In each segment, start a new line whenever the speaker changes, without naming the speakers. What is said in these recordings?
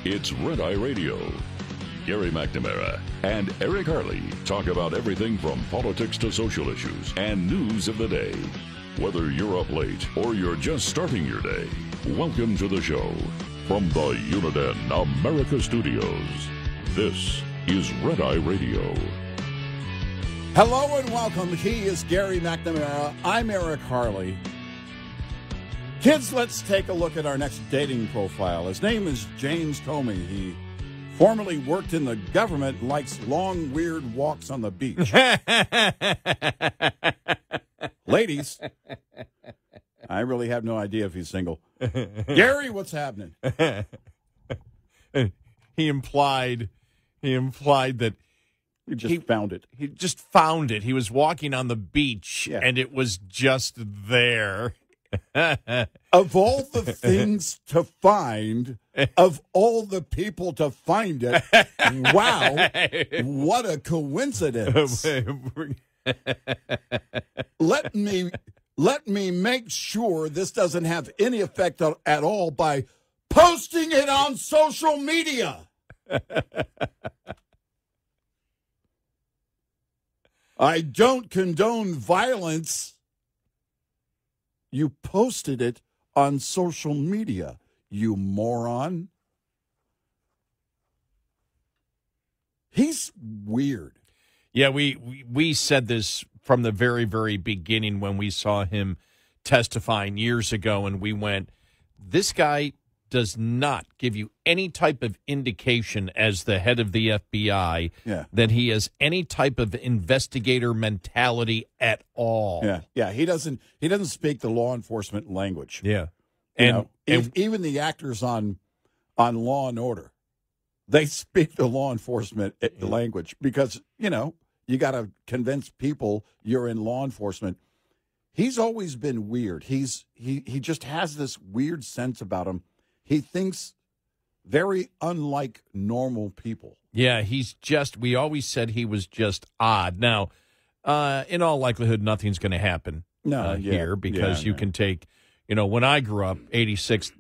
It's Red Eye Radio. Gary McNamara and Eric Harley talk about everything from politics to social issues and news of the day. Whether you're up late or you're just starting your day, welcome to the show. From the Uniden America Studios, this is Red Eye Radio.
Hello and welcome. He is Gary McNamara. I'm Eric Harley. Kids, let's take a look at our next dating profile. His name is James Comey. He formerly worked in the government and likes long, weird walks on the beach. Ladies, I really have no idea if he's single. Gary, what's happening?
He implied that
You just found it.
he just found it. He was walking on the beach, and it was just there.
Of all the things to find, of all the people to find it, wow, what a coincidence. Let me make sure this doesn't have any effect at all by posting it on social media. I don't condone violence. You posted it on social media, you moron. He's weird.
Yeah, we said this from the very, very beginning when we saw him testifying years ago, and we went, this guy does not give you any type of indication as the head of the FBI that he has any type of investigator mentality at all.
Yeah, he doesn't speak the law enforcement language.
Yeah.
And even the actors on Law and Order, they speak the law enforcement language because, you got to convince people you're in law enforcement. He's always been weird. He just has this weird sense about him. He thinks very unlike normal people.
Yeah, we always said he was just odd. Now, in all likelihood, nothing's going to happen here because you can take, when I grew up, 86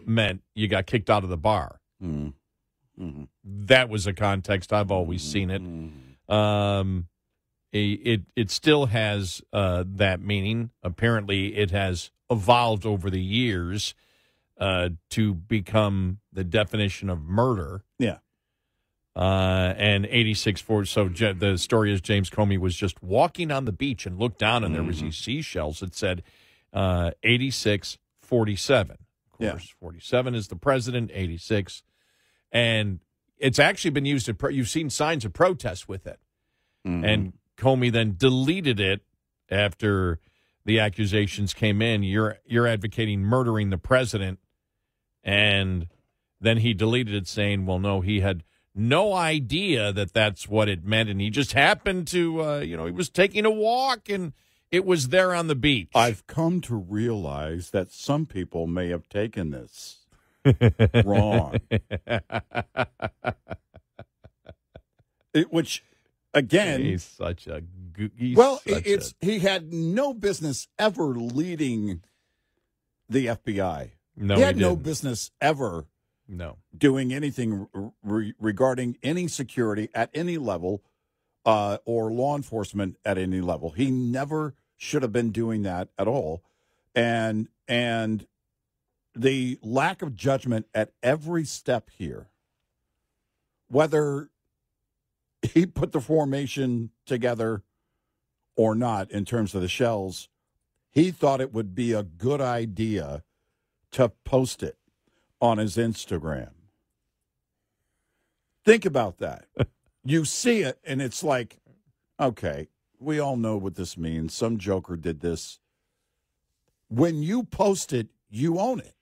meant you got kicked out of the bar. Mm-hmm. That was a context. I've always seen it. It still has that meaning. Apparently, it has evolved over the years to become the definition of murder.
Yeah.
And 86 so the story is James Comey was just walking on the beach and looked down and there was these seashells. It said 8647. Of course, 47 is the president, 86. And it's actually been used you've seen signs of protest with it. Mm-hmm. And Comey then deleted it after the accusations came in. You're advocating murdering the president. And then he deleted it saying, well, no, he had no idea that that's what it meant. And he just happened to, he was taking a walk and it was there on the beach.
I've come to realize that some people may have taken this wrong. Which, again,
he's such a
he had no business ever leading the FBI.
No,
he had no business ever doing anything regarding any security at any level or law enforcement at any level. He never should have been doing that at all. And the lack of judgment at every step here, whether he put the formation together or not in terms of the shells, he thought it would be a good idea to post it on his Instagram. Think about that. You see it, and it's like, okay, we all know what this means. Some joker did this. When you post it, you own it.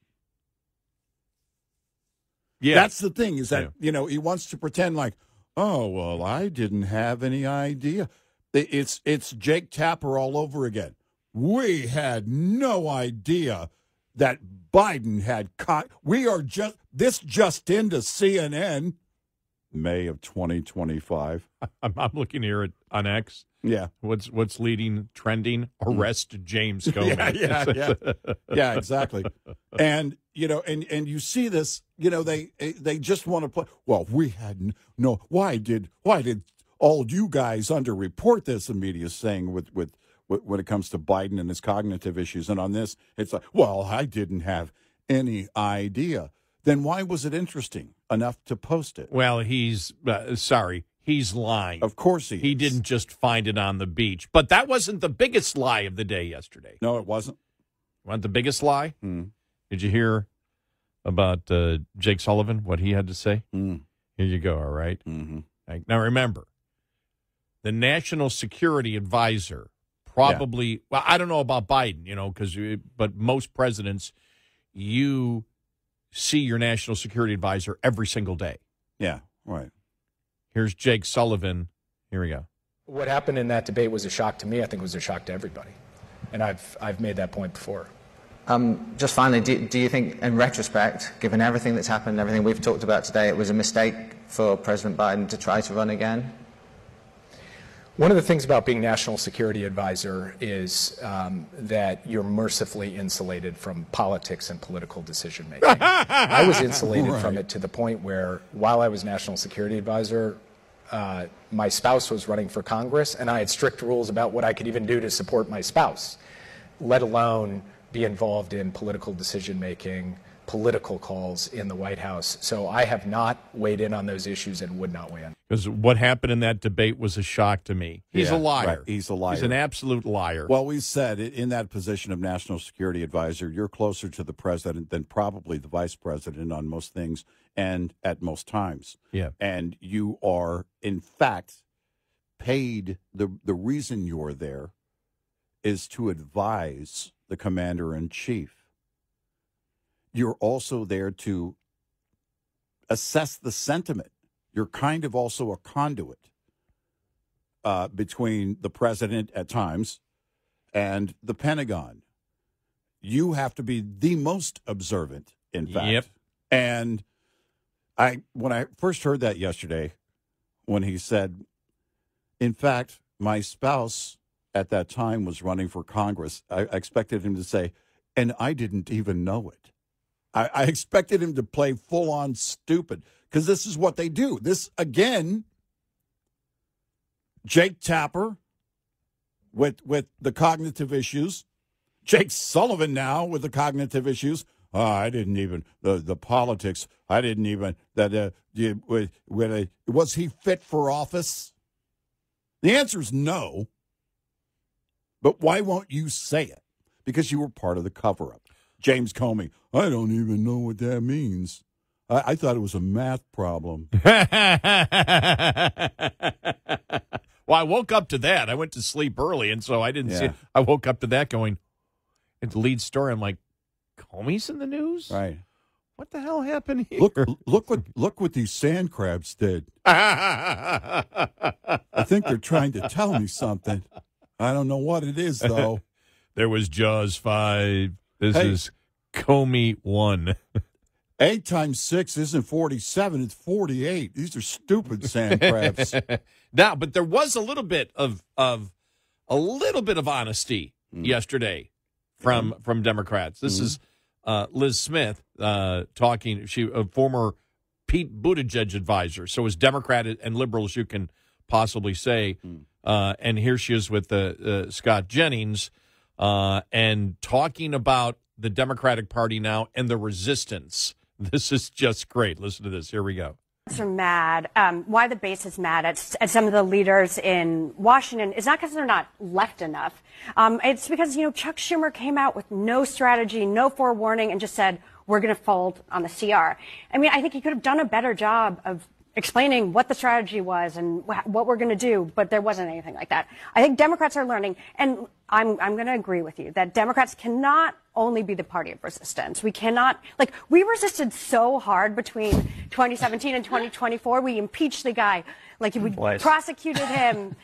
Yeah.
That's the thing, is that, he wants to pretend like, oh, well, I didn't have any idea. It's Jake Tapper all over again. We had no idea that Biden had caught. This just into CNN, May of 2025.
I'm looking here on X.
Yeah.
What's leading, trending? Arrest James Comey.
Yeah, exactly. And, and you see this, they just want to play. Well, we had no, why did all you guys underreport this, the media is saying with when it comes to Biden and his cognitive issues. And on this, it's like, well, I didn't have any idea. Then why was it interesting enough to post it?
Well, he's lying.
Of course he is.
He didn't just find it on the beach. But that wasn't the biggest lie of the day yesterday.
No, it wasn't.
Want the biggest lie? Did you hear about Jake Sullivan, what he had to say? Here you go, all right?
Mm-hmm.
Now, remember, the National Security Advisor probably, well, I don't know about Biden, but most presidents, you see your National Security Advisor every single day.
Yeah, right.
Here's Jake Sullivan. Here we go.
What happened in that debate was a shock to me. I think it was a shock to everybody. And I've made that point before.
Just finally, do you think, in retrospect, given everything that's happened and everything we've talked about today, it was a mistake for President Biden to try to run again?
One of the things about being National Security Advisor is that you're mercifully insulated from politics and political decision making. I was insulated from it to the point where, while I was National Security Advisor, my spouse was running for Congress, and I had strict rules about what I could even do to support my spouse, let alone be involved in political decision making, political calls in the White House. So I have not weighed in on those issues and would not weigh in.
Because what happened in that debate was a shock to me. He's a liar.
Right. He's a liar.
He's an absolute liar.
Well, we said in that position of National Security Advisor, you're closer to the president than probably the vice president on most things and at most times.
Yeah.
And you are, in fact, paid, the reason you're there is to advise the commander-in-chief. You're also there to assess the sentiment. You're kind of also a conduit between the president at times and the Pentagon. You have to be the most observant, in fact.
Yep.
And when I first heard that yesterday, when he said, in fact, my spouse at that time was running for Congress, I expected him to say, and I didn't even know it. I expected him to play full-on stupid, because this is what they do. This, again, Jake Tapper with the cognitive issues, Jake Sullivan now with the cognitive issues. I didn't even, the politics, I didn't even, was he fit for office? The answer is no. But why won't you say it? Because you were part of the cover-up. James Comey, I don't even know what that means. I thought it was a math problem.
Well, I woke up to that. I went to sleep early, and so I didn't see it. I woke up to that going, it's the lead story. I'm like, Comey's in the news?
Right.
What the hell happened here?
Look what these sand crabs did. I think they're trying to tell me something. I don't know what it is, though.
There was Jaws 5. This is Comey 1.
8 times 6 isn't 47, it's 48. These are stupid sand crabs.
Now, but there was a little bit of honesty yesterday from Democrats. This is Liz Smith talking. She a former Pete Buttigieg advisor, so as Democrat and liberal as you can possibly say. And here she is with Scott Jennings and talking about the Democratic Party now and the resistance. This is just great. Listen to this. Here we go.
Are mad. Why the base is mad at some of the leaders in Washington is not because they're not left enough. It's because, Chuck Schumer came out with no strategy, no forewarning, and just said, we're going to fold on the CR. I mean, I think he could have done a better job of explaining what the strategy was and what we're going to do, but there wasn't anything like that. I think Democrats are learning, and I'm going to agree with you, that Democrats cannot only be the party of resistance. We cannot, we resisted so hard between 2017 and 2024. We impeached the guy. We prosecuted him,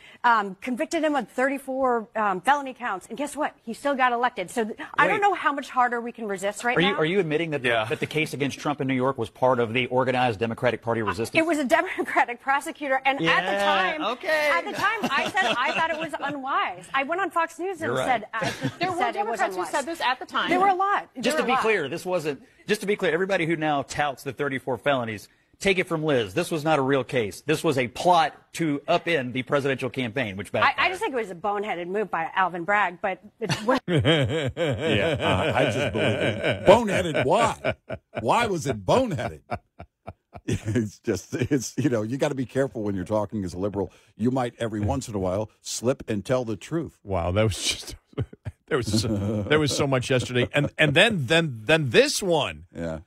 convicted him of 34 felony counts, and guess what? He still got elected. So I don't know how much harder we can resist now.
Are you admitting that that the case against Trump in New York was part of the organized Democratic Party resistance?
It was a Democratic prosecutor, and at the time, I thought it was unwise. I went on Fox News and said
there were Democrats who said this at the time.
There were a lot.
Just to be clear, everybody who now touts the 34 felonies. Take it from Liz. This was not a real case. This was a plot to upend the presidential campaign, which backfired.
I just think it was a boneheaded move by Alvin Bragg, but it's
I just believe it. Boneheaded. Why? Why was it boneheaded? It's you got to be careful when you're talking as a liberal. You might every once in a while slip and tell the truth.
Wow, that was just there was so much yesterday, and then this one.
Yeah.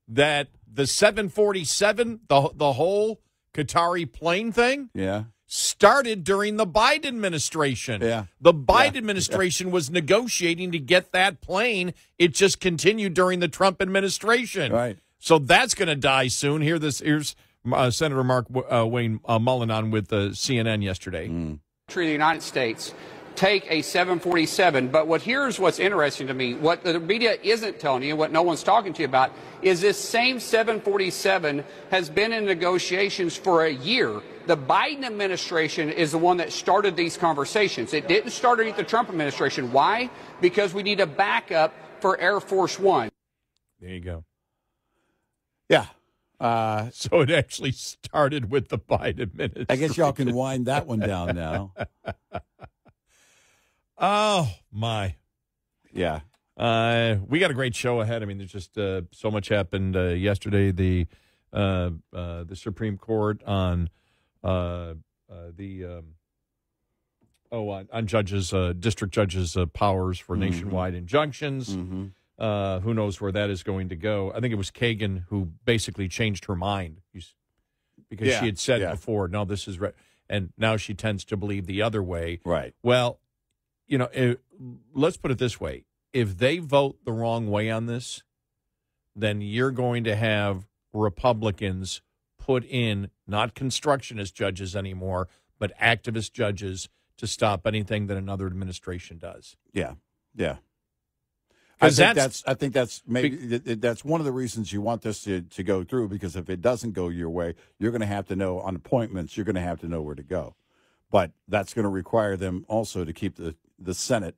That the 747, the whole Qatari plane thing, started during the Biden administration.
Yeah.
The Biden administration was negotiating to get that plane. It just continued during the Trump administration.
Right.
So that's going to die soon. Here's Senator Mark Wayne Mullen on with CNN yesterday.
The United States take a 747, but here's what's interesting to me. What the media isn't telling you, what no one's talking to you about, is this same 747 has been in negotiations for a year. The Biden administration is the one that started these conversations. It didn't start underneath the Trump administration. Why? Because we need a backup for Air Force One.
There you go.
Yeah.
So it actually started with the Biden administration.
I guess y'all can wind that one down now.
Oh, my.
Yeah.
We got a great show ahead. I mean, there's just so much happened yesterday. The Supreme Court on judges, district judges' powers for nationwide injunctions. Who knows where that is going to go? I think it was Kagan who basically changed her mind because she had said before, no, this is right. And now she tends to believe the other way.
Right.
Well, let's put it this way. If they vote the wrong way on this, then you're going to have Republicans put in not constructionist judges anymore, but activist judges to stop anything that another administration does.
Yeah. Yeah. I think that's one of the reasons you want this to go through, because if it doesn't go your way, you're going to have to know on appointments, you're going to have to know where to go. But that's going to require them also to keep the Senate,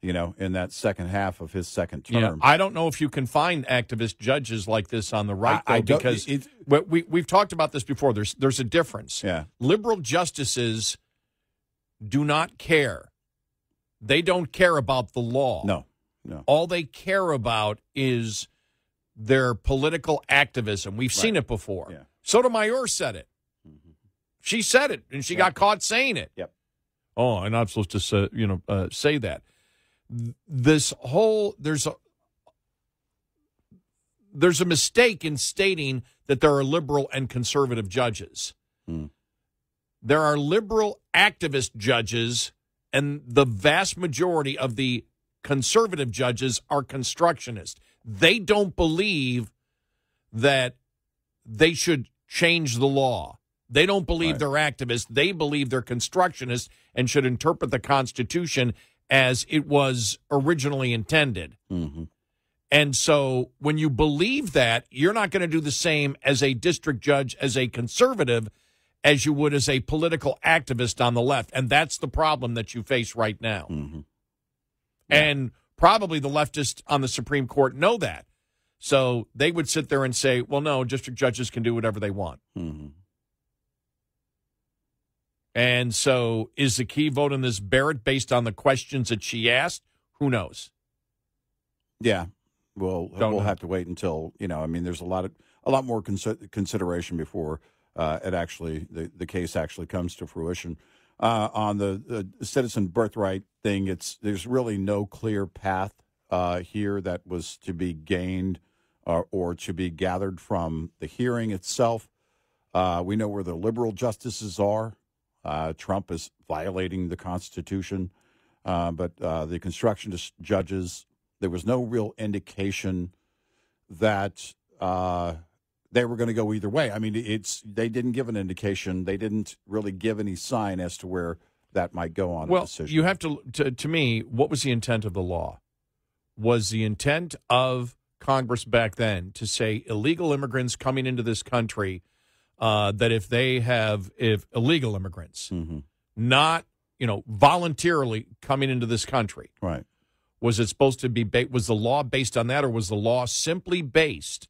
in that second half of his second term.
Yeah, I don't know if you can find activist judges like this on the right, because we've talked about this before. There's a difference.
Yeah.
Liberal justices do not care. They don't care about the law.
No.
All they care about is their political activism. We've seen it before.
Yeah.
Sotomayor said it. She said it, and she got caught saying it.
Yep.
Oh, I'm not supposed to say that. There's a mistake in stating that there are liberal and conservative judges. There are liberal activist judges, and the vast majority of the conservative judges are constructionists. They don't believe that they should change the law. They don't believe they're activists. They believe they're constructionists and should interpret the Constitution as it was originally intended. And so when you believe that, you're not going to do the same as a district judge, as a conservative, as you would as a political activist on the left. And that's the problem that you face right now. And probably the leftists on the Supreme Court know that. So they would sit there and say, well, no, district judges can do whatever they want. And so is the key vote in this Barrett based on the questions that she asked? Who knows?
Yeah. Well, we'll have to wait until, there's a lot more consideration before the case actually comes to fruition. On the citizen birthright thing, there's really no clear path here that was to be gained or to be gathered from the hearing itself. We know where the liberal justices are. Trump is violating the Constitution, but the constructionist judges There was no real indication that they were going to go either way. I mean, they didn't give an indication. They didn't really give any sign as to where that might go on the decision.
You have to me, what was the intent of the law? Was the intent of Congress back then to say illegal immigrants coming into this country, that if illegal immigrants, not, voluntarily coming into this country,
right?
Was it supposed to be, was the law based on that, or was the law simply based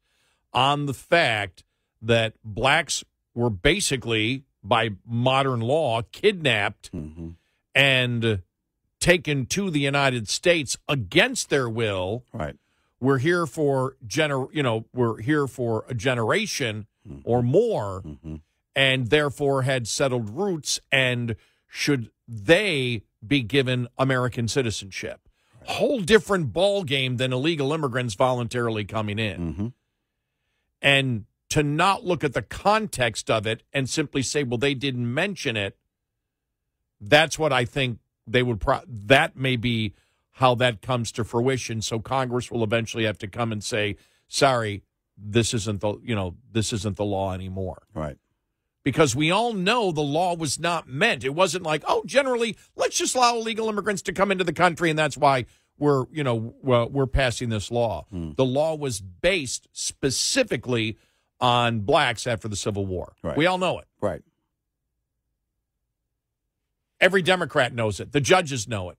on the fact that blacks were basically, by modern law, kidnapped and taken to the United States against their will?
Right.
We're here for a generation or more, and therefore had settled roots, and should they be given American citizenship? Whole different ball game than illegal immigrants voluntarily coming in. And to not look at the context of it and simply say, well, they didn't mention it, that's what I think they would that may be how that comes to fruition. So Congress will eventually have to come and say, sorry, this isn't the law anymore.
Right.
Because we all know the law was not meant. It wasn't like, oh, generally, let's just allow illegal immigrants to come into the country, and that's why we're passing this law. The law was based specifically on blacks after the Civil War.
Right.
We all know it.
Right.
Every Democrat knows it. The judges know it.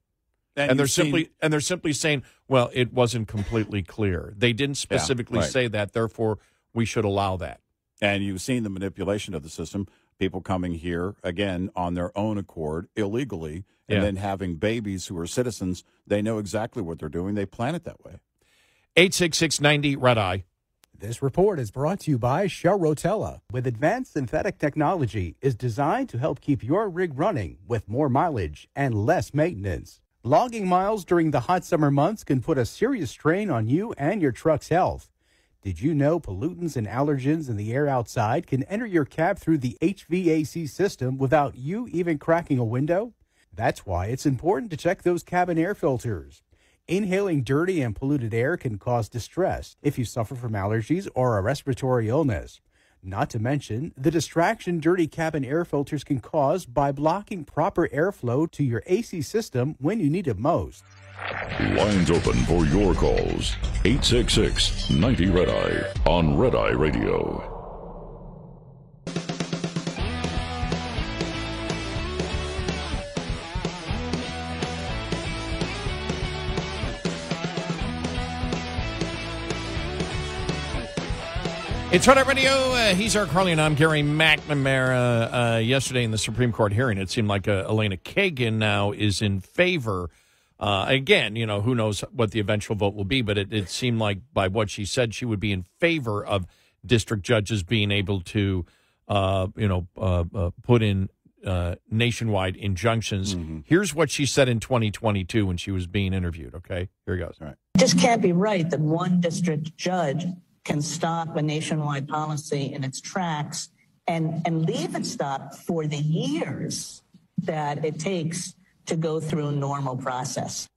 And they're simply saying, well, it wasn't completely clear. They didn't specifically say that, therefore we should allow that.
And you've seen the manipulation of the system, people coming here, again, on their own accord, illegally, and then having babies who are citizens. They know exactly what they're doing. They plan it that way.
866-90-RED-EYE.
This report is brought to you by Shell Rotella. With advanced synthetic technology, is designed to help keep your rig running with more mileage and less maintenance. Logging miles during the hot summer months can put a serious strain on you and your truck's health. Did you know pollutants and allergens in the air outside can enter your cab through the HVAC system without you even cracking a window? That's why it's important to check those cabin air filters. Inhaling dirty and polluted air can cause distress if you suffer from allergies or a respiratory illness. Not to mention the distraction dirty cabin air filters can cause by blocking proper airflow to your AC system when you need it most.
Lines open for your calls. 866-90-RED-EYE on Red Eye Radio.
It's Red Eye Radio. He's Eric Harley, and I'm Gary McNamara. Yesterday in the Supreme Court hearing, it seemed like Elena Kagan now is in favor. Again, who knows what the eventual vote will be, but it seemed like by what she said, she would be in favor of district judges being able to, put in nationwide injunctions. Here's what she said in 2022 when she was being interviewed. Okay, here he goes. All right.
It just can't be right that one district judge can stop a nationwide policy in its tracks and leave it stopped for the years that it takes to go through a normal process.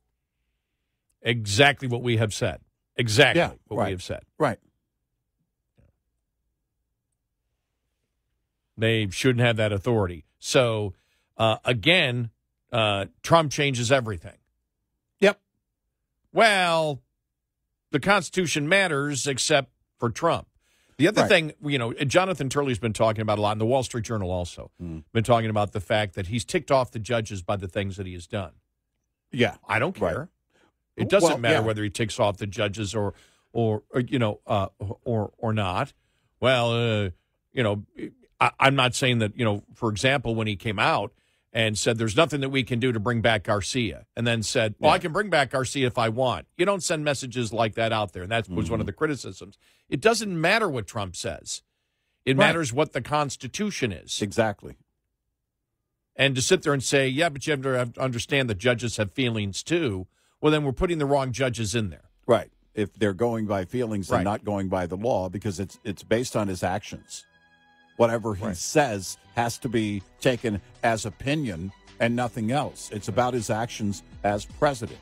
Exactly what we have said. Exactly what we have said.
Right.
They shouldn't have that authority. So, again, Trump changes everything.
Yep.
Well, the Constitution matters except for Trump. The other thing, Jonathan Turley's been talking about a lot, and the Wall Street Journal also, been talking about the fact that he's ticked off the judges by the things that he has done.
Yeah.
I don't care.
Right.
It doesn't matter whether he ticks off the judges or not. Well, I'm not saying that, for example, when he came out and said there's nothing that we can do to bring back Garcia, and then said, well, I can bring back Garcia if I want. You don't send messages like that out there, and that was one of the criticisms. It doesn't matter what Trump says. It matters what the Constitution is.
Exactly.
And to sit there and say, yeah, but you have to understand that judges have feelings too, well, then we're putting the wrong judges in there.
Right. If they're going by feelings and not going by the law, because it's based on his actions. Whatever he says has to be taken as opinion and nothing else. It's about his actions as president.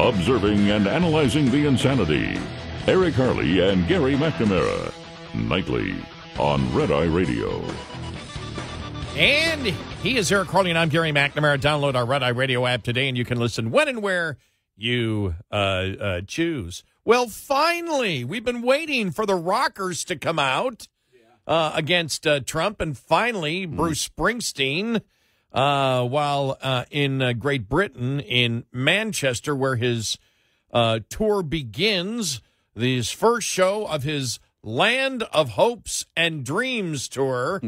observing and analyzing the insanity. Eric Harley and Gary McNamara, nightly on Red Eye Radio.
And he is Eric Harley, and I'm Gary McNamara. Download our Red Eye Radio app today, and you can listen when and where you choose. Well, finally, we've been waiting for the rockers to come out against Trump, and finally, Bruce Springsteen, while in Great Britain, in Manchester, where his tour begins, his first show of his Land of Hopes and Dreams tour,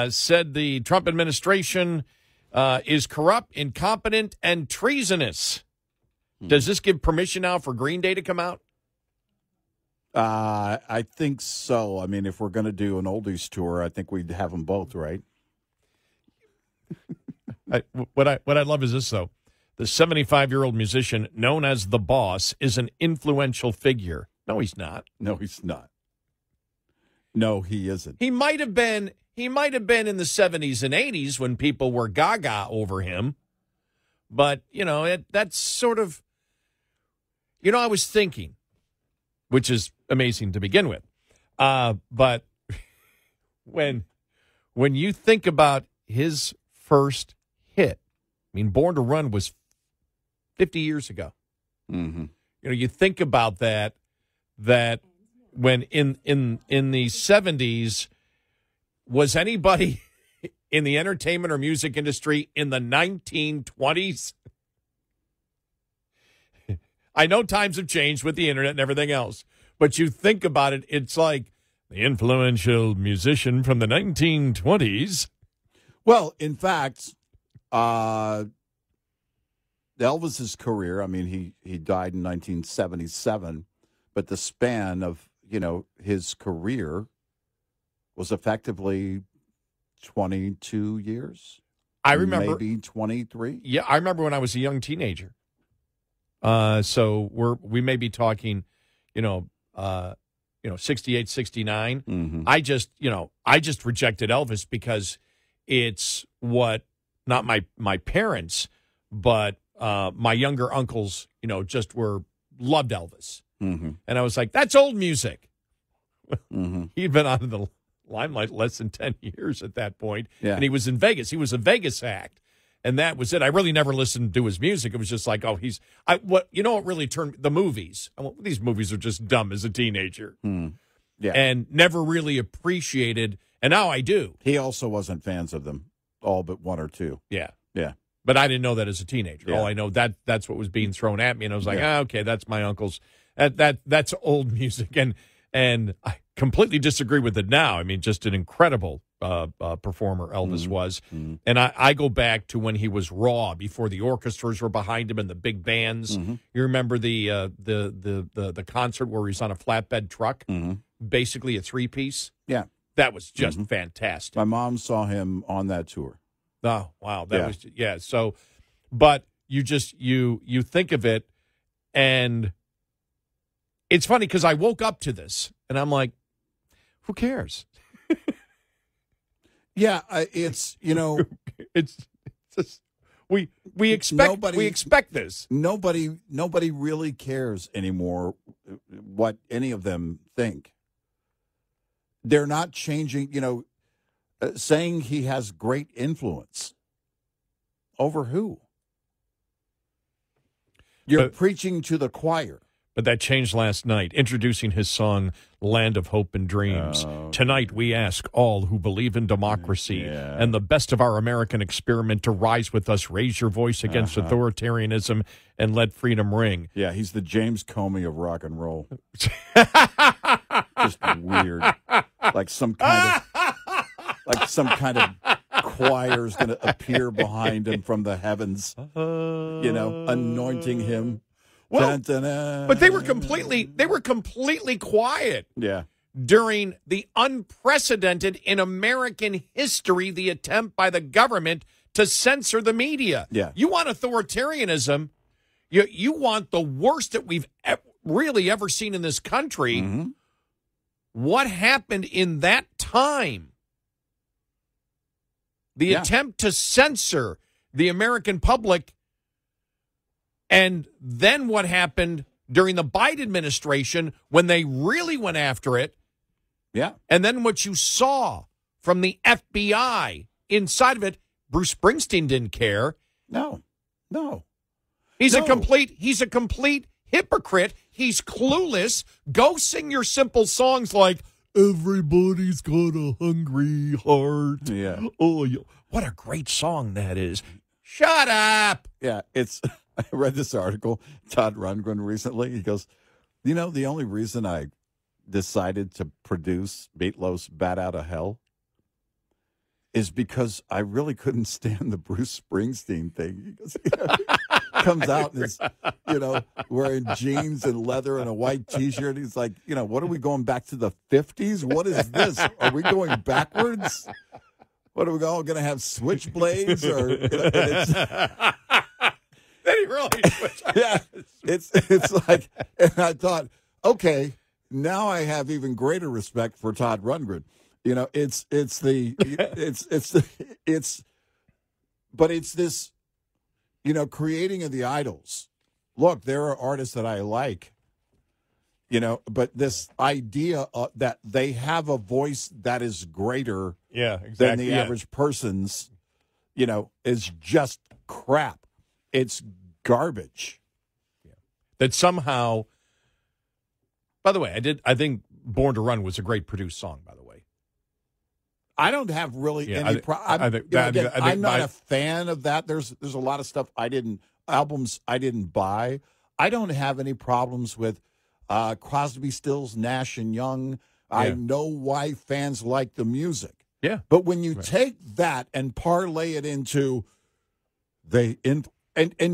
said the Trump administration is corrupt, incompetent, and treasonous. Does this give permission now for Green Day to come out?
I think so. I mean, if we're going to do an oldies tour, I think we'd have them both, right?
What I love is this, though. The 75-year-old musician known as The Boss is an influential figure. No, he's not.
No, he's not. No, he isn't.
He might have been in the 70s and 80s when people were gaga over him. But, that's sort of, I was thinking, which is amazing to begin with. But when you think about his first hit, I mean, Born to Run was 50 years ago.
Mm-hmm.
You think about that when in the 70s, was anybody in the entertainment or music industry in the 1920s? I know times have changed with the internet and everything else, but you think about it, it's like the influential musician from the 1920s.
Well, in fact, Elvis's career, I mean, he died in 1977, but the span of, his career was effectively 22 years.
I remember.
Maybe 23.
Yeah, I remember when I was a young teenager. So we may be talking, 68, 69.
Mm-hmm.
I just rejected Elvis because it's what, not my parents, but my younger uncles, just loved Elvis.
Mm-hmm.
And I was like, that's old music.
Mm-hmm.
He'd been on in the limelight less than 10 years at that point.
Yeah.
And he was in Vegas. He was a Vegas act. And that was it. I really never listened to his music. It was just like, what really turned the movies. These movies are just dumb as a teenager.
Yeah.
And never really appreciated. And now I do.
He also wasn't fans of them, all but one or two.
Yeah.
Yeah.
But I didn't know that as a teenager.
Yeah.
All I know that's what was being thrown at me. And I was like, okay, that's my uncle's. That's old music. And I completely disagree with it now. I mean, just an incredible performer Elvis was.
Mm-hmm.
And I go back to when he was raw, before the orchestras were behind him and the big bands.
Mm-hmm.
You remember the concert where he's on a flatbed truck, basically a three-piece?
Yeah.
That was just fantastic.
My mom saw him on that tour.
Oh, wow. That was, yeah. So, but you think of it, and it's funny because I woke up to this and I'm like, who cares?
Yeah, it's
it's just, we expect this.
Nobody really cares anymore what any of them think. They're not changing. Saying he has great influence over who? You're preaching to the choir.
But that changed last night, introducing his song, Land of Hope and Dreams. Tonight, we ask all who believe in democracy and the best of our American experiment to rise with us, raise your voice against authoritarianism, and let freedom ring.
Yeah, he's the James Comey of rock and roll. Just weird. Like some kind of choir's going to appear behind him from the heavens, anointing him.
Well, but they were completely quiet.
Yeah.
During the unprecedented in American history, the attempt by the government to censor the media.
Yeah.
You want authoritarianism. You want the worst that we've really ever seen in this country.
Mm-hmm.
What happened in that time? The attempt to censor the American public And then what happened during the Biden administration when they really went after it.
Yeah.
And then what you saw from the FBI inside of it, Bruce Springsteen didn't care.
No.
He's a complete hypocrite. He's clueless. Go sing your simple songs like "Everybody's Got a Hungry Heart."
Yeah.
Oh, what a great song that is. Shut up.
Yeah, I read this article, Todd Rundgren recently. He goes, the only reason I decided to produce Meatloaf's Bat Out of Hell is because I really couldn't stand the Bruce Springsteen thing. He goes, comes out and is, wearing jeans and leather and a white T-shirt. He's like, what are we going back to the 50s? What is this? Are we going backwards? What are we all going to have switchblades? Or
Then he really switched.
Yeah, it's like, and I thought, okay, now I have even greater respect for Todd Rundgren. But it's this, creating of the idols. Look, there are artists that I like, but this idea that they have a voice that is greater than the average person's, is just crap. It's garbage.
Yeah. That somehow, by the way, I think Born to Run was a great produced song, by the way.
I don't have really any problem. I'm not a fan of that. There's a lot of stuff albums I didn't buy. I don't have any problems with Crosby, Stills, Nash and Young. Yeah. I know why fans like the music.
Yeah.
But when you take that and parlay it into and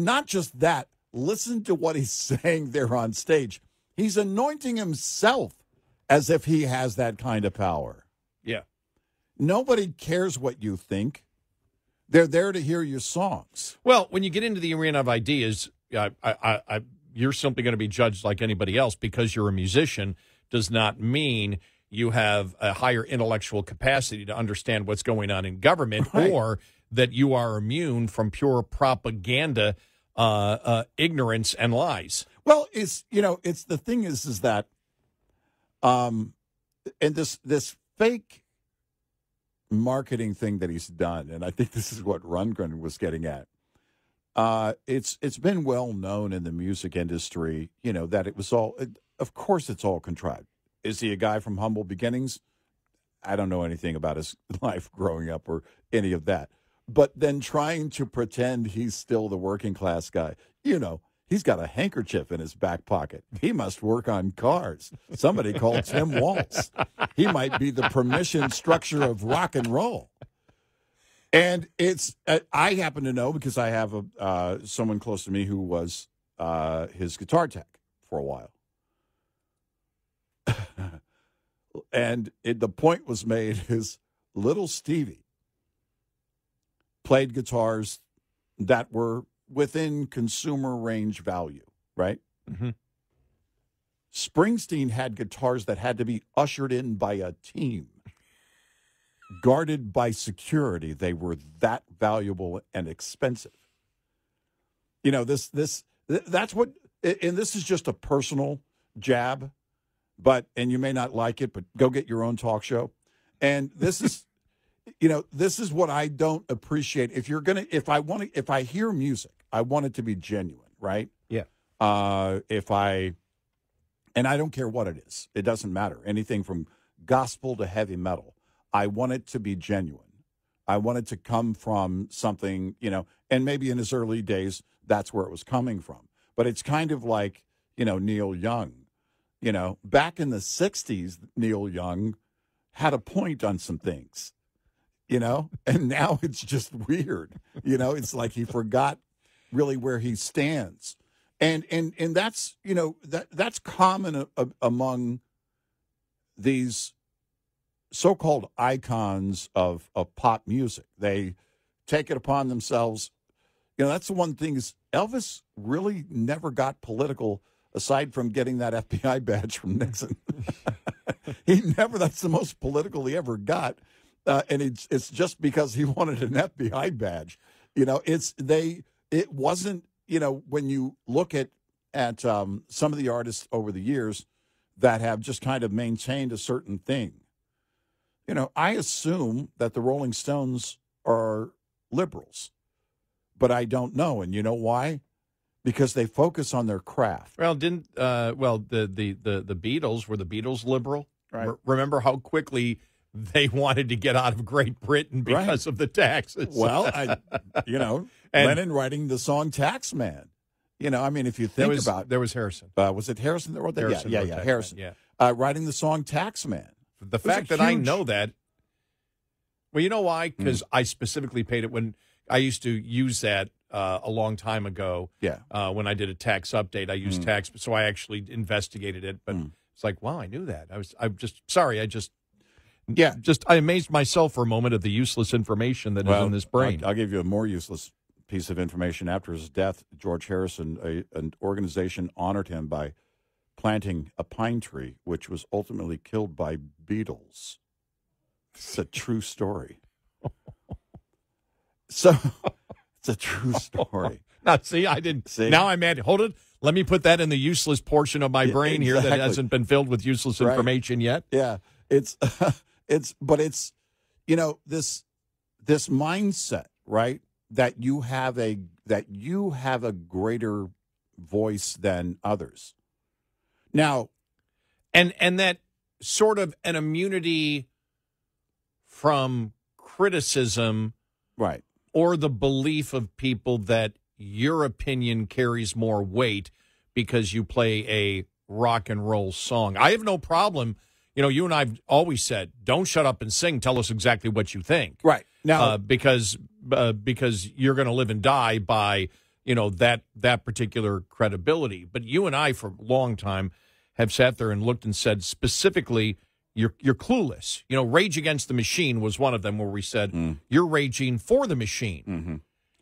not just that, listen to what he's saying there on stage. He's anointing himself as if he has that kind of power.
Yeah.
Nobody cares what you think. They're there to hear your songs.
Well, when you get into the arena of ideas, you're simply going to be judged like anybody else. Because you're a musician does not mean you have a higher intellectual capacity to understand what's going on in government, or that you are immune from pure propaganda, ignorance, and lies.
Well, it's the thing is that, and this fake marketing thing that he's done, and I think this is what Rundgren was getting at. It's been well known in the music industry, that it was all. Of course, it's all contrived. Is he a guy from humble beginnings? I don't know anything about his life growing up or any of that. But then trying to pretend he's still the working class guy, he's got a handkerchief in his back pocket. He must work on cars. Somebody called Tim Waltz. He might be the permission structure of rock and roll. And it's I happen to know because I have someone close to me who was his guitar tech for a while. And the point was made is little Stevie played guitars that were within consumer range value, right?
Mm-hmm.
Springsteen had guitars that had to be ushered in by a team, guarded by security. They were that valuable and expensive. That's what, and this is just a personal jab, and you may not like it, but go get your own talk show. And this is, this is what I don't appreciate. If I hear music, I want it to be genuine, right?
Yeah.
And I don't care what it is. It doesn't matter. Anything from gospel to heavy metal. I want it to be genuine. I want it to come from something, and maybe in his early days, that's where it was coming from. But it's kind of like, Neil Young. Back in the 60s, Neil Young had a point on some things, and now it's just weird. It's like he forgot really where he stands. And that's, that's common among these so-called icons of pop music. They take it upon themselves. That's the one thing is Elvis really never got political aside from getting that FBI badge from Nixon. That's the most political he ever got. And it's just because he wanted an FBI badge. It wasn't when you look at some of the artists over the years that have just kind of maintained a certain thing, I assume that the Rolling Stones are liberals, but I don't know. And you know why? Because they focus on their craft.
Well, the Beatles, were the Beatles liberal?
Right.
Remember how quickly they wanted to get out of Great Britain because of the taxes.
Well, Lennon writing the song Tax Man. If you think about it.
There was Harrison.
Was it Harrison that wrote that?
Harrison
Yeah,
wrote Tax
Harrison.
Man, yeah.
Writing the song Tax Man.
The fact that I know that, well, you know why? Because I specifically paid it when I used to use that a long time ago.
Yeah.
When I did a tax update, I used tax, so I actually investigated it. But it's like, wow, I knew that. I amazed myself for a moment at the useless information that is in this brain.
I'll give you a more useless piece of information. After his death, George Harrison, an organization honored him by planting a pine tree, which was ultimately killed by beetles. It's a true story. So it's a true story.
Now, see, I didn't. See? Now I'm at. Hold it. Let me put that in the useless portion of my brain here that hasn't been filled with useless information yet.
Yeah, it's this mindset, right? That you have a greater voice than others. Now,
and that sort of an immunity from criticism,
right?
Or the belief of people that your opinion carries more weight because you play a rock and roll song. I have no problem. You and I've always said, don't shut up and sing. Tell us exactly what you think.
Right. Now,
because you're going to live and die by, that particular credibility. But you and I, for a long time, have sat there and looked and said specifically, you're clueless. Rage Against the Machine was one of them where we said, you're raging for the machine.
Mm-hmm.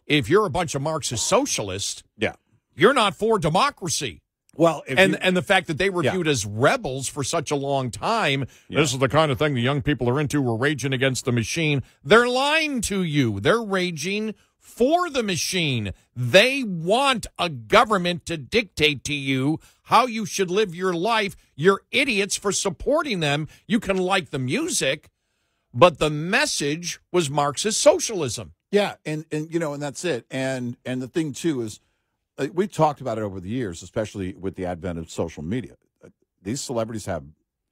If you're a bunch of Marxist socialists,
yeah,
you're not for democracy.
Well,
and the fact that they were viewed as rebels for such a long time, this is the kind of thing the young people are into. We're raging against the machine. They're lying to you. They're raging for the machine. They want a government to dictate to you how you should live your life. You're idiots for supporting them. You can like the music, but the message was Marxist socialism.
Yeah, and that's it. And the thing too is, we talked about it over the years, especially with the advent of social media. These celebrities have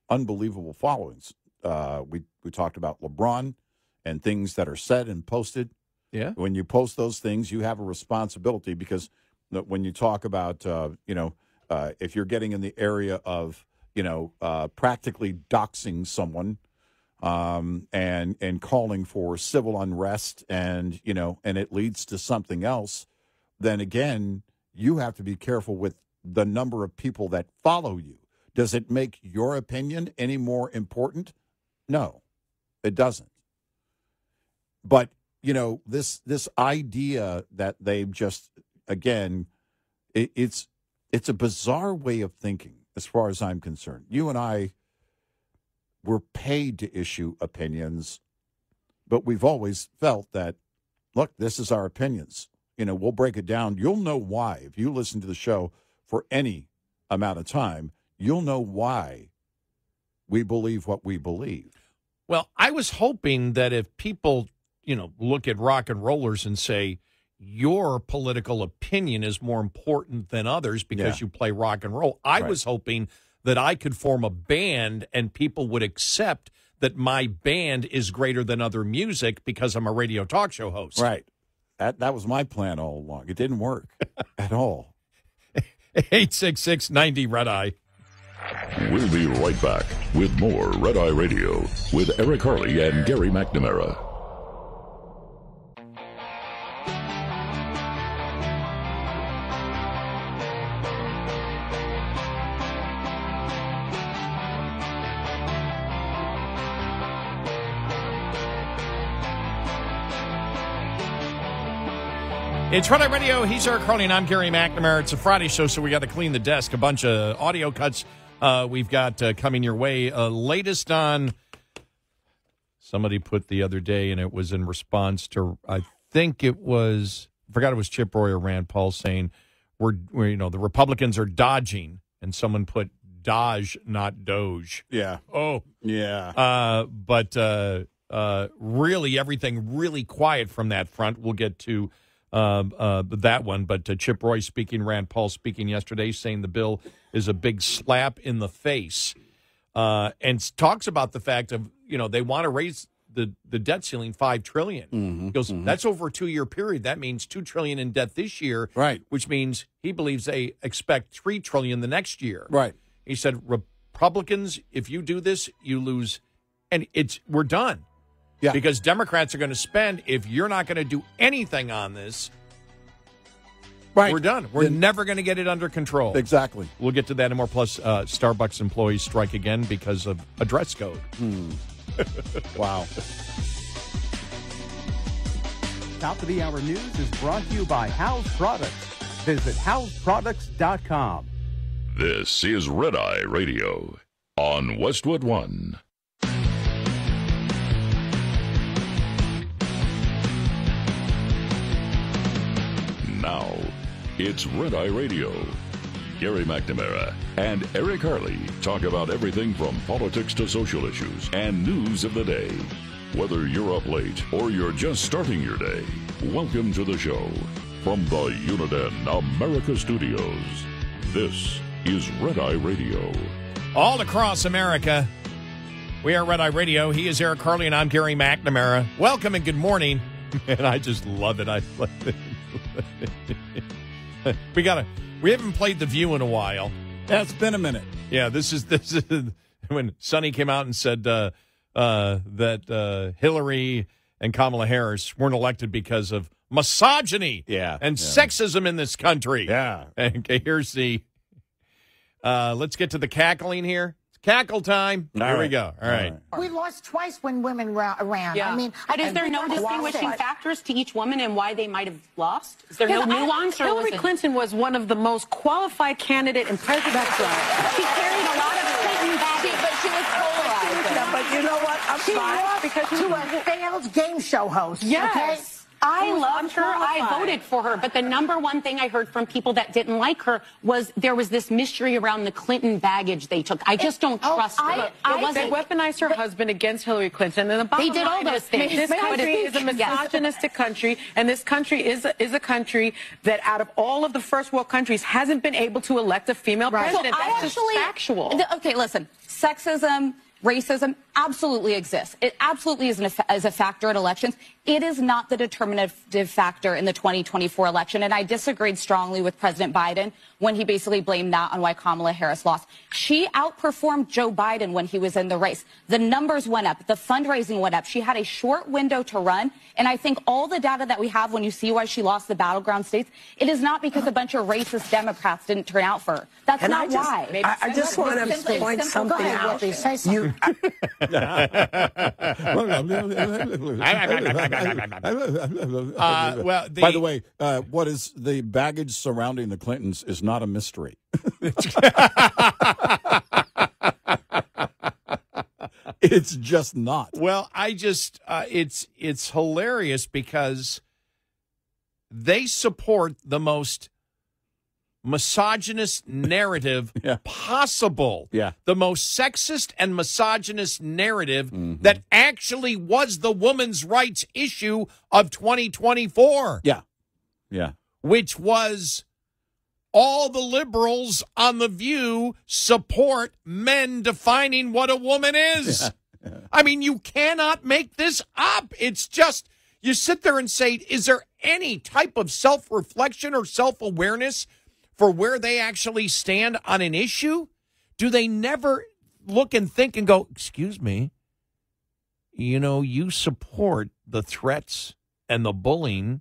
unbelievable followings. We talked about LeBron and things that are said and posted.
Yeah.
When you post those things, you have a responsibility because when you talk about, if you're getting in the area of, practically doxing someone and calling for civil unrest and it leads to something else, then again, you have to be careful with the number of people that follow you. Does it make your opinion any more important? No, it doesn't. But, this idea that they've just, again, it's a bizarre way of thinking as far as I'm concerned. You and I were paid to issue opinions, but we've always felt that, look, this is our opinions. We'll break it down. You'll know why. If you listen to the show for any amount of time, you'll know why we believe what we believe.
Well, I was hoping that if people, look at rock and rollers and say, your political opinion is more important than others because you play rock and roll. I was hoping that I could form a band and people would accept that my band is greater than other music because I'm a radio talk show host.
Right. That was my plan all along. It didn't work at all.
866-90-RED-EYE.
We'll be right back with more Red Eye Radio with Eric Harley and Gary McNamara.
It's Red Eye Radio. He's Eric Harley, and I'm Gary McNamara. It's a Friday show, so we got to clean the desk. A bunch of audio cuts we've got coming your way. Latest on somebody put the other day, and it was in response to, I think it was forgot it was Chip Roy or Rand Paul saying we're the Republicans are dodging, and someone put Dodge, not Doge.
Yeah.
Oh.
Yeah.
But really, everything really quiet from that front. We'll get to that one. But Chip Roy speaking, Rand Paul speaking yesterday, saying the bill is a big slap in the face, and talks about the fact of, they want to raise the debt ceiling $5 trillion.
Mm-hmm.
He goes, that's over a 2-year period. That means $2 trillion in debt this year,
right?
Which means he believes they expect $3 trillion the next year,
right?
He said, Republicans, if you do this, you lose, and we're done.
Yeah,
because Democrats are going to spend. If you're not going to do anything on this,
right,
we're done. We're never going to get it under control.
Exactly.
We'll get to that and more. Plus, Starbucks employees strike again because of a dress code.
Wow.
Top of the hour news is brought to you by House Products. Visit houseproducts.com.
This is Red Eye Radio on Westwood One. Now, it's Red Eye Radio. Gary McNamara and Eric Harley talk about everything from politics to social issues and news of the day. Whether you're up late or you're just starting your day, welcome to the show. From the Uniden America Studios, this is Red Eye Radio.
All across America, we are Red Eye Radio. He is Eric Harley, and I'm Gary McNamara. Welcome and good morning. And I just love it. I love it. We haven't played The View in a while.
Yeah, it's been a minute.
Yeah, this is when Sonny came out and said that Hillary and Kamala Harris weren't elected because of misogyny and sexism in this country.
Yeah.
Okay, here's the let's get to the cackling here. It's cackle time. Here we go. All right.
We lost twice when women ran.
Yeah.
I mean,
but is there no distinguishing factors to each woman and why they might have lost? Is there no nuance?
Hillary Clinton was one of the most qualified candidate in presidential.
She carried a lot of the Clinton baggage, but she was polarized.
Yeah, but you know what? I'm sorry. Because to a failed game show host.
Yes.
Okay?
I loved her. I voted for her. But the number one thing I heard from people that didn't like her was there was this mystery around the Clinton baggage they took. I just don't trust her.
They weaponized her husband against Hillary Clinton. And
they did all those things.
This country is a misogynistic country, and this country is a country that out of all of the first world countries hasn't been able to elect a female president.
So
That's just factual.
Okay, listen. Sexism, racism absolutely exists. It absolutely is a factor in elections. It is not the determinative factor in the 2024 election. And I disagreed strongly with President Biden when he basically blamed that on why Kamala Harris lost. She outperformed Joe Biden when he was in the race. The numbers went up. The fundraising went up. She had a short window to run. And I think all the data that we have when you see why she lost the battleground states, it is not because a bunch of racist Democrats didn't turn out for her. That's not why.
I just want to point something out.
By the way, what is the baggage surrounding the Clintons is not a mystery. It's just not.
Well, it's hilarious because they support the most misogynist narrative possible.
Yeah.
The most sexist and misogynist narrative that actually was the women's rights issue of 2024.
Yeah. Yeah.
Which was all the liberals on The View support men defining what a woman is.
Yeah. Yeah.
I mean, you cannot make this up. It's just, you sit there and say, is there any type of self-reflection or self-awareness for where they actually stand on an issue? Do they never look and think and go, excuse me, you support the threats and the bullying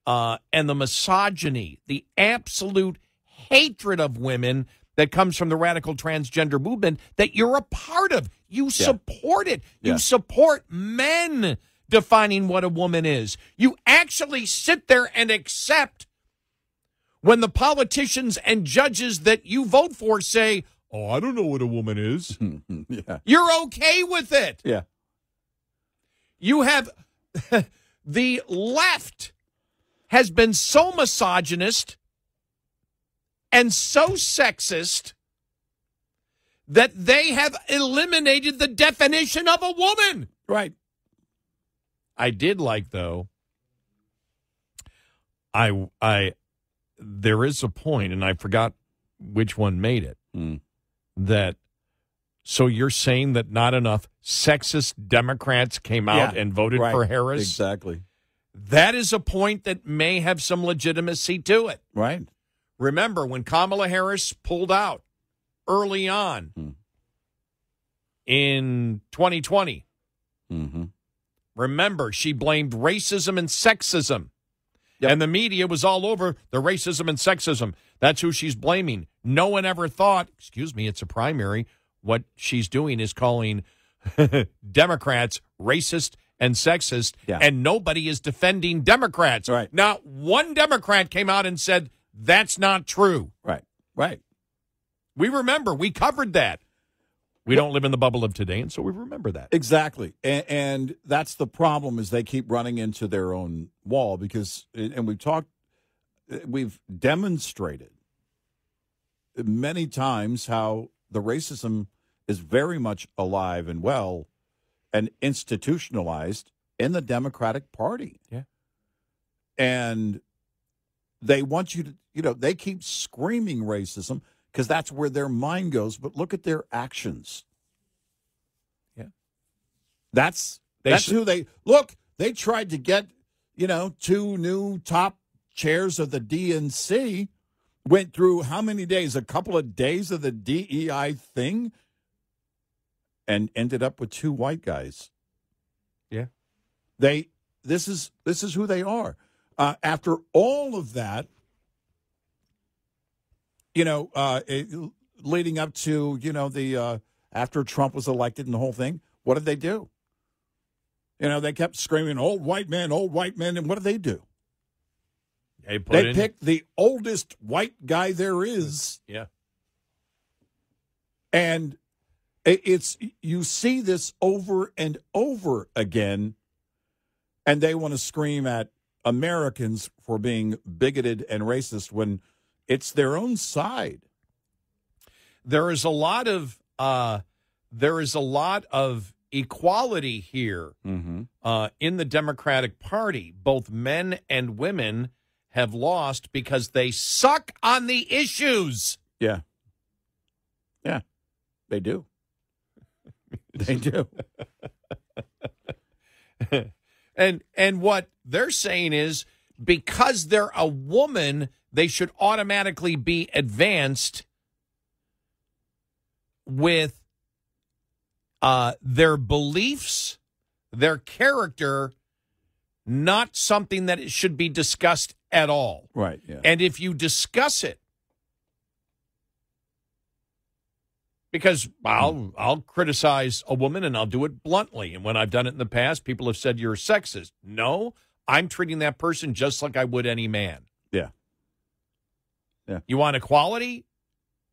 and the misogyny, the absolute hatred of women that comes from the radical transgender movement that you're a part of. You support it. You support men defining what a woman is. You actually sit there and accept when the politicians and judges that you vote for say, oh, I don't know what a woman is. You're okay with it.
Yeah.
You have the left has been so misogynist and so sexist that they have eliminated the definition of a woman.
Right.
I did like, though, there is a point, and I forgot which one made it, that, so you're saying that not enough sexist Democrats came out and voted for Harris?
Exactly.
That is a point that may have some legitimacy to it.
Right.
Remember, when Kamala Harris pulled out early on in 2020, remember, she blamed racism and sexism. Yep. And the media was all over the racism and sexism. That's who she's blaming. No one ever thought, excuse me, it's a primary. What she's doing is calling Democrats racist and sexist, and nobody is defending Democrats.
Right.
Not one Democrat came out and said, that's not true.
Right. Right.
We remember. We covered that. We don't live in the bubble of today, and so we remember that.
Exactly. And that's the problem, is they keep running into their own wall because, and we've demonstrated many times how the racism is very much alive and well and institutionalized in the Democratic Party.
Yeah.
And they want you to, they keep screaming racism because that's where their mind goes. But look at their actions.
Yeah.
That's who they look. They tried to get, 2 new top chairs of the DNC, went through how many days? A couple of days of the DEI thing, and ended up with 2 white guys.
Yeah.
This is who they are. After all of that, leading up to, the after Trump was elected and the whole thing, what did they do? They kept screaming, old white men, and what did they do? They picked the oldest white guy there is.
Yeah.
And you see this over and over again, and they want to scream at Americans for being bigoted and racist when it's their own side.
There is a lot of equality here in the Democratic Party. Both men and women have lost because they suck on the issues.
Yeah. Yeah, they do. They do.
And what they're saying is because they're a woman, they should automatically be advanced with their beliefs, their character, not something that it should be discussed at all.
Right. Yeah.
And if you discuss it, because I'll criticize a woman and I'll do it bluntly. And when I've done it in the past, people have said you're sexist. No, I'm treating that person just like I would any man.
Yeah. Yeah.
You want equality?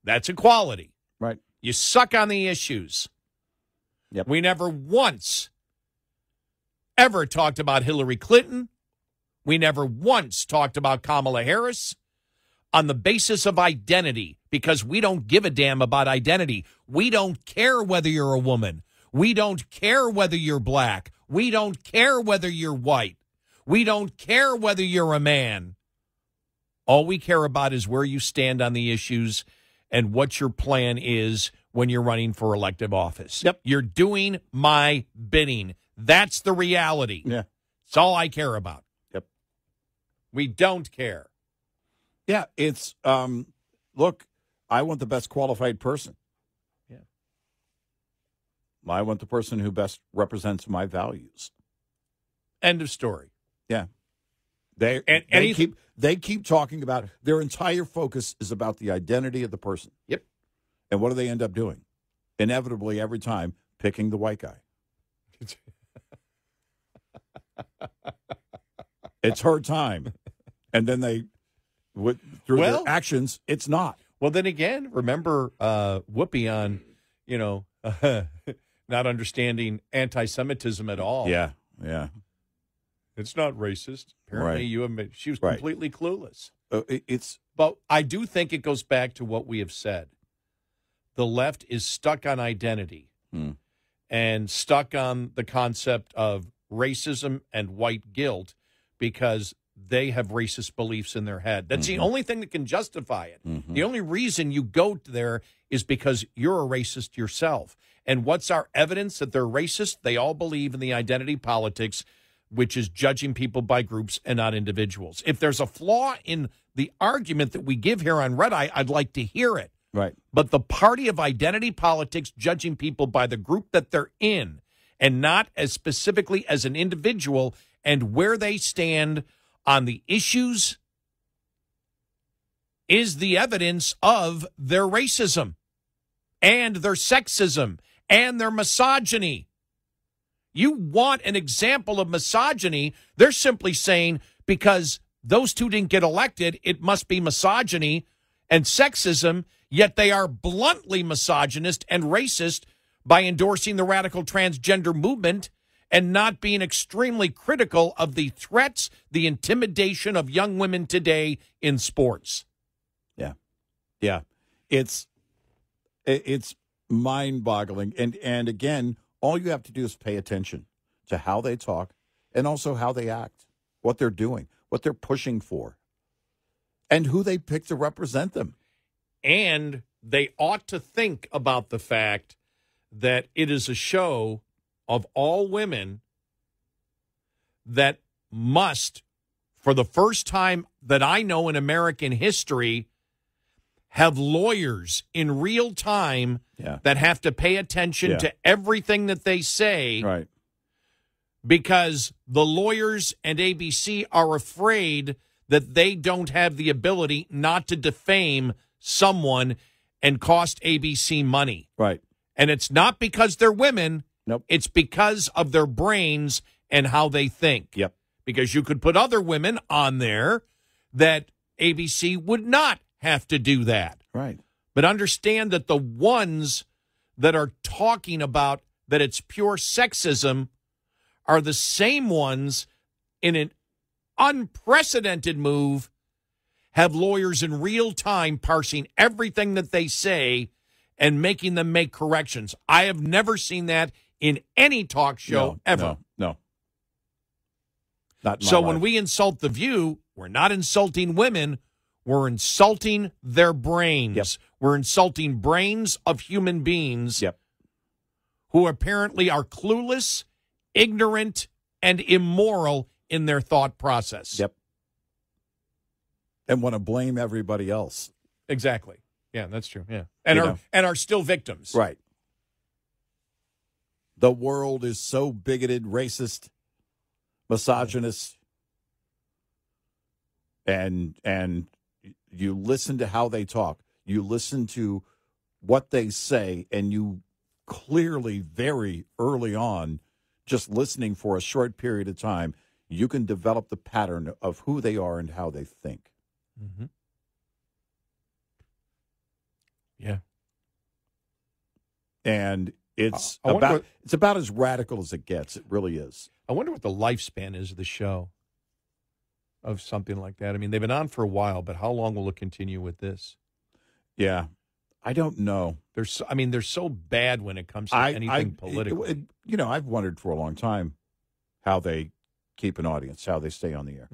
That's equality.
Right.
You suck on the issues.
Yep.
We never once ever talked about Hillary Clinton. We never once talked about Kamala Harris on the basis of identity, because we don't give a damn about identity. We don't care whether you're a woman. We don't care whether you're black. We don't care whether you're white. We don't care whether you're a man. All we care about is where you stand on the issues and what your plan is when you're running for elective office.
Yep.
You're doing my bidding. That's the reality.
Yeah.
It's all I care about.
Yep.
We don't care.
Yeah, it's, look, I want the best qualified person.
Yeah.
I want the person who best represents my values.
End of story.
Yeah. They keep talking about, their entire focus is about the identity of the person.
Yep.
And what do they end up doing? Inevitably, every time, picking the white guy. It's her time. And then through their actions, it's not.
Well, then again, remember Whoopi on, not understanding anti-Semitism at all.
Yeah, yeah.
It's not racist. Apparently,
Right.
She was
Right.
completely clueless.
It's
But I do think it goes back to what we have said. The left is stuck on identity and stuck on the concept of racism and white guilt because they have racist beliefs in their head. That's the only thing that can justify it. The only reason you go there is because you're a racist yourself. And what's our evidence that they're racist? They all believe in the identity politics, which is judging people by groups and not individuals. If there's a flaw in the argument that we give here on Red Eye, I'd like to hear it.
right.
But the party of identity politics, judging people by the group that they're in and not as specifically as an individual and where they stand on the issues, is the evidence of their racism and their sexism and their misogyny. You want an example of misogyny, they're simply saying because those two didn't get elected, it must be misogyny and sexism, yet they are bluntly misogynist and racist by endorsing the radical transgender movement and not being extremely critical of the threats, the intimidation of young women today in sports.
Yeah. It's mind-boggling. And again, all you have to do is pay attention to how they talk and also how they act, what they're doing, what they're pushing for, and who they pick to represent them.
And they ought to think about the fact that it is a show of all women that must, for the first time that I know in American history, have lawyers in real time that have to pay attention to everything that they say.
Right.
Because the lawyers and ABC are afraid that they don't have the ability not to defame someone and cost ABC money.
Right.
And it's not because they're women.
Nope.
It's because of their brains and how they think.
Yep.
Because you could put other women on there that ABC would not have to do that.
Right.
But understand that the ones that are talking about that it's pure sexism are the same ones in an unprecedented move have lawyers in real time parsing everything that they say and making them make corrections. I have never seen that in any talk show ever.
No. Not in my
So
life.
when we insult The View, we're not insulting women. We're insulting their brains.
Yep.
We're insulting brains of human beings who apparently are clueless, ignorant, and immoral in their thought process.
Yep. And want to blame everybody else.
Exactly. Yeah, that's true. Yeah. And are still victims.
Right. The world is so bigoted, racist, misogynist, and you listen to how they talk. You listen to what they say, and you clearly, very early on, just listening for a short period of time, you can develop the pattern of who they are and how they think.
Mm-hmm. Yeah.
And it's
I wonder
it's about as radical as it gets. It really is.
I wonder what the lifespan is of the show of something like that. I mean, they've been on for a while, but how long will it continue with this?
Yeah. I don't know.
They're so bad when it comes to anything political.
I've wondered for a long time how they keep an audience, how they stay on the air.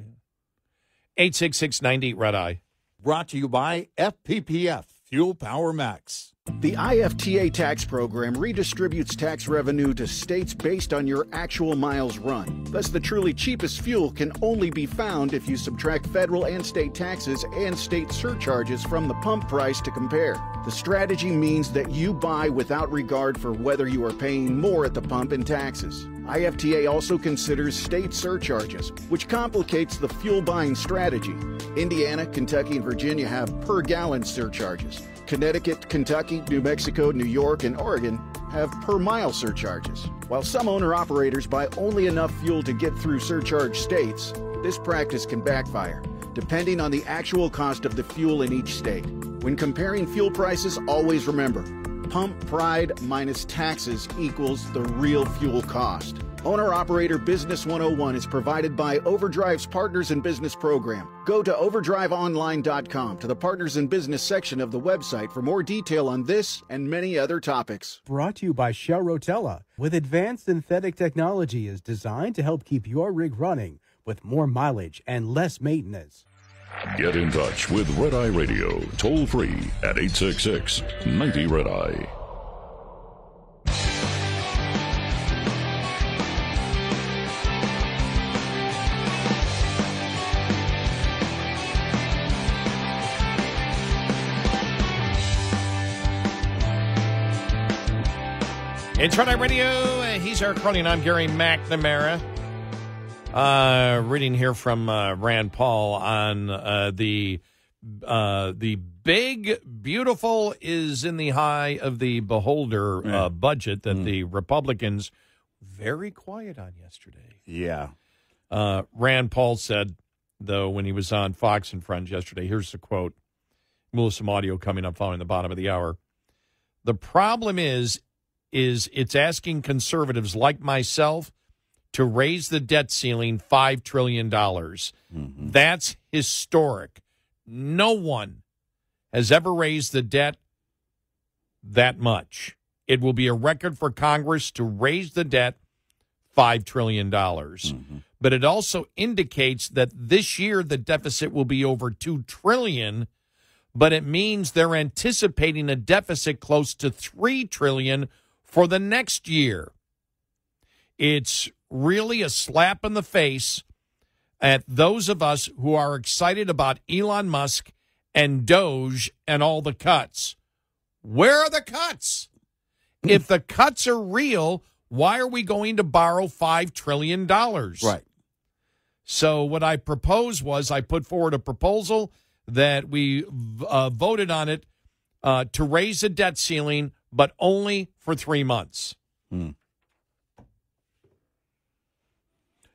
866-98 Red Eye.
Brought to you by FPPF, Fuel Power Max.
The IFTA tax program redistributes tax revenue to states based on your actual miles run. Thus, the truly cheapest fuel can only be found if you subtract federal and state taxes and state surcharges from the pump price to compare. The strategy means that you buy without regard for whether you are paying more at the pump in taxes. IFTA also considers state surcharges, which complicates the fuel buying strategy. Indiana, Kentucky, and Virginia have per gallon surcharges. Connecticut, Kentucky, New Mexico, New York, and Oregon have per mile surcharges. While some owner-operators buy only enough fuel to get through surcharge states, this practice can backfire, depending on the actual cost of the fuel in each state. When comparing fuel prices, always remember, pump pride minus taxes equals the real fuel cost. Owner-Operator Business 101 is provided by Overdrive's Partners in Business program. Go to overdriveonline.com to the Partners in Business section of the website for more detail on this and many other topics.
Brought to you by Shell Rotella. With advanced synthetic technology is designed to help keep your rig running with more mileage and less maintenance.
Get in touch with Red Eye Radio, toll free at 866-90-RED-EYE.
It's Red Eye Radio. He's Eric Carly, and I'm Gary McNamara. Reading here from Rand Paul on the big, beautiful is in the eye of the beholder budget that the Republicans very quiet on yesterday.
Yeah.
Rand Paul said, though, when he was on Fox and Friends yesterday, here's the quote. We'll have some audio coming up following the bottom of the hour. The problem is it's asking conservatives like myself to raise the debt ceiling $5 trillion. That's historic. No one has ever raised the debt that much. It will be a record for Congress to raise the debt $5 trillion. But it also indicates that this year the deficit will be over $2 trillion, but it means they're anticipating a deficit close to $3 trillion for the next year. It's really a slap in the face at those of us who are excited about Elon Musk and Doge and all the cuts. Where are the cuts? If the cuts are real, why are we going to borrow $5 trillion?
Right.
So what I proposed was I put forward a proposal that we voted on it to raise the debt ceiling, but only for 3 months.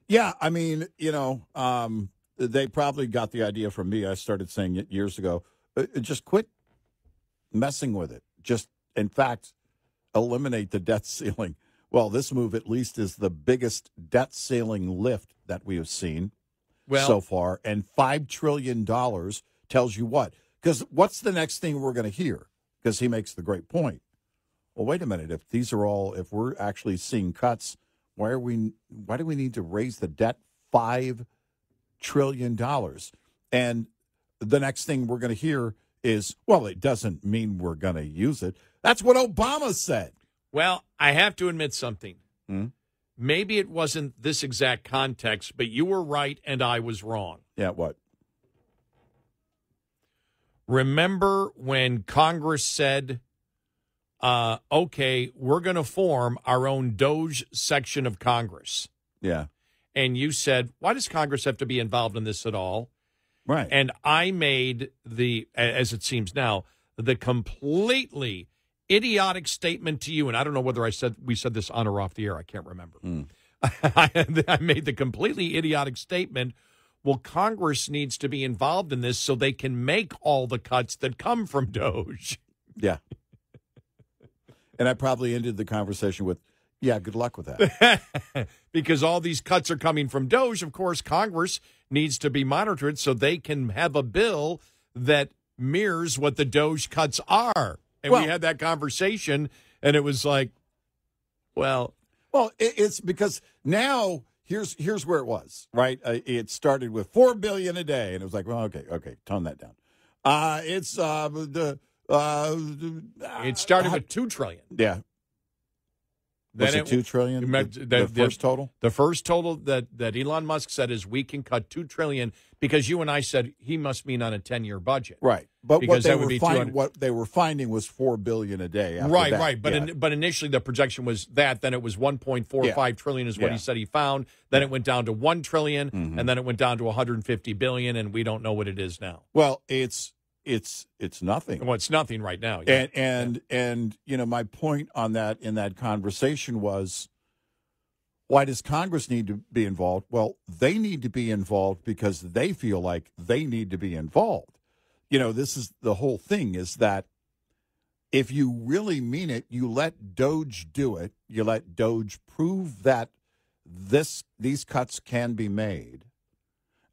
Yeah, I mean, they probably got the idea from me. I started saying it years ago. Just quit messing with it. Just, in fact, eliminate the debt ceiling. Well, this move at least is the biggest debt ceiling lift that we have seen so far. And $5 trillion tells you what? Because what's the next thing we're going to hear? Because he makes the great point. Well, wait a minute. If we're actually seeing cuts, why do we need to raise the debt $5 trillion? And the next thing we're going to hear is, well, it doesn't mean we're going to use it. That's what Obama said.
Well, I have to admit something. Maybe it wasn't this exact context, but you were right and I was wrong.
Yeah, what?
Remember when Congress said, okay, we're going to form our own Doge section of Congress.
Yeah.
And you said, why does Congress have to be involved in this at all?
Right.
And I made as it seems now, the completely idiotic statement to you, and I don't know whether we said this on or off the air. I can't remember. I made the completely idiotic statement, well, Congress needs to be involved in this so they can make all the cuts that come from Doge.
Yeah. And I probably ended the conversation with, yeah, good luck with that.
Because all these cuts are coming from Doge. Of course, Congress needs to be monitored so they can have a bill that mirrors what the Doge cuts are. And we had that conversation, and it was like, well,
it's because now here's where it was, right? It started with $4 billion a day, and it was like, well, okay, tone that down. It
started with $2 trillion.
Yeah. Was it $2 trillion? The first total?
The first total that Elon Musk said is we can cut $2 trillion because you and I said he must mean on a 10-year budget.
Right. But
because
what they were finding was $4 billion a day.
Right. But initially the projection was that. Then it was 1.45 trillion is what he said he found. Then it went down to $1 trillion, and then it went down to 150 billion, and we don't know what it is now.
Well, it's nothing.
Well, it's nothing right now.
Yeah. And my point on that in that conversation was, why does Congress need to be involved? Well, they need to be involved because they feel like they need to be involved. This is the whole thing, is that if you really mean it, you let Doge do it. You let Doge prove that these cuts can be made,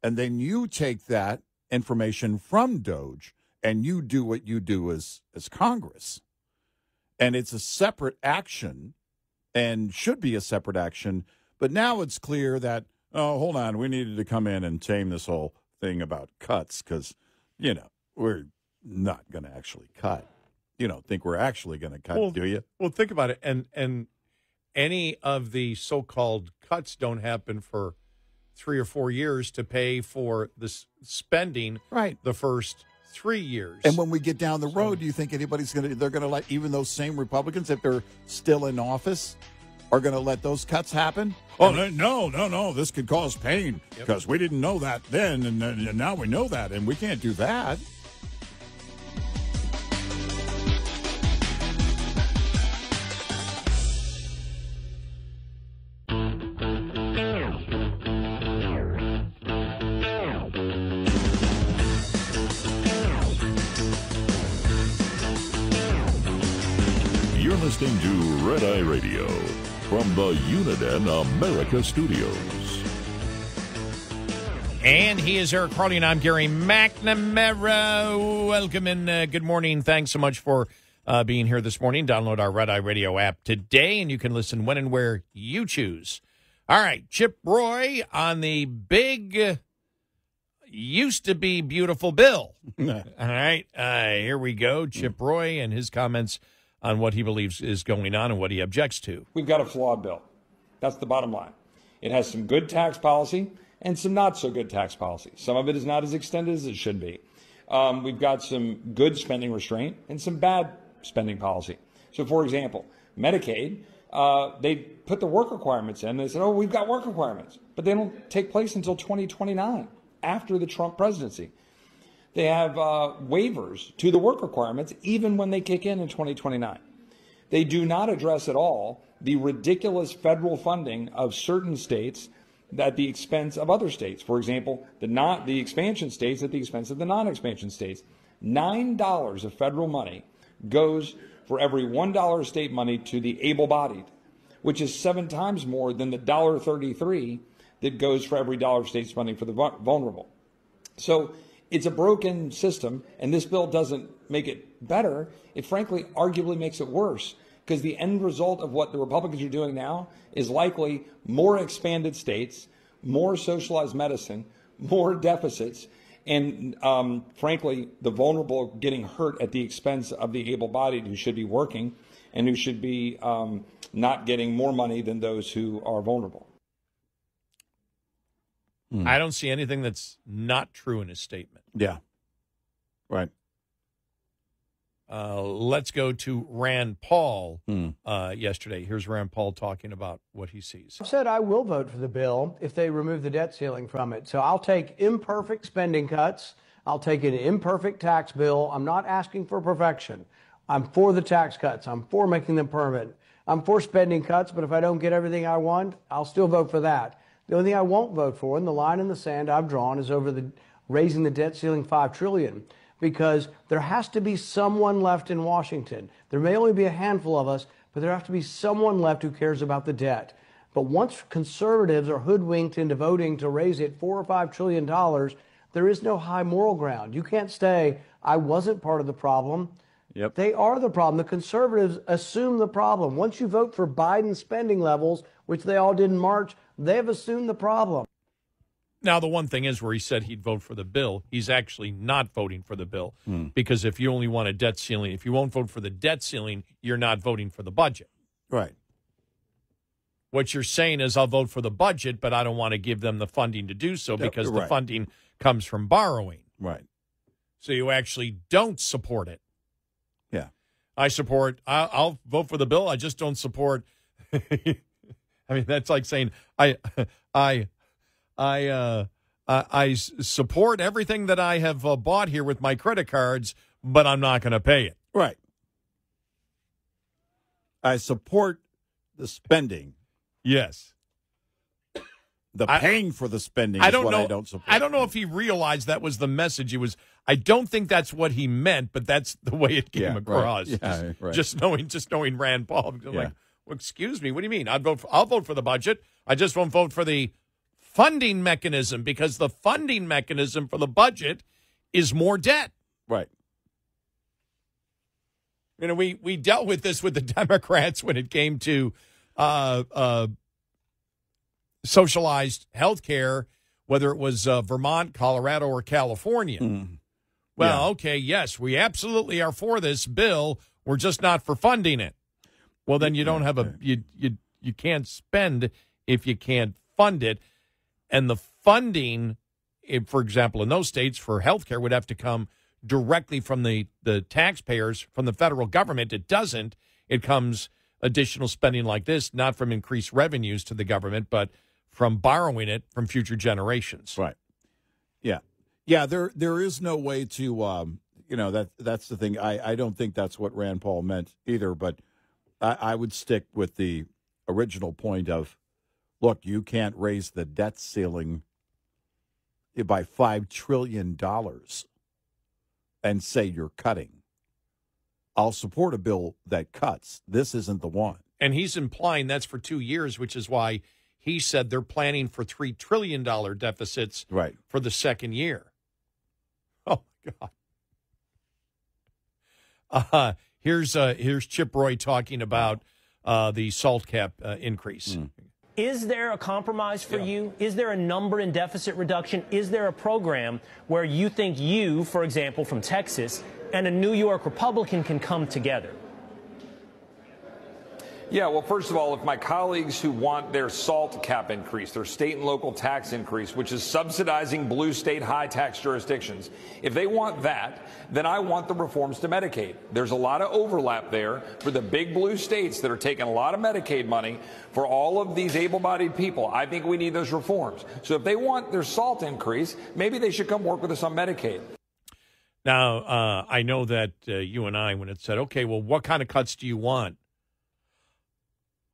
and then you take that information from DOJ and you do what you do as Congress. And it's a separate action and should be a separate action. But now it's clear that, oh, hold on, we needed to come in and tame this whole thing about cuts because, we're not going to actually cut. You don't think we're actually going to cut, do you?
Well, think about it. And any of the so-called cuts don't happen for 3 or 4 years to pay for the spending the first 3 years.
And when we get down the road, do you think they're going to let even those same Republicans, if they're still in office, are going to let those cuts happen? Oh, no, this could cause pain because we didn't know that then, and now we know that, and we can't do that.
You're listening to Red Eye Radio from the Uniden America Studios.
And he is Eric Harley, and I'm Gary McNamara. Welcome and good morning. Thanks so much for being here this morning. Download our Red Eye Radio app today, and you can listen when and where you choose. All right, Chip Roy on the big used-to-be beautiful bill. All right, here we go. Chip Roy and his comments on what he believes is going on and what he objects to.
We've got a flawed bill. That's the bottom line. It has some good tax policy and some not so good tax policy. Some of it is not as extended as it should be. We've got some good spending restraint and some bad spending policy. So, for example, Medicaid, they put the work requirements in. They said, oh, we've got work requirements. But they don't take place until 2029, after the Trump presidency. They have waivers to the work requirements even when they kick in 2029. They do not address at all the ridiculous federal funding of certain states at the expense of other states. For example, the expansion states at the expense of the non-expansion states. $9 of federal money goes for every $1 of state money to the able-bodied, which is 7 times more than the $1.33 that goes for every dollar of state spending for the vulnerable. So it's a broken system, and this bill doesn't make it better. It frankly arguably makes it worse, because the end result of what the Republicans are doing now is likely more expanded states, more socialized medicine, more deficits, and frankly, the vulnerable getting hurt at the expense of the able-bodied who should be working and who should be not getting more money than those who are vulnerable.
I don't see anything that's not true in his statement.
Yeah. Right.
Let's go to Rand Paul yesterday. Here's Rand Paul talking about what he sees.
I said I will vote for the bill if they remove the debt ceiling from it. So I'll take imperfect spending cuts. I'll take an imperfect tax bill. I'm not asking for perfection. I'm for the tax cuts. I'm for making them permanent. I'm for spending cuts, but if I don't get everything I want, I'll still vote for that. The only thing I won't vote for, and the line in the sand I've drawn, is over the raising the debt ceiling $5 trillion, because there has to be someone left in Washington. There may only be a handful of us, but there has to be someone left who cares about the debt. But once conservatives are hoodwinked into voting to raise it $4 or $5 trillion, there is no high moral ground. You can't say, I wasn't part of the problem.
Yep.
They are the problem. The conservatives assume the problem. Once you vote for Biden's spending levels, which they all did in March, they have assumed the problem.
Now, the one thing is where he said he'd vote for the bill, he's actually not voting for the bill. Because if you only want a debt ceiling, if you won't vote for the debt ceiling, you're not voting for the budget.
Right.
What you're saying is I'll vote for the budget, but I don't want to give them the funding to do so because the funding comes from borrowing.
Right.
So you actually don't support it.
Yeah.
I'll vote for the bill. I just don't support. I mean, that's like saying I support everything that I have bought here with my credit cards, but I'm not going to pay it.
Right. I support the spending.
Yes.
The paying for the spending is what I don't support.
I don't know if he realized that was the message. I don't think that's what he meant, but that's the way it came across.
Right.
Just knowing Rand Paul. I'm like, Well, excuse me. What do you mean? I'll vote for the budget. I just won't vote for the funding mechanism because the funding mechanism for the budget is more debt.
Right.
You know, we dealt with this with the Democrats when it came to socialized health care, whether it was Vermont, Colorado, or California. Well,
Yeah.
okay, yes, we absolutely are for this bill. We're just not for funding it. Well, then you don't have you can't spend if you can't fund it. And the funding, for example, in those states for health care would have to come directly from the taxpayers, from the federal government. It doesn't. It comes additional spending like this, not from increased revenues to the government, but from borrowing it from future generations.
Right. Yeah. Yeah, there is no way to, that's the thing. I don't think that's what Rand Paul meant either, but I would stick with the original point of, look, you can't raise the debt ceiling by $5 trillion and say you're cutting. I'll support a bill that cuts. This isn't the one.
And he's implying that's for 2 years, which is why he said they're planning for $3 trillion deficits for the second year. Oh, my God. Here's Chip Roy talking about the SALT cap increase.
Is there a compromise for you? Is there a number in deficit reduction? Is there a program where you think you, for example, from Texas, and a New York Republican can come together?
Yeah, well, first of all, if my colleagues who want their SALT cap increase, their state and local tax increase, which is subsidizing blue state high tax jurisdictions, if they want that, then I want the reforms to Medicaid. There's a lot of overlap there for the big blue states that are taking a lot of Medicaid money for all of these able-bodied people. I think we need those reforms. So if they want their SALT increase, maybe they should come work with us on Medicaid.
Now, I know that you and I, when it said, okay, well, what kind of cuts do you want?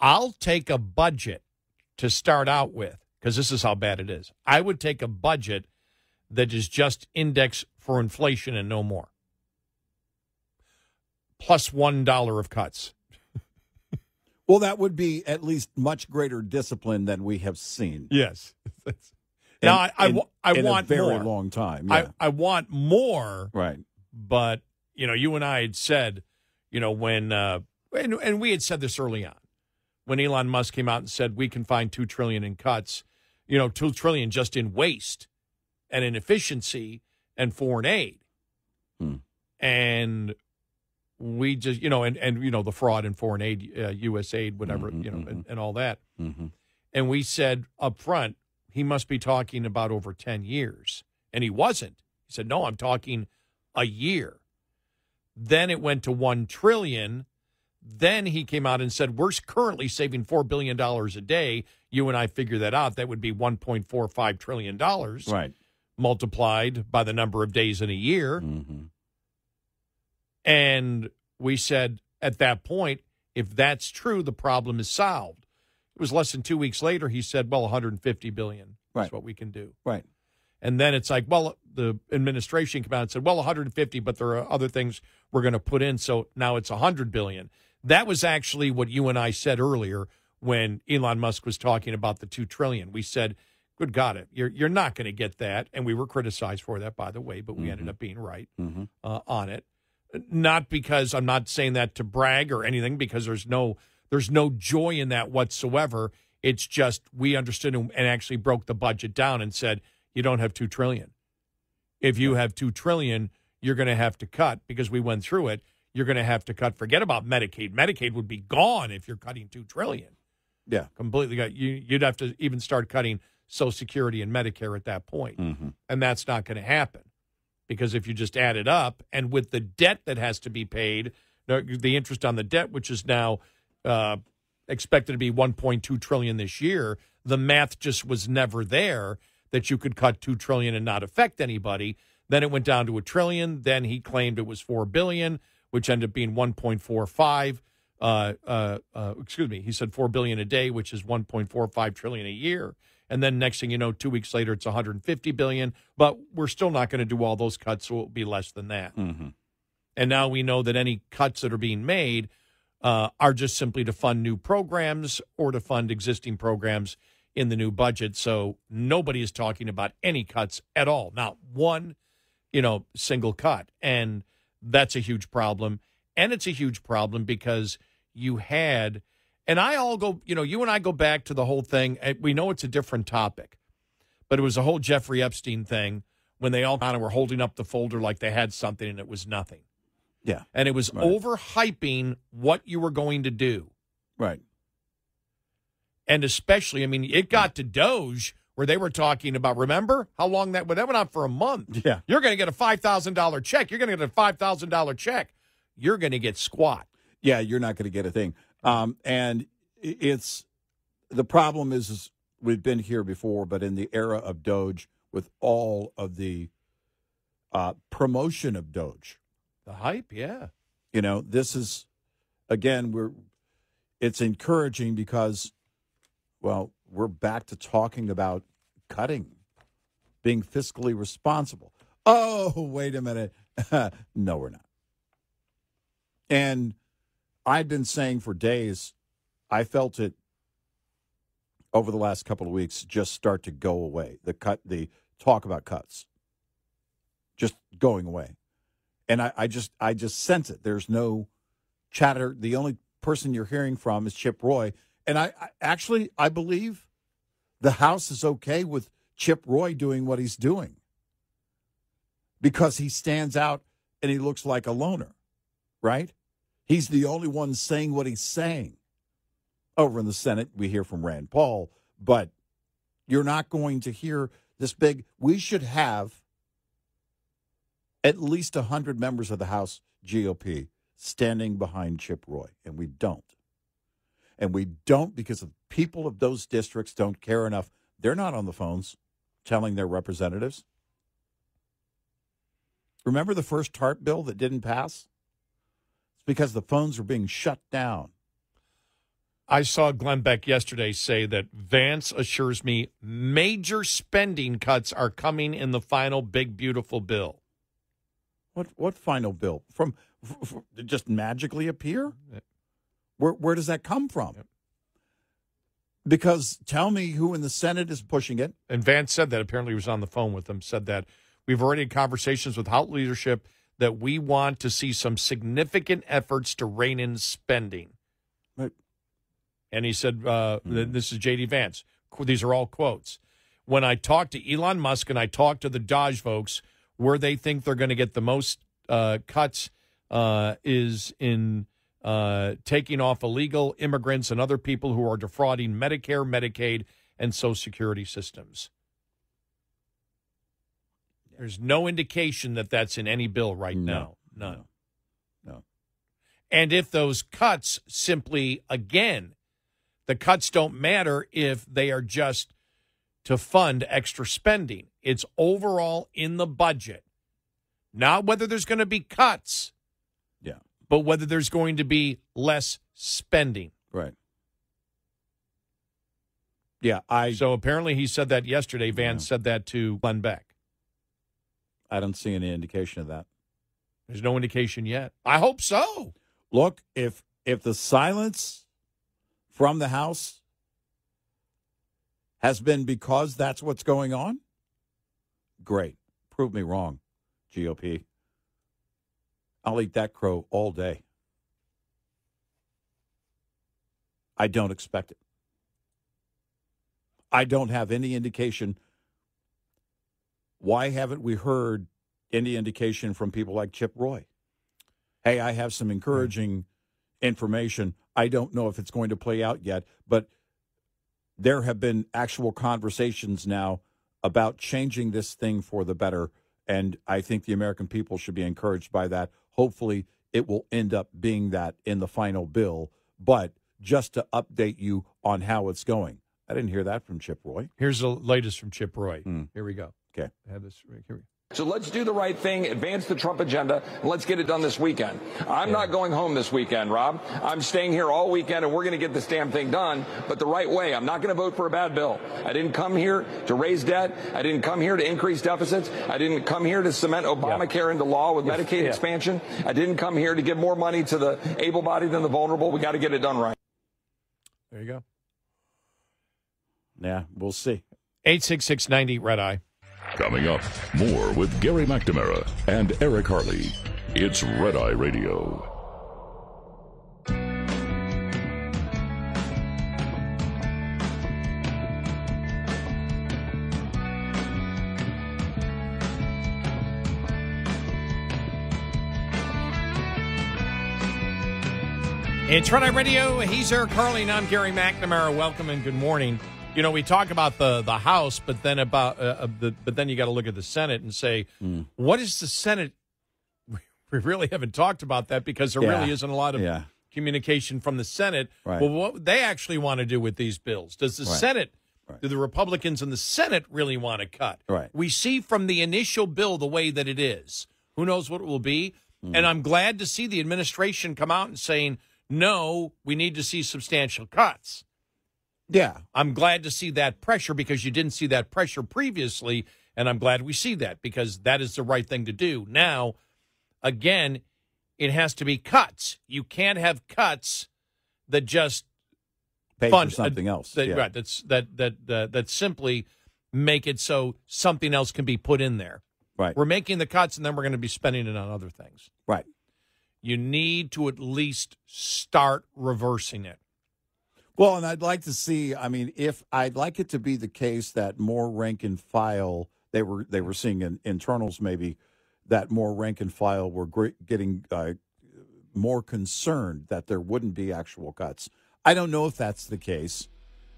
I'll take a budget to start out with, because this is how bad it is. I would take a budget that is just indexed for inflation and no more. Plus $1 of cuts.
Well, that would be at least much greater discipline than we have seen.
Yes. Now, I want
a very
more.
long time. Yeah.
I want more.
Right.
But, you and I had said, when, and we had said this early on, when Elon Musk came out and said we can find $2 trillion in cuts, $2 trillion just in waste and inefficiency and foreign aid. And we just, the fraud in foreign aid, U.S. aid, whatever, and all that. And we said up front, he must be talking about over 10 years. And he wasn't. He said, no, I'm talking a year. Then it went to $1 trillion. Then he came out and said, we're currently saving $4 billion a day. You and I figure that out. That would be $1.45 trillion.
Right.
Multiplied by the number of days in a year. And we said at that point, if that's true, the problem is solved. It was less than 2 weeks later, he said, well, $150 billion is what we can do.
Right.
And then it's like, well, the administration came out and said, well, 150, but there are other things we're going to put in. So now it's $100 billion. That was actually what you and I said earlier when Elon Musk was talking about the $2 trillion. We said, good God, you're not going to get that. And we were criticized for that, by the way, but we ended up being right on it. Not because I'm not saying that to brag or anything, because there's no joy in that whatsoever. It's just we understood and actually broke the budget down and said, you don't have $2 trillion. If you have $2 trillion, you're going to have to cut, because we went through it. You're going to have to cut. Forget about Medicaid. Medicaid would be gone if you're cutting $2 trillion.
Yeah.
Completely. You'd have to even start cutting Social Security and Medicare at that point. And that's not going to happen, because if you just add it up, and with the debt that has to be paid, the interest on the debt, which is now expected to be $1.2 trillion this year, the math just was never there that you could cut $2 trillion and not affect anybody. Then it went down to $1 trillion. Then he claimed it was $4 billion, which ended up being 1.45. He said $4 billion a day, which is 1.45 trillion a year. And then next thing you know, 2 weeks later, it's 150 billion. But we're still not going to do all those cuts, so it will be less than that. And now we know that any cuts that are being made are just simply to fund new programs or to fund existing programs in the new budget. So nobody is talking about any cuts at all, not one, single cut. And that's a huge problem. And it's a huge problem because you had, and you and I go back to the whole thing. We know it's a different topic, but it was a whole Jeffrey Epstein thing when they all kind of were holding up the folder like they had something and it was nothing.
Yeah.
And it was overhyping what you were going to do.
Right.
And especially, it got to Doge where they were talking about, remember how long that went on for a month?
Yeah.
You're going to get a $5,000 check. You're going to get a $5,000 check. You're going to get squat.
Yeah, you're not going to get a thing. And it's the problem is we've been here before, but in the era of Doge, with all of the promotion of Doge,
the hype, yeah.
This is, again, it's encouraging because, well, we're back to talking about cutting, being fiscally responsible. Oh, wait a minute. No, we're not. And I've been saying for days, I felt it over the last couple of weeks just start to go away. The talk about cuts just going away. And I just sense it. There's no chatter. The only person you're hearing from is Chip Roy. And I believe the House is okay with Chip Roy doing what he's doing because he stands out and he looks like a loner, right? He's the only one saying what he's saying. Over in the Senate, we hear from Rand Paul, but you're not going to hear this big. We should have at least 100 members of the House GOP standing behind Chip Roy, and we don't. And we don't because the people of those districts don't care enough. They're not on the phones telling their representatives. Remember the first TARP bill that didn't pass? It's because the phones were being shut down.
I saw Glenn Beck yesterday say that Vance assures me major spending cuts are coming in the final big, beautiful bill.
What final bill? From just magically appear? Where does that come from? Yep. Because tell me who in the Senate is pushing it.
And Vance said that. Apparently he was on the phone with them, said that we've already had conversations with House leadership that we want to see some significant efforts to rein in spending.
Right.
And he said, this is J.D. Vance. These are all quotes. When I talk to Elon Musk and I talk to the Dodge folks, where they think they're going to get the most cuts is in taking off illegal immigrants and other people who are defrauding Medicare, Medicaid, and Social Security systems. There's no indication that that's in any bill right now. None.
No.
And if those cuts simply, again, the cuts don't matter if they are just to fund extra spending. It's overall in the budget. Not whether there's going to be cuts.
Yeah.
But whether there's going to be less spending.
Right. Yeah,
So apparently he said that yesterday. Vance said that to Glenn Beck.
I don't see any indication of that.
There's no indication yet. I hope so.
Look, if the silence from the House has been because that's what's going on, great. Prove me wrong, GOP. I'll eat that crow all day. I don't expect it. I don't have any indication. Why haven't we heard any indication from people like Chip Roy? Hey, I have some encouraging information. I don't know if it's going to play out yet, but there have been actual conversations now about changing this thing for the better, and I think the American people should be encouraged by that. Hopefully, it will end up being that in the final bill, but just to update you on how it's going. I didn't hear that from Chip Roy.
Here's the latest from Chip Roy. Here we go.
Okay.
I have this right here.
So let's do the right thing, advance the Trump agenda, and let's get it done this weekend. I'm not going home this weekend, Rob. I'm staying here all weekend, and we're going to get this damn thing done, but the right way. I'm not going to vote for a bad bill. I didn't come here to raise debt. I didn't come here to increase deficits. I didn't come here to cement Obamacare into law with Medicaid expansion. I didn't come here to give more money to the able-bodied than the vulnerable. We got to get it done right.
There you go.
Yeah, we'll see.
866-90 Red Eye.
Coming up, more with Gary McNamara and Eric Harley. It's Red Eye Radio.
It's Red Eye Radio. He's Eric Harley, and I'm Gary McNamara. Welcome and good morning. You know, we talk about the House, but then but then you got to look at the Senate and say, what is the Senate? We really haven't talked about that because there really isn't a lot of communication from the Senate.
Right.
Well, what they actually want to do with these bills? Does the Senate? Do the Republicans in the Senate really want to cut?
Right.
We see from the initial bill the way that it is. Who knows what it will be? And I'm glad to see the administration come out and saying, no, we need to see substantial cuts.
Yeah.
I'm glad to see that pressure because you didn't see that pressure previously, and I'm glad we see that because that is the right thing to do. Now, again, it has to be cuts. You can't have cuts that just
pay
fund
for something else.
Right, that simply make it so something else can be put in there.
Right.
We're making the cuts, and then we're going to be spending it on other things.
Right.
You need to at least start reversing it.
Well, and I'd like to see, I'd like it to be the case that more rank and file, they were seeing in internals maybe, that more rank and file were getting more concerned that there wouldn't be actual cuts. I don't know if that's the case,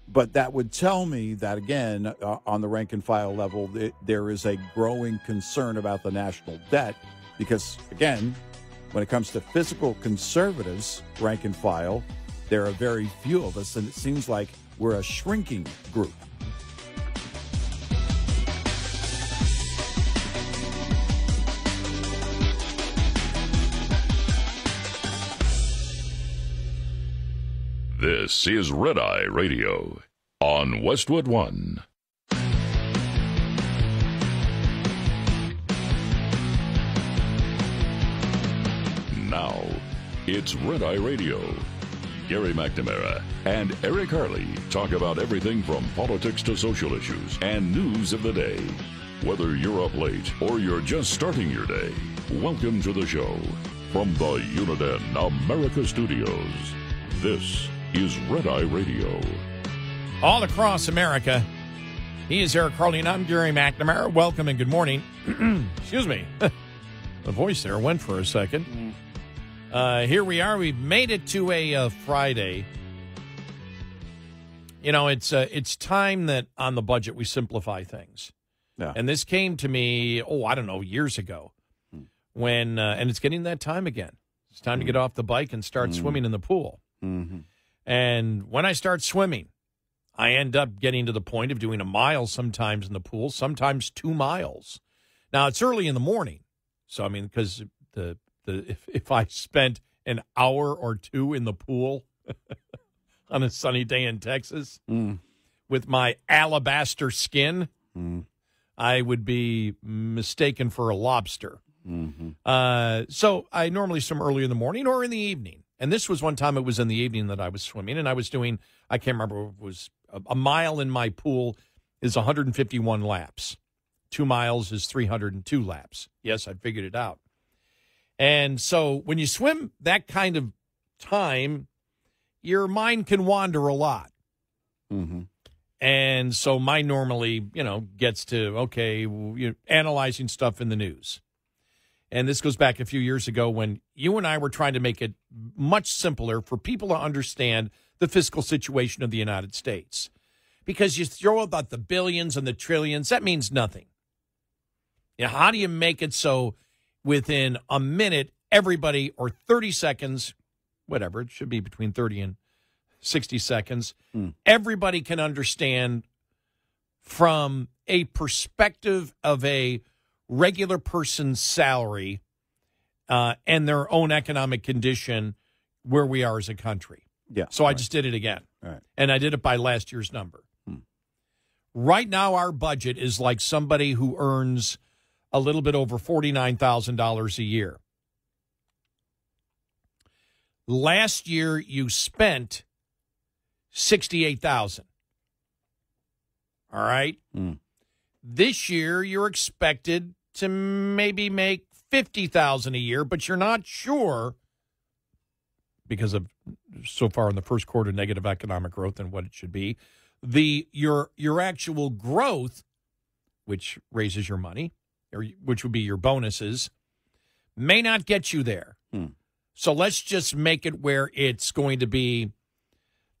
but that would tell me that, again, on the rank and file level, there is a growing concern about the national debt because, again, when it comes to fiscal conservatives, rank and file, there are very few of us, and it seems like we're a shrinking group.
This is Red Eye Radio on Westwood One. Now, it's Red Eye Radio. Gary McNamara and Eric Harley talk about everything from politics to social issues and news of the day. Whether you're up late or you're just starting your day, welcome to the show. From the Uniden America Studios, this is Red Eye Radio.
All across America, he is Eric Harley, and I'm Gary McNamara. Welcome and good morning. Excuse me. The voice there went for a second. Here we are. We've made it to a Friday. You know, it's time that on the budget we simplify things.
Yeah.
And this came to me, years ago. When and it's getting that time again. It's time to get off the bike and start swimming in the pool.
Mm-hmm.
And when I start swimming, I end up getting to the point of doing a mile sometimes in the pool, sometimes 2 miles. Now, it's early in the morning. So, because if I spent an hour or two in the pool on a sunny day in Texas with my alabaster skin, I would be mistaken for a lobster. So I normally swim early in the morning or in the evening. And this was one time it was in the evening that I was swimming, and I was doing, I can't remember, it was a mile in my pool is 151 laps. 2 miles is 302 laps. Yes, I figured it out. And so when you swim that kind of time, your mind can wander a lot. And so mine normally, gets to, analyzing stuff in the news. And this goes back a few years ago when you and I were trying to make it much simpler for people to understand the fiscal situation of the United States. Because you throw about the billions and the trillions, that means nothing. How do you make it so within a minute, everybody, or 30 seconds, whatever, it should be between 30 and 60 seconds, everybody can understand from a perspective of a regular person's salary and their own economic condition where we are as a country.
Yeah.
So I just did it again.
Right.
And I did it by last year's number. Right now, our budget is like somebody who earns a little bit over $49,000 a year. Last year, you spent $68,000. All right? This year, you're expected to maybe make $50,000 a year, but you're not sure because of so far in the first quarter negative economic growth and what it should be. Your actual growth, which raises your money, or which would be your bonuses, may not get you there. So let's just make it where it's going to be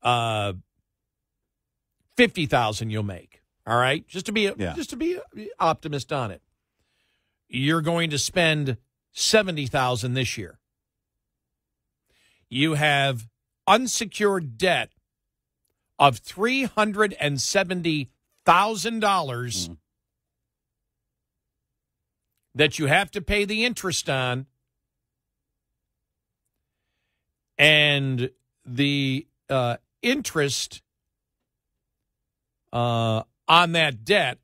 $50,000 you'll make. All right, just to be optimist on it. You're going to spend $70,000 this year. You have unsecured debt of $370,000 that you have to pay the interest on, and the interest on that debt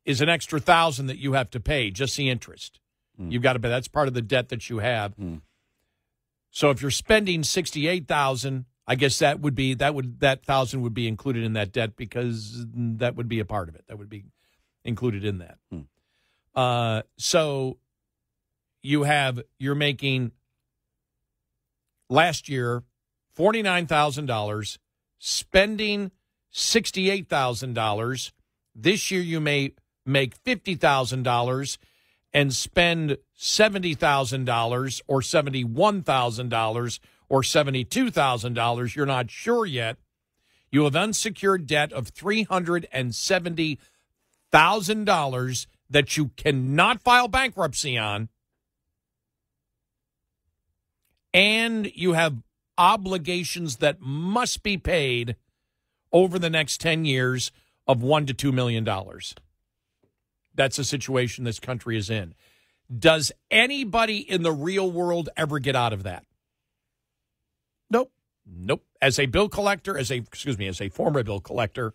is an extra $1,000 that you have to pay, just the interest. You've got to pay. That's part of the debt that you have. So if you're spending $68,000, I guess that $1,000 would be included in that debt because that would be a part of it. That would be included in that. So you're making last year $49,000, spending $68,000. This year you may make $50,000 and spend $70,000 or $71,000 or $72,000. You're not sure yet. You have unsecured debt of $370,000 that you cannot file bankruptcy on. And you have obligations that must be paid over the next 10 years of $1 to $2 million. That's the situation this country is in. Does anybody in the real world ever get out of that?
Nope.
Nope. As a bill collector, as a former bill collector,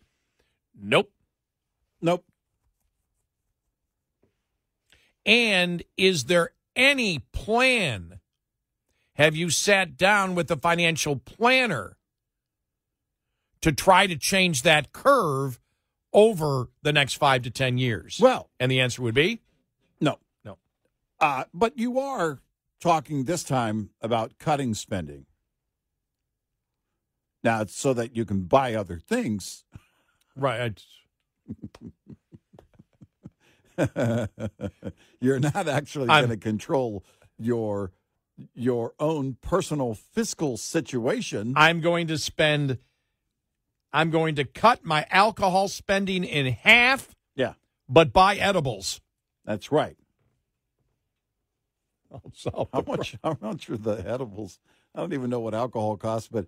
nope.
Nope.
And is there any plan? Have you sat down with a financial planner to try to change that curve over the next 5 to 10 years?
Well,
and the answer would be
no.
No.
But you are talking this time about cutting spending. Now, it's so that you can buy other things.
Right.
You're not actually going to control your own personal fiscal situation.
I'm going to cut my alcohol spending in half.
Yeah.
But buy edibles.
That's right.
So
how much are the edibles? I don't even know what alcohol costs, but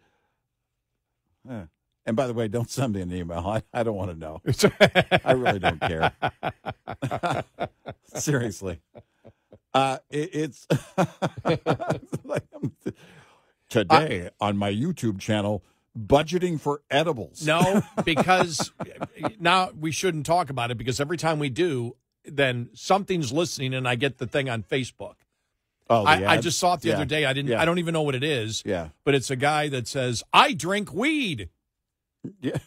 and by the way, don't send me an email. I don't want to know. I really don't care. Seriously. It's like today on my YouTube channel, budgeting for edibles.
No, because now we shouldn't talk about it because every time we do, then something's listening and I get the thing on Facebook.
Oh,
I just saw it the other day. I don't even know what it is.
Yeah.
But it's a guy that says, I drink weed.
Yeah.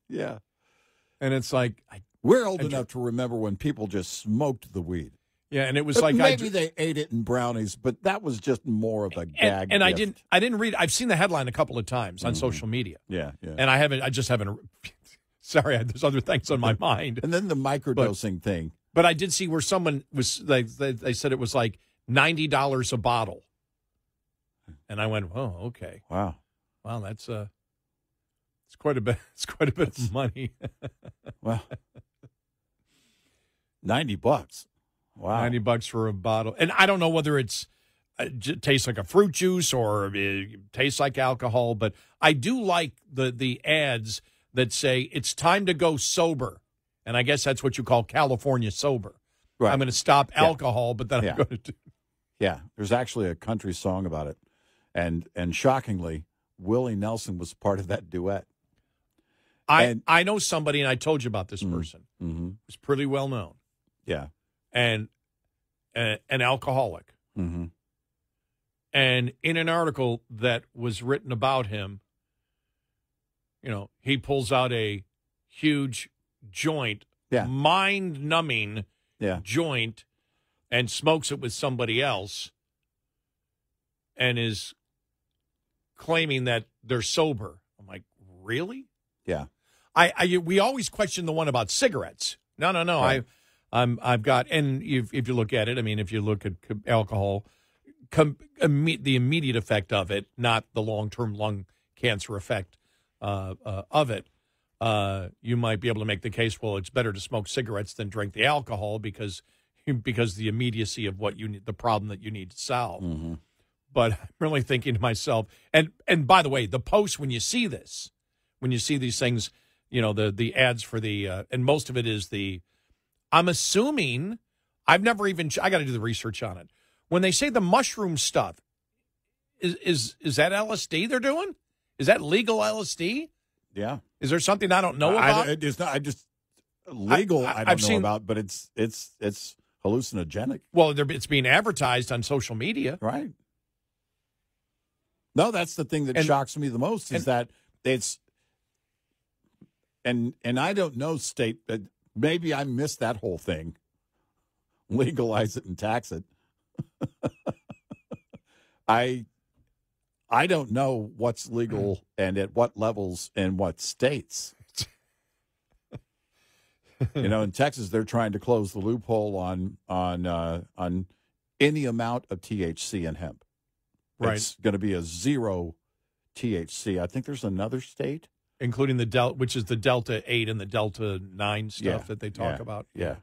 Yeah.
And it's like
we're old enough to remember when people just smoked the weed.
Yeah, and it was like
maybe they ate it in brownies, but that was just more of a gag.
And
gift.
I didn't read. I've seen the headline a couple of times on social media.
Yeah, yeah.
And I just haven't. Sorry, there's other things on my mind.
And then the microdosing thing.
But I did see where someone was. They said it was like $90 a bottle, and I went, oh, okay,
wow,
that's it's quite a bit. It's quite a bit of money.
Well, $90. Wow.
$90 for a bottle. And I don't know whether it tastes like a fruit juice or it tastes like alcohol, but I do like the ads that say it's time to go sober. And I guess that's what you call California sober.
Right.
I'm going to stop alcohol, but then
Yeah.
I'm going to do.
Yeah, there's actually a country song about it, and shockingly, Willie Nelson was part of that duet.
I know somebody, and I told you about this person.
Mm-hmm.
Who's pretty well known.
Yeah,
and an alcoholic.
Mm-hmm.
And in an article that was written about him, he pulls out a huge joint, mind-numbing joint, and smokes it with somebody else, and is claiming that they're sober. I'm like, really?
Yeah.
We always question the one about cigarettes. No.
Right.
I've got, and if you look at it, I mean, if you look at alcohol, the immediate effect of it, not the long-term lung cancer effect of it, you might be able to make the case, well, it's better to smoke cigarettes than drink the alcohol because the immediacy of what you need, the problem that you need to solve.
Mm-hmm.
But I'm really thinking to myself, and by the way, the post, when you see these things, the ads for and most of it is I'm assuming, I got to do the research on it. When they say the mushroom stuff, is that LSD they're doing? Is that legal LSD?
Yeah.
Is there something I don't know about?
It's not. I just legal. I don't know about, but it's hallucinogenic.
Well, it's being advertised on social media,
right? No, that's the thing that shocks me the most is that it's. And I don't know, state. Maybe I missed that whole thing. Legalize it and tax it. I don't know what's legal and at what levels in what states. In Texas, they're trying to close the loophole on any amount of THC in hemp.
Right.
It's going to be a 0 THC. I think there's another state,
including which is the Delta 8 and the Delta 9 stuff that they talk about.
Yeah.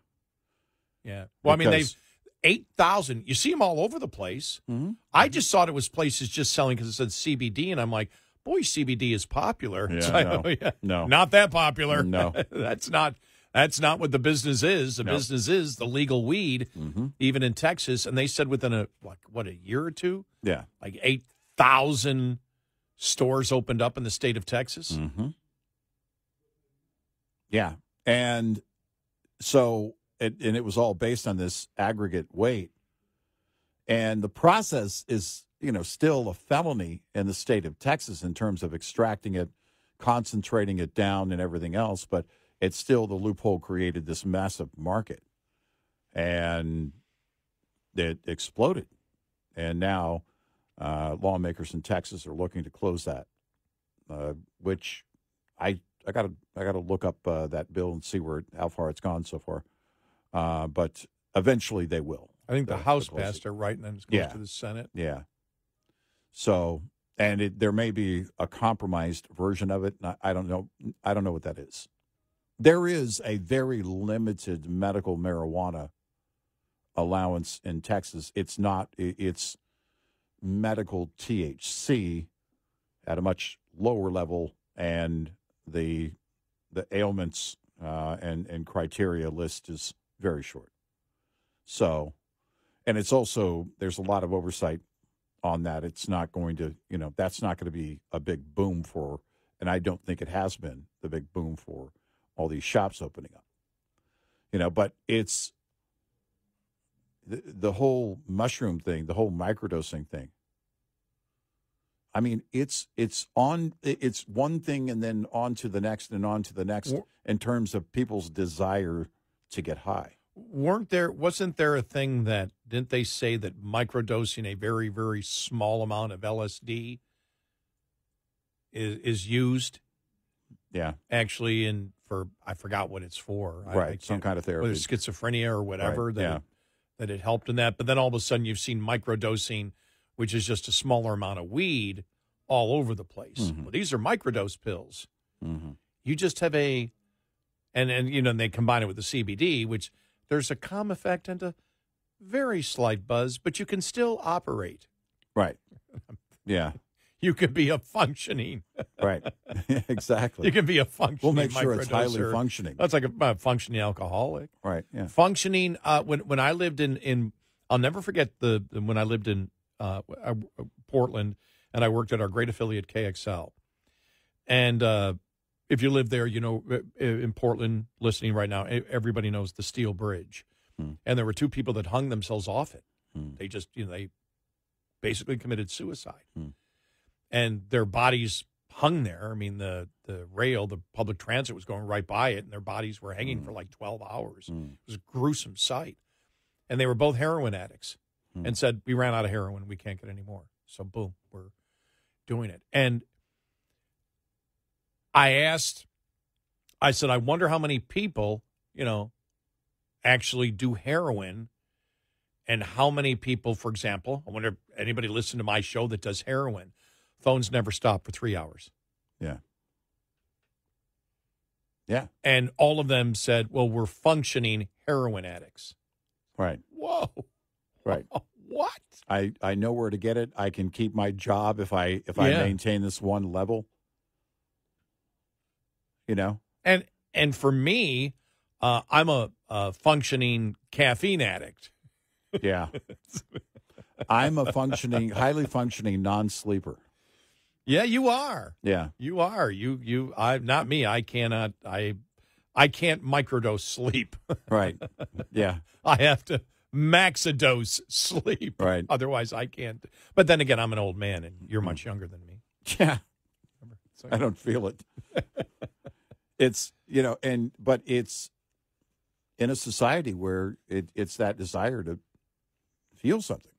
Well, I mean, they've 8,000. You see them all over the place.
Mm-hmm.
I just thought it was places just selling because it said CBD, and I'm like, boy, CBD is popular.
Yeah,
It's like,
no,
not that popular.
No,
that's not what the business is. The business is the legal weed, even in Texas. And they said within a year or two, like 8,000 stores opened up in the state of Texas.
Mm-hmm. Yeah, and so. And it was all based on this aggregate weight. And the process is, still a felony in the state of Texas in terms of extracting it, concentrating it down and everything else. But it's still, the loophole created this massive market. And it exploded. And now lawmakers in Texas are looking to close that, which I got to look up that bill and see how far it's gone so far. But eventually they will.
I think the House passed it, right, and then it goes to the Senate.
Yeah. So, and there may be a compromised version of it. I don't know. I don't know what that is. There is a very limited medical marijuana allowance in Texas. It's medical THC at a much lower level, and the ailments and criteria list is very short. So, and it's also, there's a lot of oversight on that. It's not going to, that's not going to be a big boom for, and I don't think it has been the big boom for all these shops opening up. But it's the whole mushroom thing, the whole microdosing thing. I mean, it's one thing and then on to the next and on to the next in terms of people's desire to get high.
Wasn't there a thing that, didn't they say that microdosing a very, very small amount of LSD is used?
Yeah.
Actually, I forgot what it's for.
Right. Some kind of therapy.
Whether it's schizophrenia or whatever,
right.
that it helped in that. But then all of a sudden you've seen microdosing, which is just a smaller amount of weed, all over the place.
Mm-hmm.
Well, these are microdose pills.
Mm-hmm.
You just have and they combine it with the CBD, which there's a calm effect and a very slight buzz, but you can still operate.
Right. Yeah.
You could be a functioning.
Right. Exactly.
You can be a functioning.
We'll make sure it's highly
microdosor.
functioning.
That's like a functioning alcoholic.
Right. Yeah.
Functioning. When I lived in I'll never forget when I lived in Portland, and I worked at our great affiliate KXL. And if you live there, in Portland, listening right now, everybody knows the Steel Bridge. And there were two people that hung themselves off it. They just, they basically committed suicide. And their bodies hung there. I mean, the rail, the public transit was going right by it, and their bodies were hanging for like 12 hours. It was a gruesome sight. And they were both heroin addicts and said, we ran out of heroin. We can't get any more. So, boom, we're doing it. And I said, I wonder how many people, actually do heroin, and how many people, for example, I wonder if anybody listened to my show that does heroin, phones never stop for 3 hours.
Yeah. Yeah.
And all of them said, well, we're functioning heroin addicts.
Right.
Whoa.
Right.
What?
I know where to get it. I can keep my job if I maintain this one level.
And for me, I'm a functioning caffeine addict.
Yeah. I'm a highly functioning non-sleeper.
Yeah, you are.
Yeah.
You are. Not me. I cannot, I can't microdose sleep.
Right. Yeah.
I have to maxidose sleep.
Right.
Otherwise, I can't. But then again, I'm an old man, and you're much younger than me.
Yeah. I don't feel it. It's, but it's in a society where it's that desire to feel something,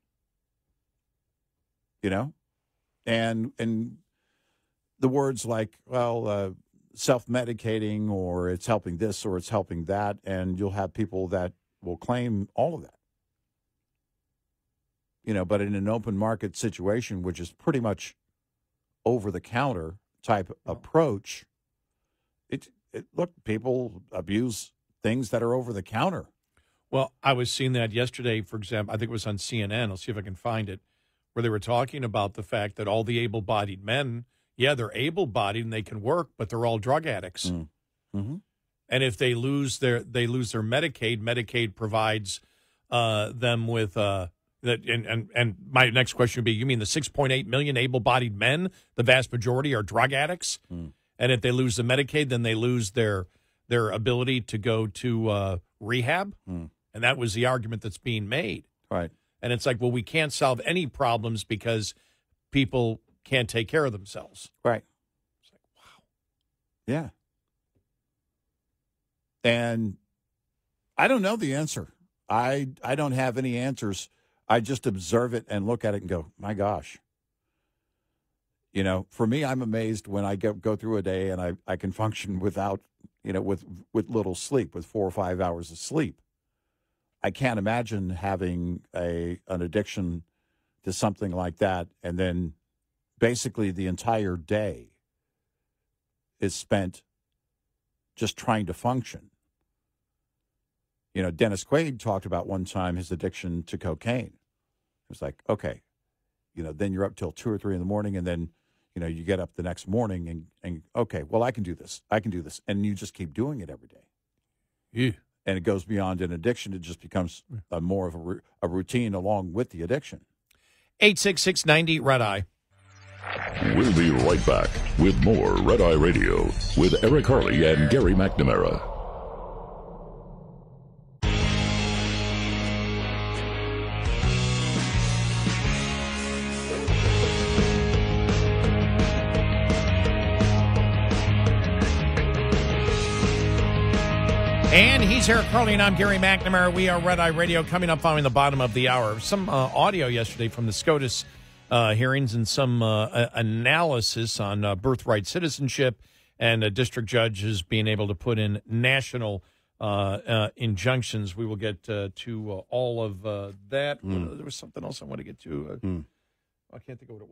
and the words like, well, self-medicating, or it's helping this, or it's helping that, and you'll have people that will claim all of that, but in an open market situation, which is pretty much over-the-counter type approach, look, people abuse things that are over the counter.
Well, I was seeing that yesterday, for example. I think it was on CNN. I'll see if I can find it, where they were talking about the fact that all the able-bodied men, they're able-bodied and they can work, but they're all drug addicts.
Mm-hmm.
And if they lose their Medicaid provides them with that. And my next question would be: you mean the 6.8 million able-bodied men? The vast majority are drug addicts. And if they lose the Medicaid, then they lose their ability to go to rehab. And that was the argument that's being made.
Right.
And it's like, well, we can't solve any problems because people can't take care of themselves.
Right.
It's like, wow.
Yeah. And I don't know the answer. I don't have any answers. I just observe it and look at it and go, my gosh. For me, I'm amazed when I go through a day and I can function without, with little sleep, with 4 or 5 hours of sleep. I can't imagine having an addiction to something like that, and then basically the entire day is spent just trying to function. Dennis Quaid talked about one time his addiction to cocaine. It was like, okay, then you're up till 2 or 3 in the morning, and then you get up the next morning and okay, well, I can do this. And you just keep doing it every day.
Yeah.
And it goes beyond an addiction. It just becomes more of a routine along with the addiction.
866-90-RED-EYE.
We'll be right back with more Red Eye Radio with Eric Harley and Gary McNamara.
And he's Eric Harley, and I'm Gary McNamara. We are Red Eye Radio. Coming up following the bottom of the hour. Some audio yesterday from the SCOTUS hearings and some analysis on birthright citizenship, and district judges being able to put in national injunctions. We will get to all of that. There was something else I want to get to. I can't think of what it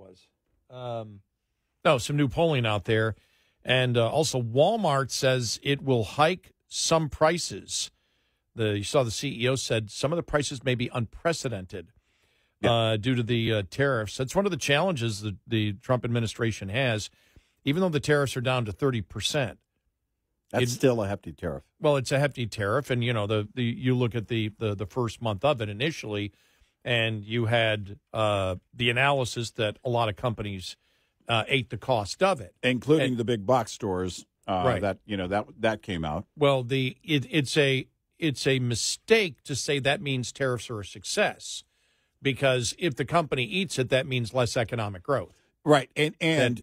was. Some new polling out there. And also Walmart says it will hike some prices. You saw the CEO said some of the prices may be unprecedented. due to the tariffs. That's one of the challenges that the Trump administration has. Even though the tariffs are down to 30%.
That's still a hefty tariff.
Well, it's a hefty tariff, and you look at the first month of it initially, and you had the analysis that a lot of companies ate the cost of it,
including the big box stores.
Right.
That came out.
Well, it's a mistake to say that means tariffs are a success, because if the company eats it, that means less economic growth.
Right, and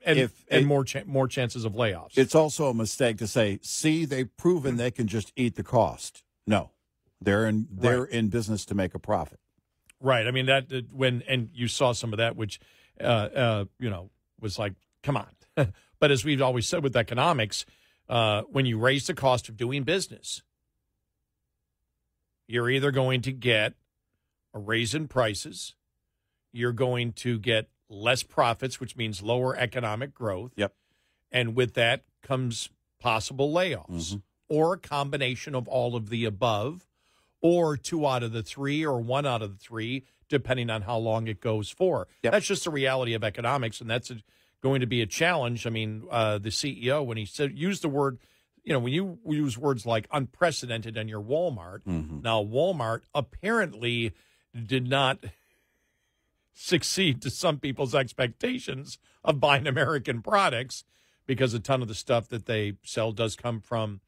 more chances of layoffs.
It's also a mistake to say, "See, they've proven they can just eat the cost." No, they're in business to make a profit.
Right. I mean and you saw some of that, which was like, come on. But as we've always said with economics, when you raise the cost of doing business, you're either going to get a raise in prices, you're going to get less profits, which means lower economic growth.
Yep.
And with that comes possible layoffs, or a combination of all of the above, or 2 out of the 3 or 1 out of the 3, depending on how long it goes for.
Yep.
That's just the reality of economics, and that's going to be a challenge. I mean, the CEO, when he used the word, when you use words like unprecedented on your Walmart, now Walmart apparently did not succeed to some people's expectations of buying American products, because a ton of the stuff that they sell does come from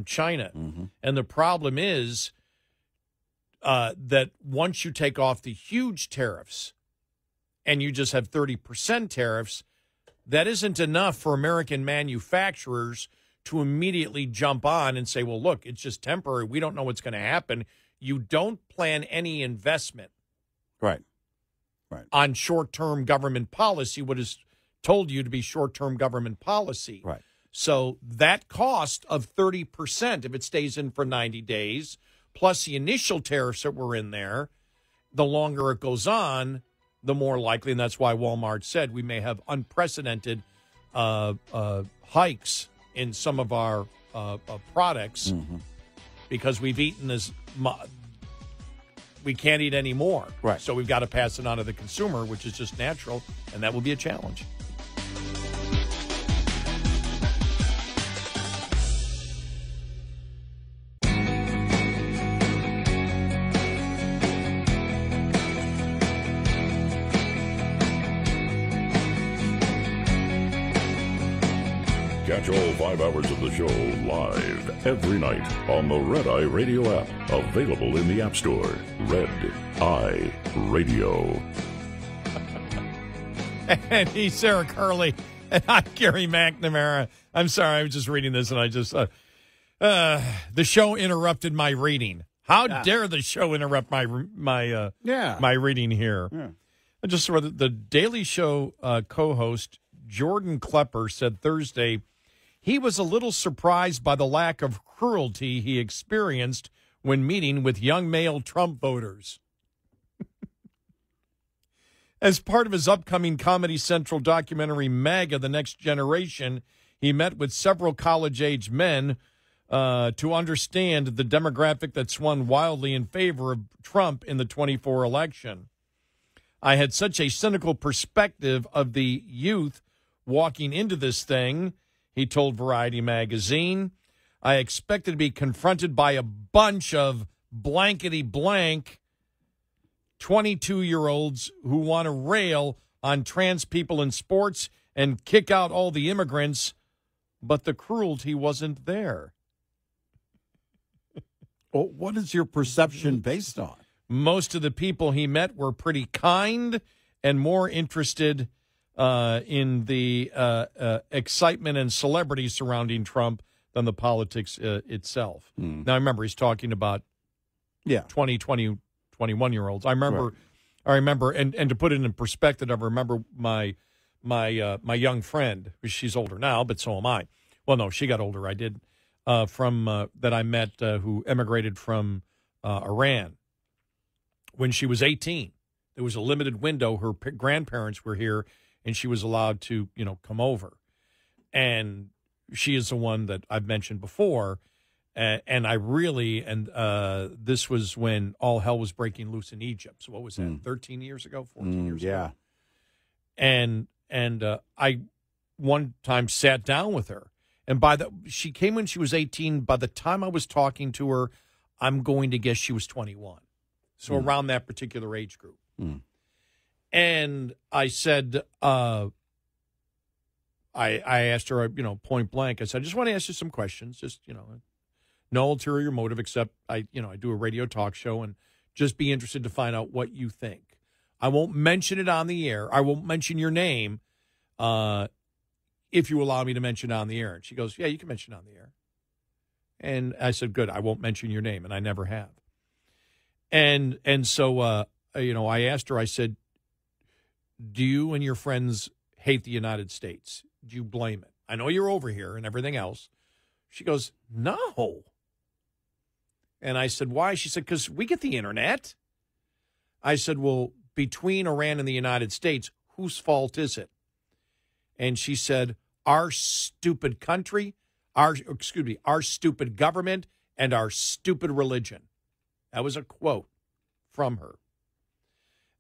China. And the problem is that once you take off the huge tariffs and you just have 30% tariffs, that isn't enough for American manufacturers to immediately jump on and say, well, look, it's just temporary. We don't know what's going to happen. You don't plan any investment.
Right.
On short-term government policy, what is told you to be short-term government policy.
Right.
So that cost of 30%, if it stays in for 90 days, plus the initial tariffs that were in there, the longer it goes on, the more likely, and that's why Walmart said we may have unprecedented hikes in some of our products because we've eaten as much. We can't eat any more.
Right.
So we've got to pass it on to the consumer, which is just natural, and that will be a challenge.
Catch all 5 hours of the show live every night on the Red Eye Radio app. Available in the App Store. Red Eye Radio.
And he's Sarah Curley, and I'm Gary McNamara. I'm sorry, I was just reading this, and I just the show interrupted my reading. How dare the show interrupt my reading here?
Yeah.
I just read the Daily Show co-host Jordan Klepper said Thursday he was a little surprised by the lack of cruelty he experienced when meeting with young male Trump voters. As part of his upcoming Comedy Central documentary, MAGA, The Next Generation, he met with several college-age men to understand the demographic that swung wildly in favor of Trump in the 24 election. I had such a cynical perspective of the youth walking into this thing, he told Variety magazine. I expected to be confronted by a bunch of blankety-blank 22-year-olds who want to rail on trans people in sports and kick out all the immigrants, but the cruelty wasn't there.
Well, what is your perception based on?
Most of the people he met were pretty kind and more interested in the excitement and celebrity surrounding Trump than the politics itself. Now, remember, he's talking about 20, 21-year-olds. I remember, and to put it in perspective, I remember my young friend. She's older now, but so am I. Well, no, she got older. I did that I met who emigrated from Iran when she was 18. There was a limited window. Her grandparents were here, and she was allowed to, come over. And she is the one that I've mentioned before. And I really, this was when all hell was breaking loose in Egypt. So what was that, 13 years ago, 14 years ago? And I one time sat down with her. And she came when she was 18. By the time I was talking to her, I'm going to guess she was 21. So around that particular age group. And I said, I asked her, point blank, I said, I just want to ask you some questions. Just, no ulterior motive, except I do a radio talk show and just be interested to find out what you think. I won't mention it on the air. I won't mention your name if you allow me to mention it on the air. And she goes, yeah, you can mention it on the air. And I said, good, I won't mention your name, and I never have. And so, I asked her, I said, do you and your friends hate the United States? Do you blame it? I know you're over here and everything else. She goes, no. And I said, why? She said, because we get the internet. I said, well, between Iran and the United States, whose fault is it? And she said, our stupid country, our stupid government, and our stupid religion. That was a quote from her.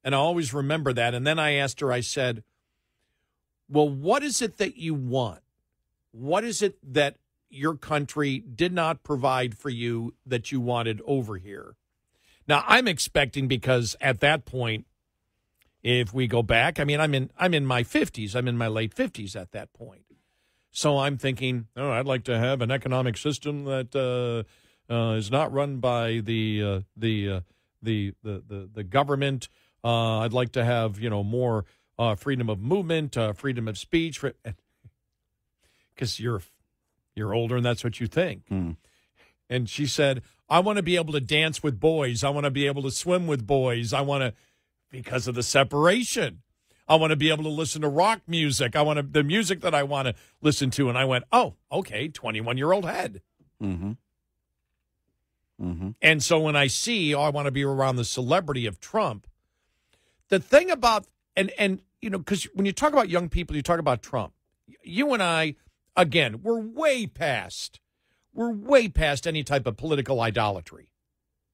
And I always remember that. And then I asked her, I said, well, what is it that you want? What is it that your country did not provide for you that you wanted over here? Now, I'm expecting, because at that point, if we go back, I'm in my 50s. I'm in my late 50s at that point. So I'm thinking, I'd like to have an economic system that is not run by the government. I'd like to have more freedom of movement, freedom of speech, because you're older and that's what you think. And she said, I want to be able to dance with boys. I want to be able to swim with boys. Because of the separation. I want to be able to listen to rock music. I want the music that I want to listen to. And I went, oh, okay, 21-year-old head. And so when I see, I want to be around the celebrity of Trump, the thing about, and because when you talk about young people, you talk about Trump. You and I, again, we're way past any type of political idolatry.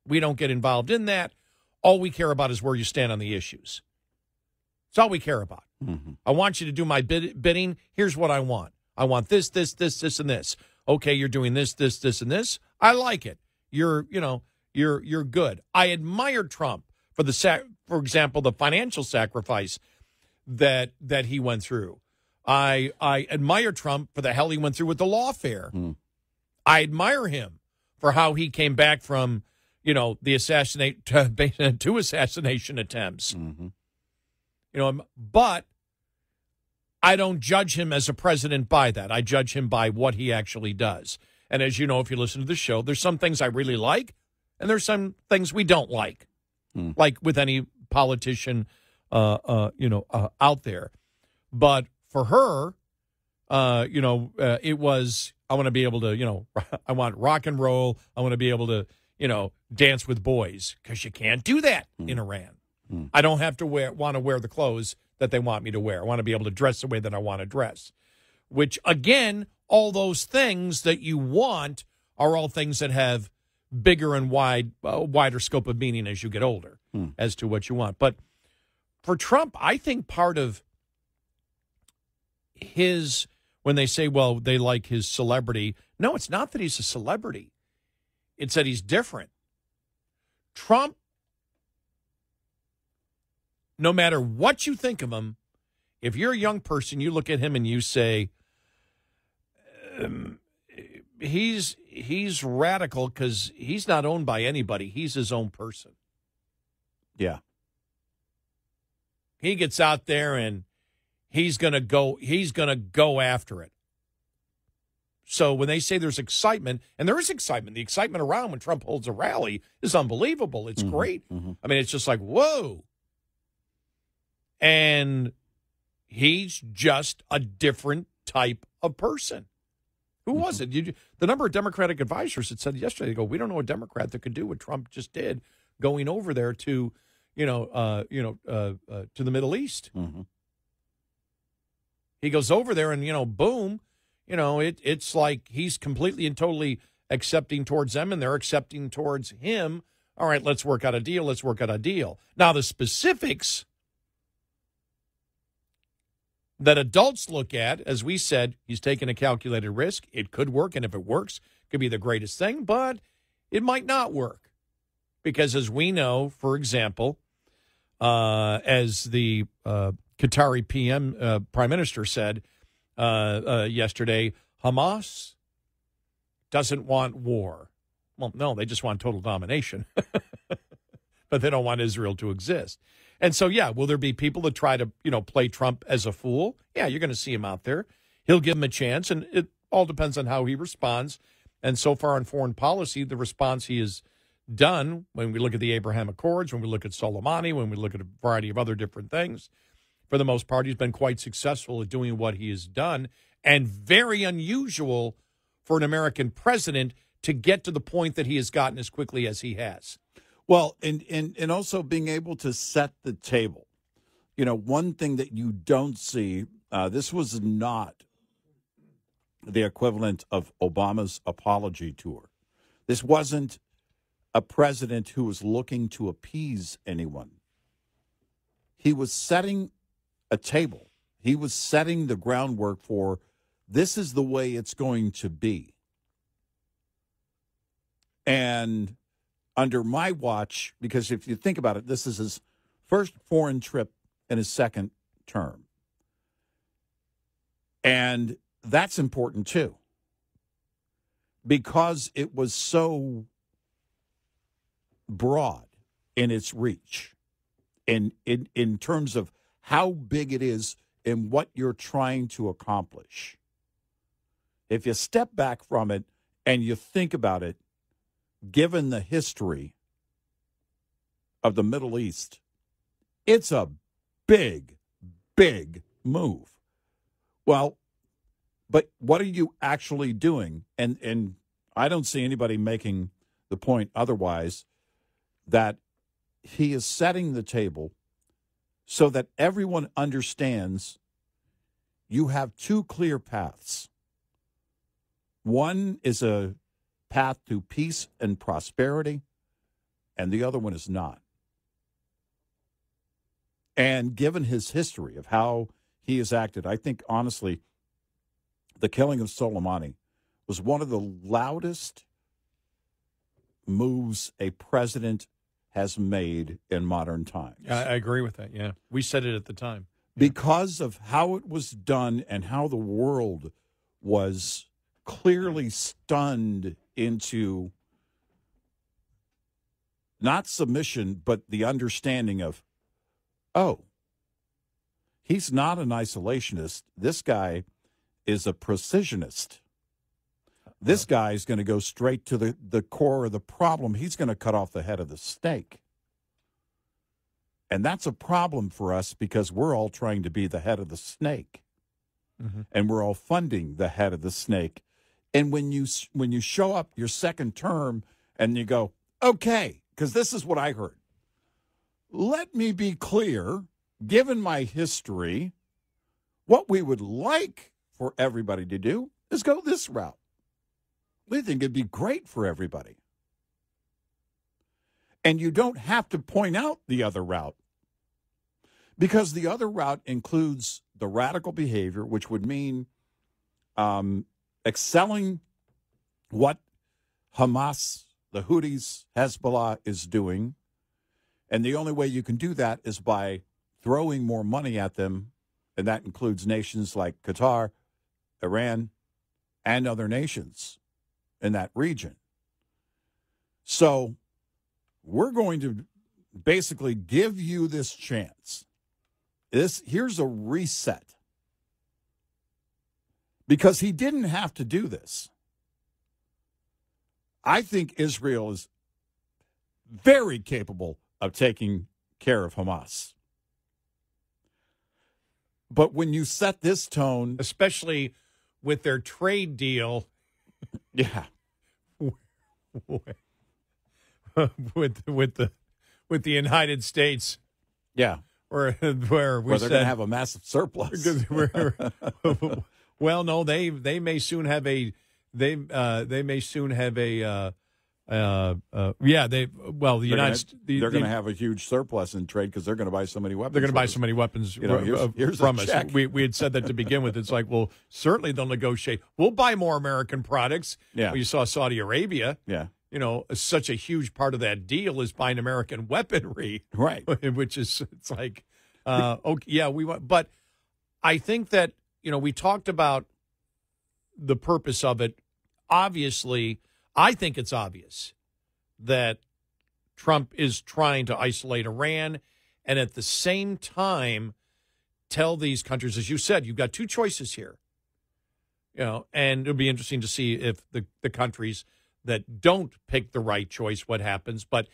We don't get involved in that. All we care about is where you stand on the issues. That's all we care about. I want you to do my bidding. Here's what I want. I want this, this, this, this, and this. Okay, you're doing this, this, this, and this. I like it. You're good. I admire Trump for example, the financial sacrifice that he went through. I admire Trump for the hell he went through with the lawfare. I admire him for how he came back from the two assassination attempts. But I don't judge him as a president by that. I judge him by what he actually does. And as you know, if you listen to the show, there's some things I really like, and there's some things we don't like, like with any politician, out there. But for her, it was, I want to be able to, I want rock and roll. I want to be able to, dance with boys, because you can't do that in Iran. I don't have to want to wear the clothes that they want me to wear. I want to be able to dress the way that I want to dress, which, again, all those things that you want are all things that have bigger and wider scope of meaning as you get older as to what you want. But for Trump, I think part of his, when they say, well, they like his celebrity, no, it's not that he's a celebrity. It's that he's different. Trump, no matter what you think of him, if you're a young person, you look at him and you say, he's radical because he's not owned by anybody. He's his own person.
Yeah.
He gets out there and he's going to go after it. So when they say there's excitement, and there is excitement, the excitement around when Trump holds a rally is unbelievable. It's great. I mean, it's just like, whoa. And he's just a different type of person. Who was it? The number of Democratic advisors that said yesterday, they go, we don't know a Democrat that could do what Trump just did, going over there to, to the Middle East. He goes over there and, boom, it's like he's completely and totally accepting towards them, and they're accepting towards him. All right, let's work out a deal. Let's work out a deal. Now, the specifics that adults look at, as we said, he's taking a calculated risk. It could work, and if it works, it could be the greatest thing, but it might not work. Because as we know, for example, as the Qatari PM, Prime Minister said yesterday, Hamas doesn't want war. Well, no, they just want total domination. But they don't want Israel to exist. And so, yeah, will there be people that try to, play Trump as a fool? Yeah, you're going to see him out there. He'll give him a chance, and it all depends on how he responds. And so far in foreign policy, the response he has done, when we look at the Abraham Accords, when we look at Soleimani, when we look at a variety of other different things, for the most part, he's been quite successful at doing what he has done, and very unusual for an American president to get to the point that he has gotten as quickly as he has.
Well, and also being able to set the table. One thing that you don't see, this was not the equivalent of Obama's apology tour. This wasn't a president who was looking to appease anyone. He was setting a table. He was setting the groundwork for this is the way it's going to be. And under my watch, because if you think about it, this is his first foreign trip in his second term. And that's important, too, because it was so broad in its reach and in terms of how big it is and what you're trying to accomplish. If you step back from it and you think about it, given the history of the Middle East, it's a big, big move. Well, but what are you actually doing? And I don't see anybody making the point otherwise that he is setting the table so that everyone understands you have two clear paths. One is a path to peace and prosperity, and the other one is not. And given his history of how he has acted, I think, honestly, the killing of Soleimani was one of the loudest moves a president has made in modern times.
I agree with that, yeah. We said it at the time.
Because of how it was done and how the world was clearly stunned into not submission, but the understanding of, oh, he's not an isolationist. This guy is a precisionist. This guy is going to go straight to the core of the problem. He's going to cut off the head of the snake. And that's a problem for us because we're all trying to be the head of the snake. Mm-hmm. And we're all funding the head of the snake. And when you show up your second term and you go, okay, because this is what I heard. Let me be clear, given my history, what we would like for everybody to do is go this route. We think it'd be great for everybody. And you don't have to point out the other route because the other route includes the radical behavior, which would mean excelling what Hamas, the Houthis, Hezbollah is doing. And the only way you can do that is by throwing more money at them, and that includes nations like Qatar, Iran, and other nations in that region. So we're going to basically give you this chance. Here's a reset. Because he didn't have to do this. I think Israel is very capable of taking care of Hamas. But when you set this tone,
especially with their trade deal,
yeah,
with the United States,
yeah,
where
they're going to have a massive surplus.
Well, no, they may soon have a they may soon have a the United States
they're going to have a huge surplus in trade because they're going to buy so many weapons.
They're going to buy so many weapons
here's
from
a
us.
check.
We had said that to begin with. It's like, well, certainly they'll negotiate. We'll buy more American products.
Yeah.
Well, you saw Saudi Arabia.
Yeah.
Such a huge part of that deal is buying American weaponry.
Right.
Which is, it's like, okay, yeah, we want. But I think that, we talked about the purpose of it. Obviously, I think it's obvious that Trump is trying to isolate Iran and at the same time tell these countries, as you said, you've got two choices here. And it'll be interesting to see if the countries that don't pick the right choice, what happens. But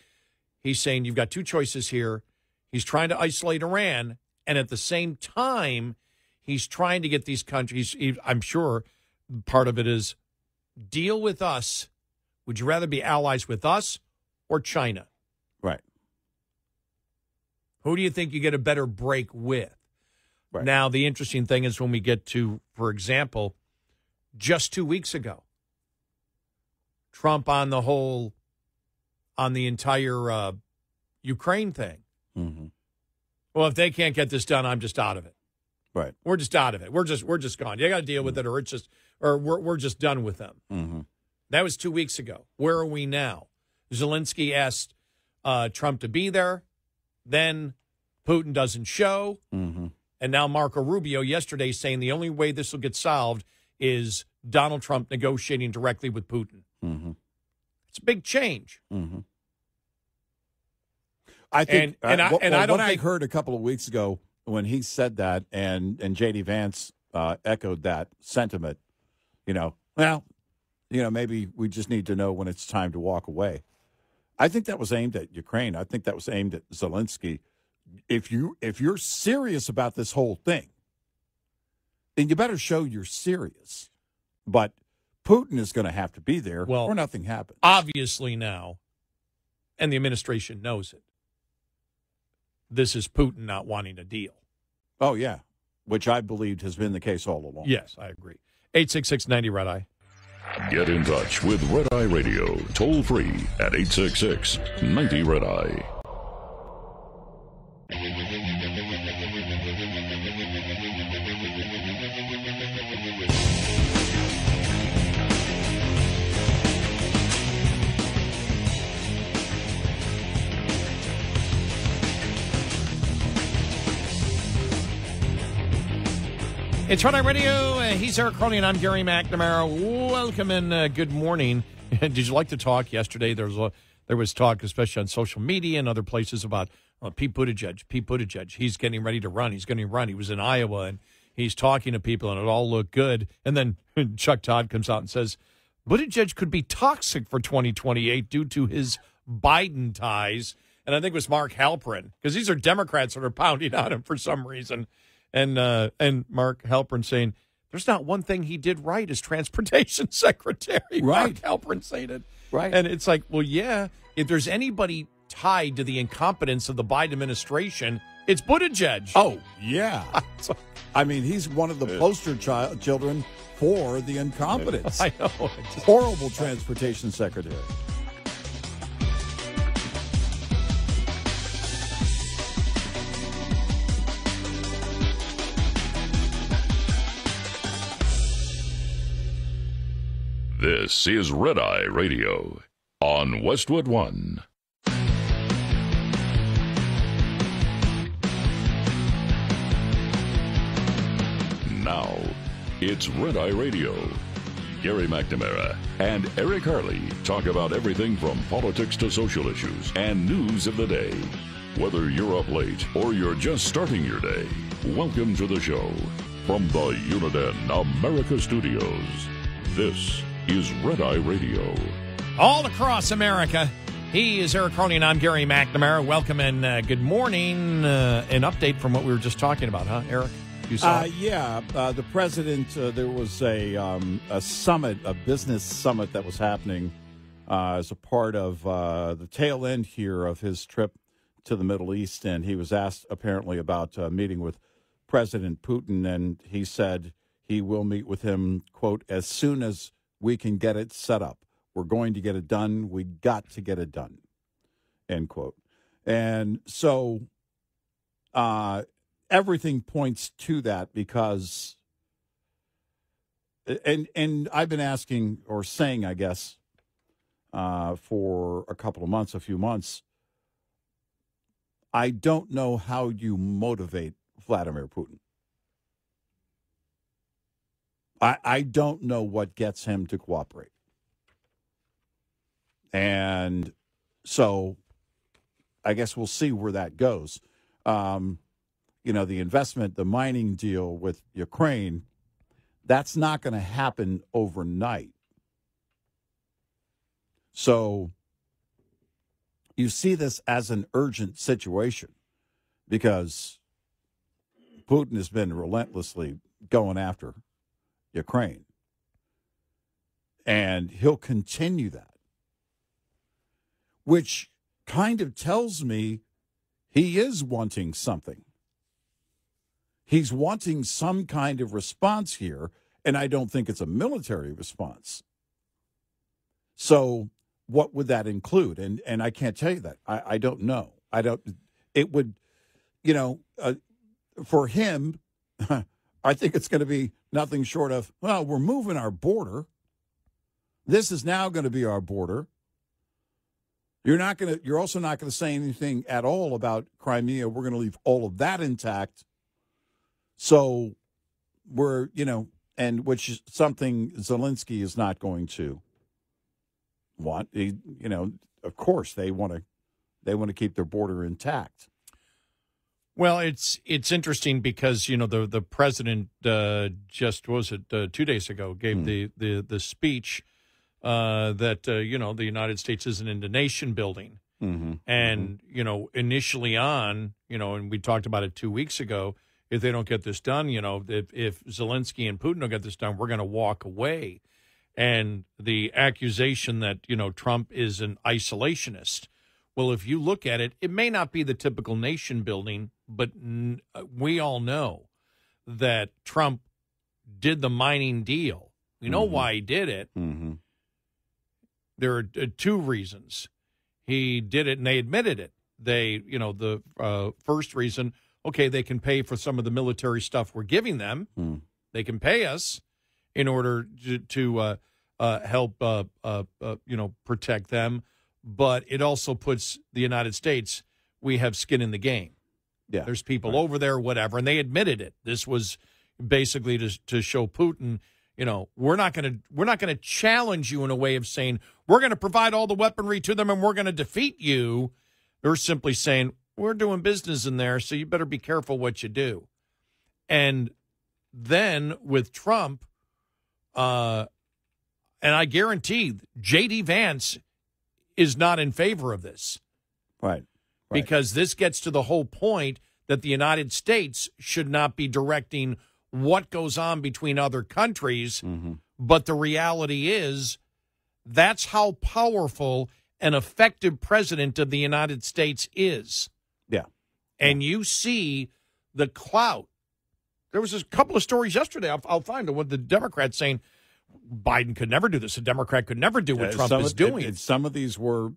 he's saying you've got two choices here. He's trying to isolate Iran, and at the same time, he's trying to get these countries, I'm sure part of it is, deal with us. Would you rather be allies with us or China?
Right.
Who do you think you get a better break with?
Right.
Now, the interesting thing is when we get to, for example, just 2 weeks ago, Trump on the entire Ukraine thing.
Mm-hmm.
Well, if they can't get this done, I'm just out of it.
Right.
We're just out of it. We're just gone. You got to deal with it, or we're just done with them.
Mm-hmm.
That was 2 weeks ago. Where are we now? Zelensky asked Trump to be there. Then Putin doesn't show.
Mm-hmm.
And now Marco Rubio yesterday saying the only way this will get solved is Donald Trump negotiating directly with Putin.
Mm-hmm.
It's a big change.
Mm-hmm. I think,
I don't think
I heard a couple of weeks ago when he said that, and J.D. Vance echoed that sentiment. Maybe we just need to know when it's time to walk away. I think that was aimed at Ukraine. I think that was aimed at Zelensky. If you're serious about this whole thing, then you better show you're serious. But Putin is going to have to be there or nothing happens.
Obviously now, and the administration knows it, this is Putin not wanting a deal.
Oh, yeah, which I believed has been the case all along.
Yes, I agree. 866-90-RED-I.
Get in touch with Red Eye Radio, toll free at 866-90-RED-I.
It's Red Eye Radio. He's Eric Crowley, and I'm Gary McNamara. Welcome and good morning. Did you like the talk yesterday? There was talk, especially on social media and other places, about Pete Buttigieg. Pete Buttigieg, he's getting ready to run. He's going to run. He was in Iowa, and he's talking to people, and it all looked good. And then Chuck Todd comes out and says, Buttigieg could be toxic for 2028 due to his Biden ties. And I think it was Mark Halperin, because these are Democrats that are pounding on him for some reason. And Mark Halperin saying, there's not one thing he did right as transportation secretary.
Right.
Mark Halperin saying it.
Right.
And it's like, well, yeah, if there's anybody tied to the incompetence of the Biden administration, it's Buttigieg.
Oh, yeah. I mean, he's one of the poster children for the incompetence.
I know.
Horrible transportation secretary.
This is Red Eye Radio on Westwood One. Now, it's Red Eye Radio. Gary McNamara and Eric Harley talk about everything from politics to social issues and news of the day. Whether you're up late or you're just starting your day, welcome to the show. From the Uniden America Studios, this is Red Eye Radio.
All across America, he is Eric Crowley, and I'm Gary McNamara. Welcome and good morning. An update from what we were just talking about, huh, Eric? You saw it?
The president, there was a summit, a business summit that was happening as a part of the tail end here of his trip to the Middle East, and he was asked apparently about meeting with President Putin, and he said he will meet with him, quote, as soon as we can get it set up. We're going to get it done. We got to get it done, end quote. And so everything points to that because, and I've been asking or saying, I guess, for a few months, I don't know how you motivate Vladimir Putin. I don't know what gets him to cooperate. And so I guess we'll see where that goes. The investment, the mining deal with Ukraine, that's not going to happen overnight. So you see this as an urgent situation because Putin has been relentlessly going after Ukraine. And he'll continue that, which kind of tells me he is wanting something. He's wanting some kind of response here, and I don't think it's a military response. So what would that include? And I can't tell you that. I don't know. It would, for him, I think it's going to be nothing short of, well, we're moving our border. This is now going to be our border. You're also not going to say anything at all about Crimea. We're going to leave all of that intact. So we're, and which is something Zelensky is not going to want. Of course they want to keep their border intact.
Well, it's interesting because the president just 2 days ago gave the speech that the United States isn't into nation building, and initially on and we talked about it 2 weeks ago. If they don't get this done, if Zelensky and Putin don't get this done, we're going to walk away. And the accusation that Trump is an isolationist. Well, if you look at it, it may not be the typical nation building, but we all know that Trump did the mining deal. We know why he did it. There are two reasons. He did it, and they admitted it. The first reason, okay, they can pay for some of the military stuff we're giving them. They can pay us in order to help, protect them. But it also puts the United States, we have skin in the game.
Yeah,
there's people over there, whatever, and they admitted it. This was basically to show Putin, we're not going to challenge you in a way of saying we're going to provide all the weaponry to them and we're going to defeat you. They're simply saying we're doing business in there, so you better be careful what you do. And then with Trump, and I guarantee J.D. Vance is not in favor of this.
Right.
Because this gets to the whole point that the United States should not be directing what goes on between other countries. But the reality is that's how powerful an effective president of the United States is.
Yeah.
And you see the clout. There was a couple of stories yesterday. I'll find what the Democrats saying Biden could never do this. A Democrat could never do what Trump is doing.
Some of these were,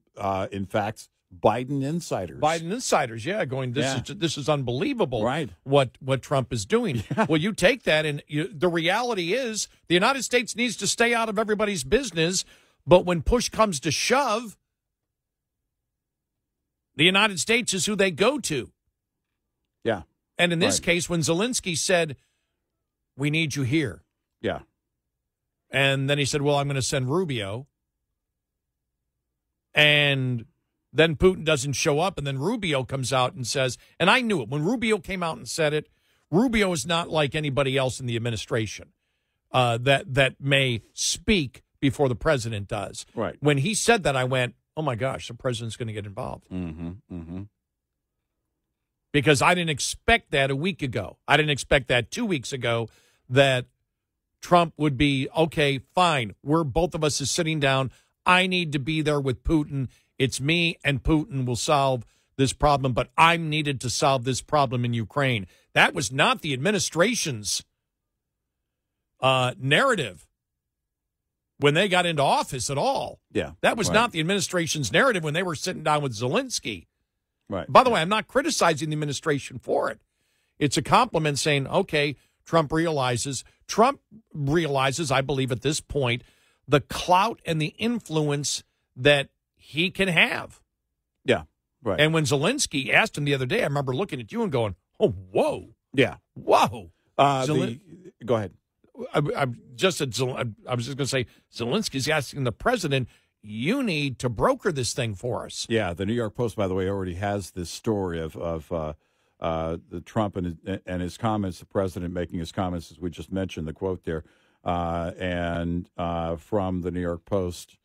in fact, Biden insiders.
Biden insiders, going, this is unbelievable,
right?
What Trump is doing. Yeah. Well, you take that, and the reality is the United States needs to stay out of everybody's business, but when push comes to shove, the United States is who they go to.
Yeah.
And in this case, when Zelensky said, we need you here.
Yeah.
And then he said, well, I'm going to send Rubio. And then Putin doesn't show up, and then Rubio comes out and says, and I knew it. When Rubio came out and said it, Rubio is not like anybody else in the administration that may speak before the president does.
Right.
When he said that, I went, oh, my gosh, the president's going to get involved. Because I didn't expect that a week ago. I didn't expect that 2 weeks ago, that Trump would be, okay, fine, we're both of us is sitting down. I need to be there with Putin. It's me and Putin will solve this problem, but I'm needed to solve this problem in Ukraine. That was not the administration's narrative. when they got into office at all.
Yeah.
That was not the administration's narrative when they were sitting down with Zelensky.
Right.
By the way, I'm not criticizing the administration for it. It's a compliment saying, okay, Trump realizes, I believe at this point, the clout and the influence that he can have.
Yeah, right.
And when Zelensky asked him the other day, I remember looking at you and going, oh, whoa.
Yeah.
Whoa.
Go ahead.
I was just going to say, Zelensky's asking the president, you need to broker this thing for us.
Yeah, the New York Post, by the way, already has this story of the Trump and his comments, the president making his comments, as we just mentioned, the quote there, and from the New York Post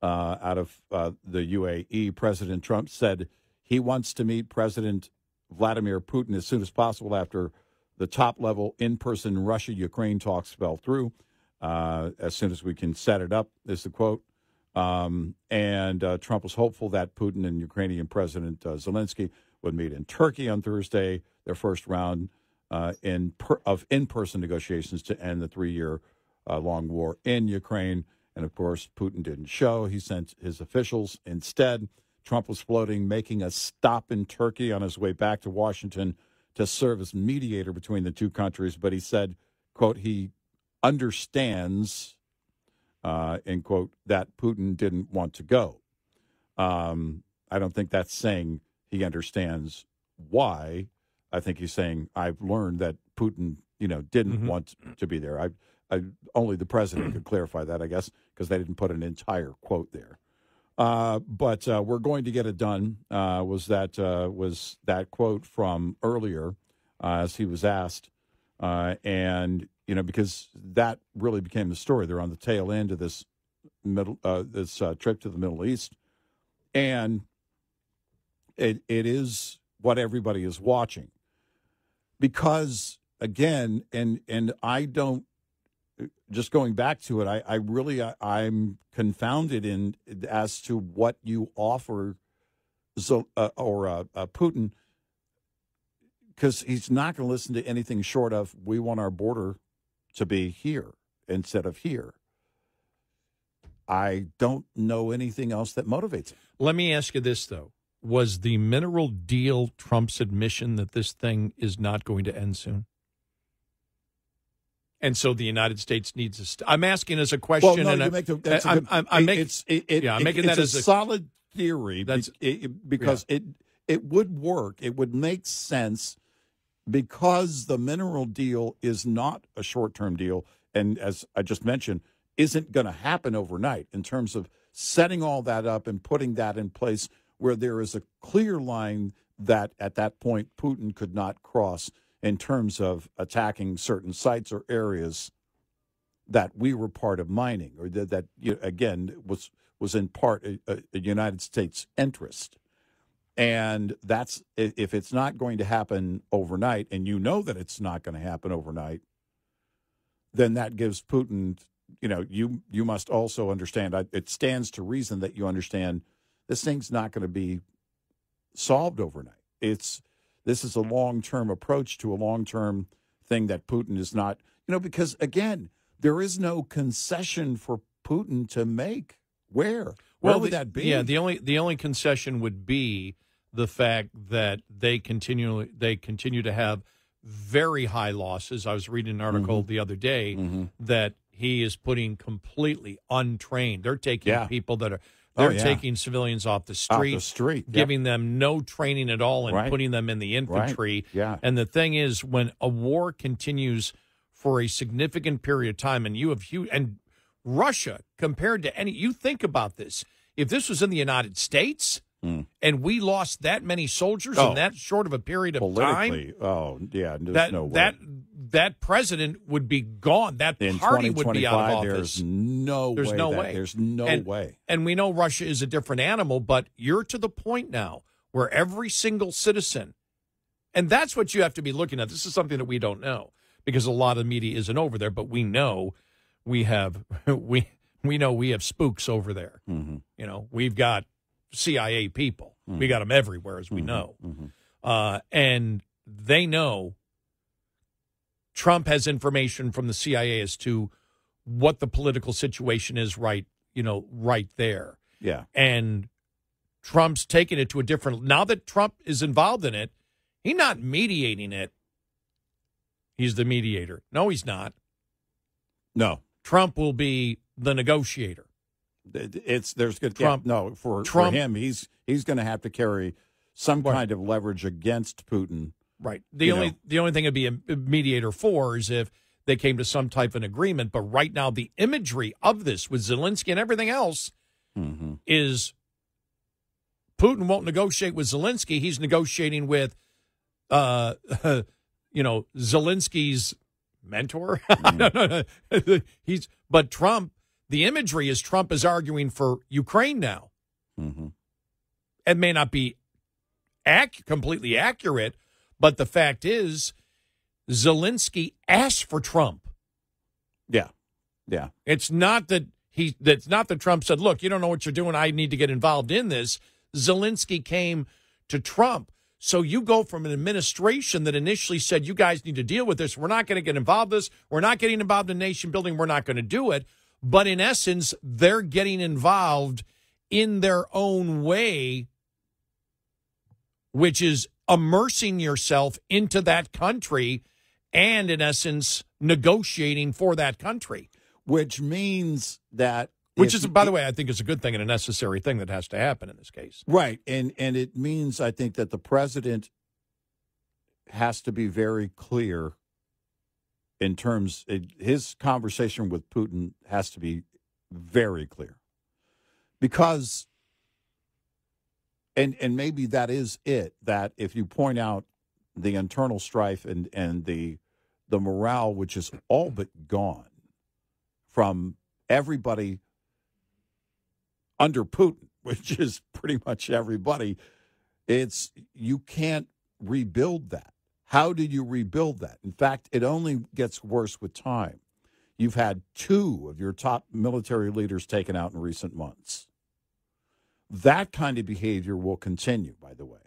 out of the UAE, President Trump said he wants to meet President Vladimir Putin as soon as possible after the top-level in-person Russia-Ukraine talks fell through. As soon as we can set it up, is the quote. And Trump was hopeful that Putin and Ukrainian President Zelensky would meet in Turkey on Thursday, their first round of in-person negotiations to end the 3-year long war in Ukraine. And, of course, Putin didn't show. He sent his officials instead. Trump was floating, making a stop in Turkey on his way back to Washington to serve as mediator between the two countries. But he said, quote, he understands, end quote, that Putin didn't want to go. I don't think that's saying he understands why. I think he's saying, I've learned that Putin, didn't want to be there. Only the president could clarify that, I guess, because they didn't put an entire quote there. But we're going to get it done. Was that quote from earlier, as he was asked, and because that really became the story. They're on the tail end of this trip to the Middle East, and it is what everybody is watching, because again, and I don't. Just going back to it, I'm confounded as to what you offer Putin, because he's not going to listen to anything short of, we want our border to be here instead of here. I don't know anything else that motivates him.
Let me ask you this, though. Was the mineral deal Trump's admission that this thing is not going to end soon? And so the United States needs to. I'm asking as a question,
well, no,
and I'm making that as
a solid theory. Because it would work. It would make sense because the mineral deal is not a short-term deal, and as I just mentioned, isn't going to happen overnight. In terms of setting all that up and putting that in place, where there is a clear line that at that point Putin could not cross. In terms of attacking certain sites or areas that we were part of mining, or that again was in part a United States interest, and that's if it's not going to happen overnight, and that it's not going to happen overnight, then that gives Putin, you must also understand. It stands to reason that you understand this thing's not going to be solved overnight. This is a long-term approach to a long-term thing that Putin is not, because, again, there is no concession for Putin to make. Where would that be?
Yeah, the only concession would be the fact that they continue to have very high losses. I was reading an article the other day that he is putting completely untrained. They're taking people that are... They're taking civilians off the street, giving them no training at all and putting them in the infantry.
Right. Yeah.
And the thing is, when a war continues for a significant period of time, and you have and Russia, compared to you think about this, if this was in the United States and we lost that many soldiers in that short of a period of time,
there's no way.
That president would be gone. That party would be out of office.
There's no way. There's no way.
And we know Russia is a different animal, but you're to the point now where every single citizen, and that's what you have to be looking at. This is something that we don't know because a lot of the media isn't over there, but we know we have we know we have spooks over there. We've got CIA people. We got them everywhere, as we know. And they know Trump has information from the CIA as to what the political situation is right there.
Yeah.
And Trump's taking it to a different, now that Trump is involved in it, he's not mediating it. He's the mediator. No, he's not.
No.
Trump will be the negotiator.
There's good
Trump.
For
Trump,
him, he's going to have to carry some kind of leverage against Putin.
Right. The only thing it'd be a mediator for is if they came to some type of an agreement. But right now, the imagery of this with Zelensky and everything else is Putin won't negotiate with Zelensky. He's negotiating with, Zelensky's mentor. But Trump. The imagery is Trump is arguing for Ukraine now. It may not be completely accurate, but the fact is Zelensky asked for Trump.
Yeah. Yeah.
It's not that Trump said, look, you don't know what you're doing. I need to get involved in this. Zelensky came to Trump. So you go from an administration that initially said, you guys need to deal with this. We're not going to get involved in this. We're not getting involved in nation building. We're not going to do it. But in essence, they're getting involved in their own way, which is immersing yourself into that country and, in essence, negotiating for that country.
Which means that...
Which is, by the way, I think is a good thing and a necessary thing that has to happen in this case.
Right. And it means, I think, that the president has to be very clear in terms, his conversation with Putin has to be very clear. Because, and maybe that is it, that if you point out the internal strife and the morale, which is all but gone from everybody under Putin, which is pretty much everybody, you can't rebuild that. How did you rebuild that? In fact, it only gets worse with time. You've had 2 of your top military leaders taken out in recent months. That kind of behavior will continue, by the way.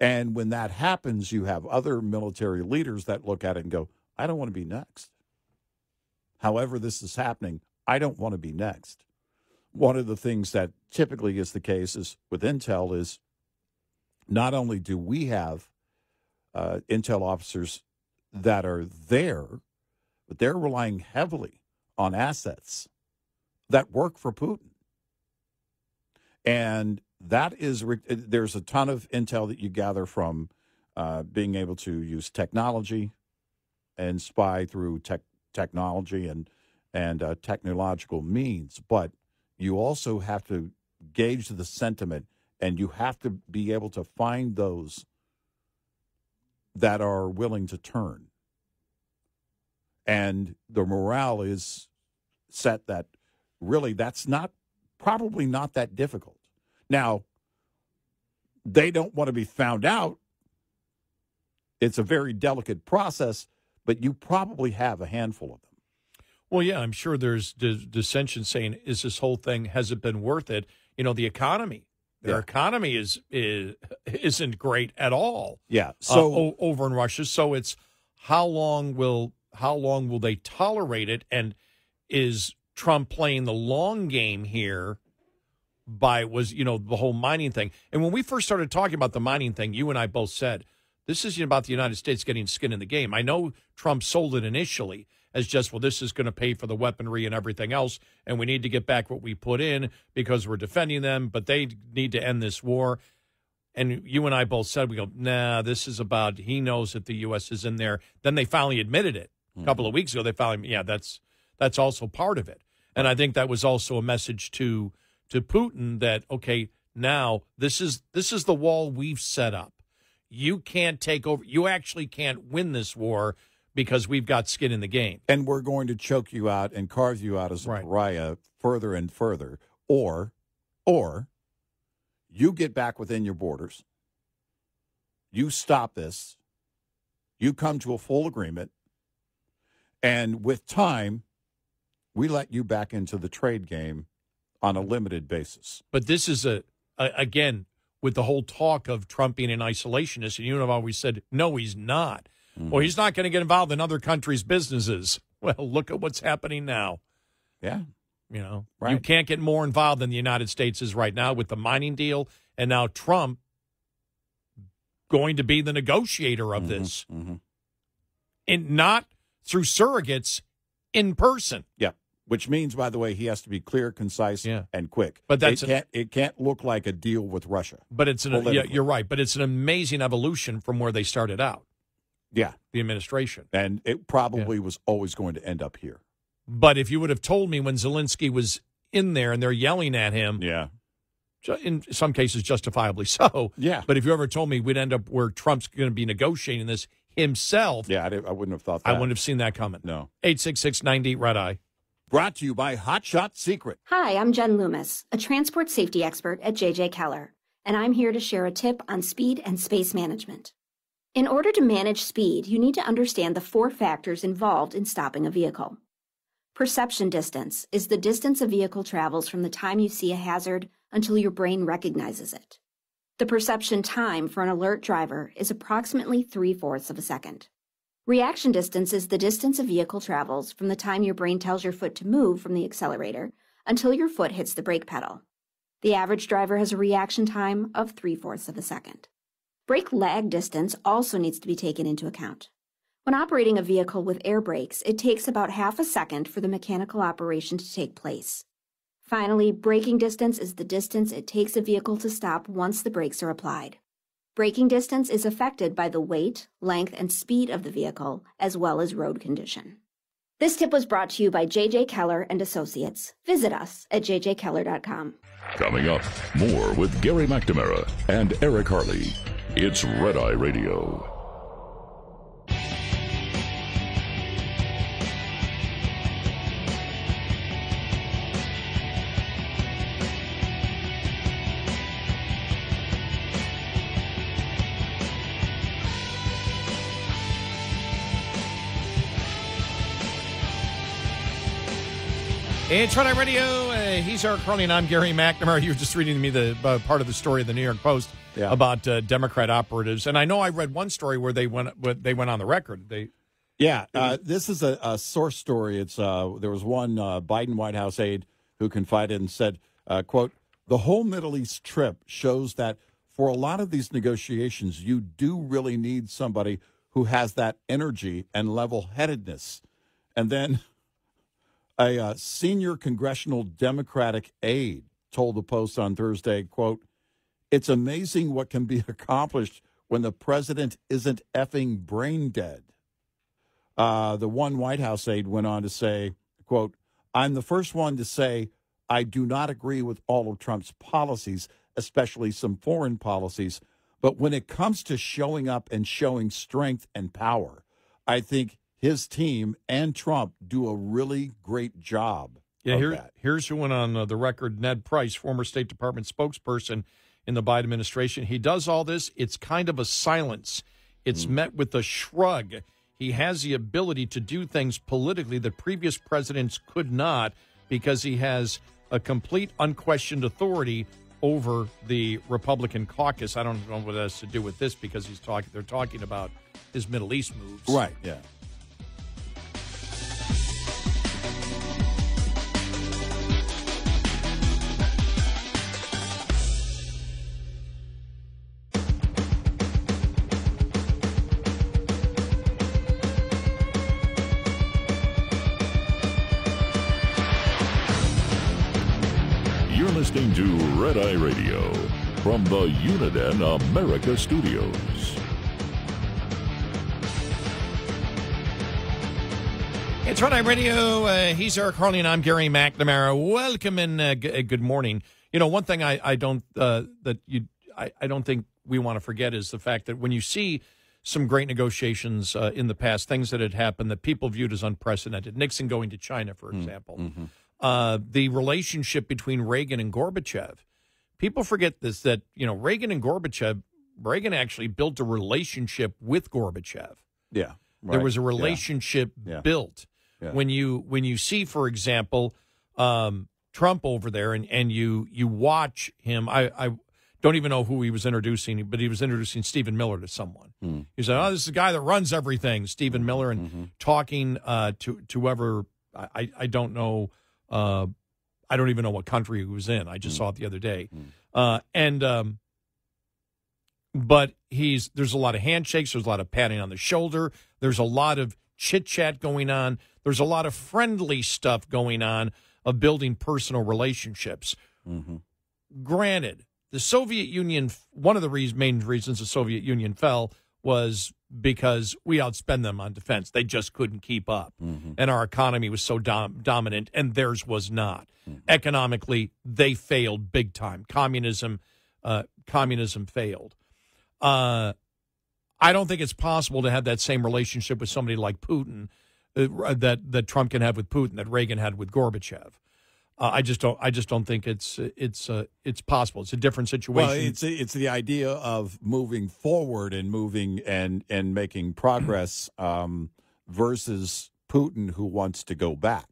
And when that happens, you have other military leaders that look at it and go, I don't want to be next. However this is happening, I don't want to be next. One of the things that typically is the case is with Intel is not only do we have Intel officers that are there, but they're relying heavily on assets that work for Putin. And that is, there's a ton of intel that you gather from being able to use technology and spy through technology and technological means. But you also have to gauge the sentiment, and you have to be able to find those that are willing to turn. And the morale is set that really that's probably not that difficult. Now, they don't want to be found out. It's a very delicate process, but you probably have a handful of them.
Well, yeah, I'm sure there's dissension saying, is this whole thing, has it been worth it? The economy. Their economy isn't great at all.
Yeah. So
over in Russia. So it's how long will they tolerate it? And is Trump playing the long game here the whole mining thing? And when we first started talking about the mining thing, you and I both said, this isn't about the United States getting skin in the game. I know Trump sold it initially as just, well, this is going to pay for the weaponry and everything else, and we need to get back what we put in because we're defending them, but they need to end this war. And you and I both said, we go, nah, this is about, he knows that the U.S. is in there. Then they finally admitted it. A couple of weeks ago, they finally, that's also part of it. And I think that was also a message to Putin that, okay, now this is the wall we've set up. You can't take over. You actually can't win this war because we've got skin in the game.
And we're going to choke you out and carve you out as a pariah further and further. Or you get back within your borders. You stop this. You come to a full agreement. And with time, we let you back into the trade game on a limited basis.
But this is, again, with the whole talk of Trump being an isolationist, and you have always said, no, he's not. Mm-hmm. Well, he's not going to get involved in other countries' businesses. Well, look at what's happening now.
Yeah.
You can't get more involved than the United States is right now with the mining deal, and now Trump going to be the negotiator of this. And not through surrogates, in person.
Yeah. Which means, by the way, he has to be clear, concise, and quick.
But
it can't look like a deal with Russia.
But you're right. But it's an amazing evolution from where they started out.
Yeah.
The administration.
And it probably was always going to end up here.
But if you would have told me when Zelensky was in there and they're yelling at him, in some cases justifiably so, but if you ever told me we'd end up where Trump's going to be negotiating this himself,
I wouldn't have thought that.
I wouldn't have seen that coming.
No.
866-90 Red Eye.
Brought to you by Hot Shot Secret.
Hi, I'm Jen Loomis, a transport safety expert at J.J. Keller, and I'm here to share a tip on speed and space management. In order to manage speed, you need to understand the 4 factors involved in stopping a vehicle. Perception distance is the distance a vehicle travels from the time you see a hazard until your brain recognizes it. The perception time for an alert driver is approximately 3/4 of a second. Reaction distance is the distance a vehicle travels from the time your brain tells your foot to move from the accelerator until your foot hits the brake pedal. The average driver has a reaction time of 3/4 of a second. Brake lag distance also needs to be taken into account. When operating a vehicle with air brakes, it takes about half a second for the mechanical operation to take place. Finally, braking distance is the distance it takes a vehicle to stop once the brakes are applied. Braking distance is affected by the weight, length, and speed of the vehicle, as well as road condition. This tip was brought to you by J.J. Keller and Associates. Visit us at jjkeller.com.
Coming up, more with Gary McNamara and Eric Harley. It's Red Eye Radio.
It's Red Eye Radio. He's Eric Harley, and I'm Gary McNamara. You were just reading to me the part of the story of the New York Post about Democrat operatives, and I know I read one story where they went on the record.
This is a source story. It's there was one Biden White House aide who confided and said, "quote The whole Middle East trip shows that for a lot of these negotiations, you do really need somebody who has that energy and level-headedness." And then a senior congressional Democratic aide told the Post on Thursday, quote, "It's amazing what can be accomplished when the president isn't effing brain dead." The one White House aide went on to say, quote, "I'm the first one to say I do not agree with all of Trump's policies, especially some foreign policies. But when it comes to showing up and showing strength and power, I think his team and Trump do a really great job."
Here's who went on the record. Ned Price, former State Department spokesperson in the Biden administration. He does all this. It's kind of a silence. It's met with a shrug. He has the ability to do things politically that previous presidents could not because he has a complete unquestioned authority over the Republican caucus. I don't know what that has to do with this because they're talking about his Middle East moves.
Right, yeah.
You're listening to Red Eye Radio from the Uniden America Studios.
It's Red Eye Radio. He's Eric Harley, and I'm Gary McNamara. Welcome and good morning. You know, one thing I don't think we want to forget is the fact that when you see some great negotiations in the past, things that had happened that people viewed as unprecedented, Nixon going to China, for example, the relationship between Reagan and Gorbachev. People forget this, that, you know, Reagan actually built a relationship with Gorbachev.
Yeah.
There was a relationship built.
Yeah.
When you see, for example, Trump over there and you watch him, don't even know who he was introducing, but he was introducing Stephen Miller to someone. He said, this is the guy that runs everything, Stephen Miller, and talking to whoever, I don't know, I don't even know what country he was in. I just saw it the other day. But there's a lot of handshakes, there's a lot of patting on the shoulder, there's a lot of chit-chat going on, there's a lot of friendly stuff going on of building personal relationships. Granted, the Soviet Union, one of the main reasons the Soviet Union fell was because we outspend them on defense. They just couldn't keep up. And our economy was so dominant, and theirs was not. Economically, they failed big time. Communism failed. I don't think it's possible to have that same relationship with somebody like Putin that Trump can have with Putin, that Reagan had with Gorbachev. I just don't think it's possible. It's a different situation.
Well, it's the idea of moving forward and moving and making progress versus Putin, who wants to go back.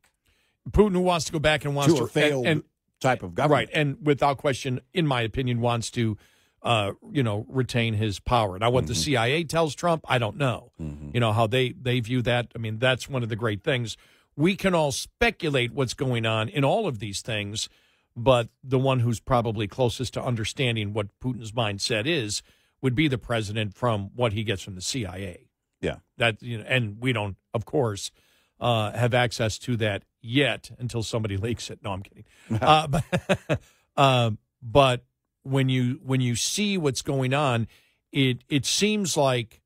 Putin, who wants to go back and wants
to a failed type of government,
right? And without question, in my opinion, wants to retain his power. Now, what the CIA tells Trump, I don't know. How they view that. I mean, that's one of the great things. We can all speculate what's going on in all of these things, but the one who's probably closest to understanding what Putin's mindset would be the president, from what he gets from the CIA.
Yeah.
And we don't, of course, have access to that yet until somebody leaks it. No, I'm kidding. But when you see what's going on, it seems like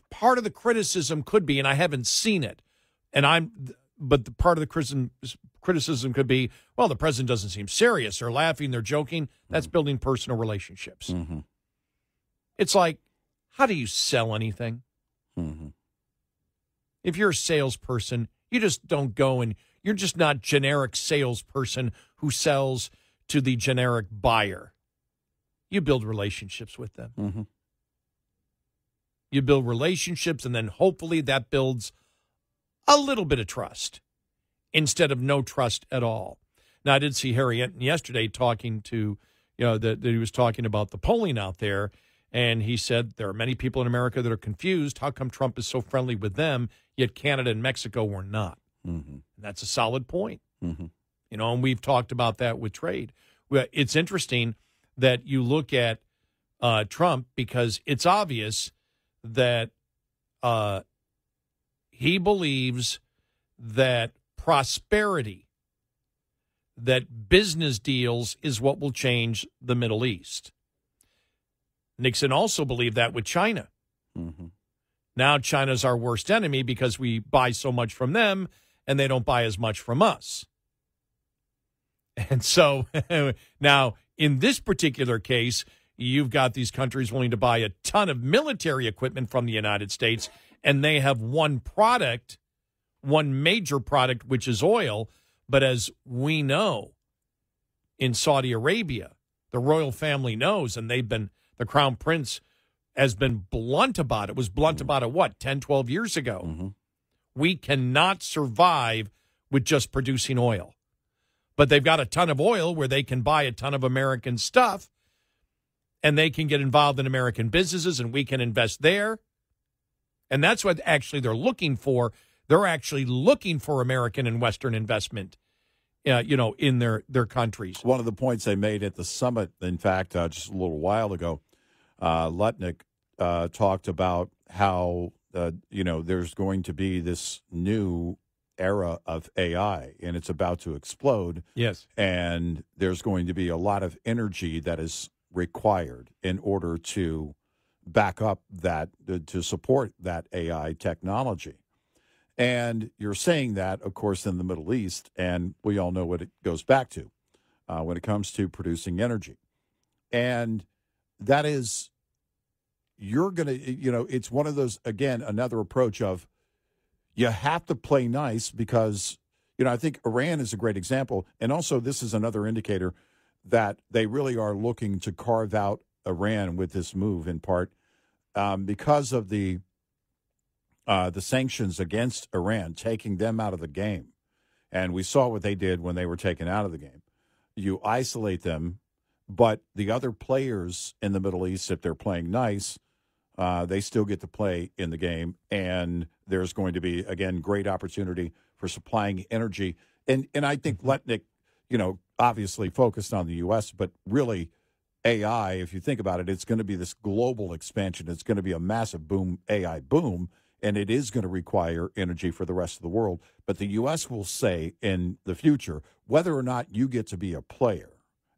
part of the criticism could be, and I haven't seen it, but the part of the criticism could be, well, the president doesn't seem serious. They're laughing, they're joking. That's building personal relationships. It's like, how do you sell anything? If you're a salesperson, you just don't go and you're just not generic salesperson who sells to the generic buyer. You build relationships with them. You build relationships, and then hopefully that builds a little bit of trust instead of no trust at all. Now, I did see Harry Enton yesterday talking to, that he was talking about the polling out there, and he said there are many people in America that are confused. How come Trump is so friendly with them, yet Canada and Mexico were not? And that's a solid point. And we've talked about that with trade. It's interesting that you look at Trump, because it's obvious that he believes that prosperity, that business deals is what will change the Middle East. Nixon also believed that with China. Now China's our worst enemy because we buy so much from them and they don't buy as much from us. And so now in this particular case, you've got these countries willing to buy a ton of military equipment from the United States, and they have one major product, which is oil. But as we know, in Saudi Arabia, the royal family knows, and the Crown Prince has been blunt about it. Was blunt about it, what, 10, 12 years ago? We cannot survive with just producing oil. But they've got a ton of oil where they can buy a ton of American stuff, and they can get involved in American businesses, and we can invest there. And that's what actually they're looking for. They're actually looking for American and Western investment, in their countries.
One of the points they made at the summit, in fact, just a little while ago, Lutnick talked about how, there's going to be this new era of AI, and it's about to explode.
Yes.
And there's going to be a lot of energy that is required in order to back up that, to support that AI technology. And you're saying that, of course, in the Middle East, and we all know what it goes back to when it comes to producing energy. And that is, you're going to, it's one of those, again, another approach of you have to play nice because, I think Iran is a great example. And also this is another indicator that they really are looking to carve out Iran with this move, in part because of the sanctions against Iran, taking them out of the game. And we saw what they did when they were taken out of the game. you isolate them, but the other players in the Middle East, if they're playing nice, they still get to play in the game, and there's going to be, again, great opportunity for supplying energy. And I think Letnick, obviously focused on the U.S., but really AI, if you think about it, it's going to be this global expansion. It's going to be a massive boom, AI boom, and it is going to require energy for the rest of the world. But the U.S. will say in the future whether or not you get to be a player,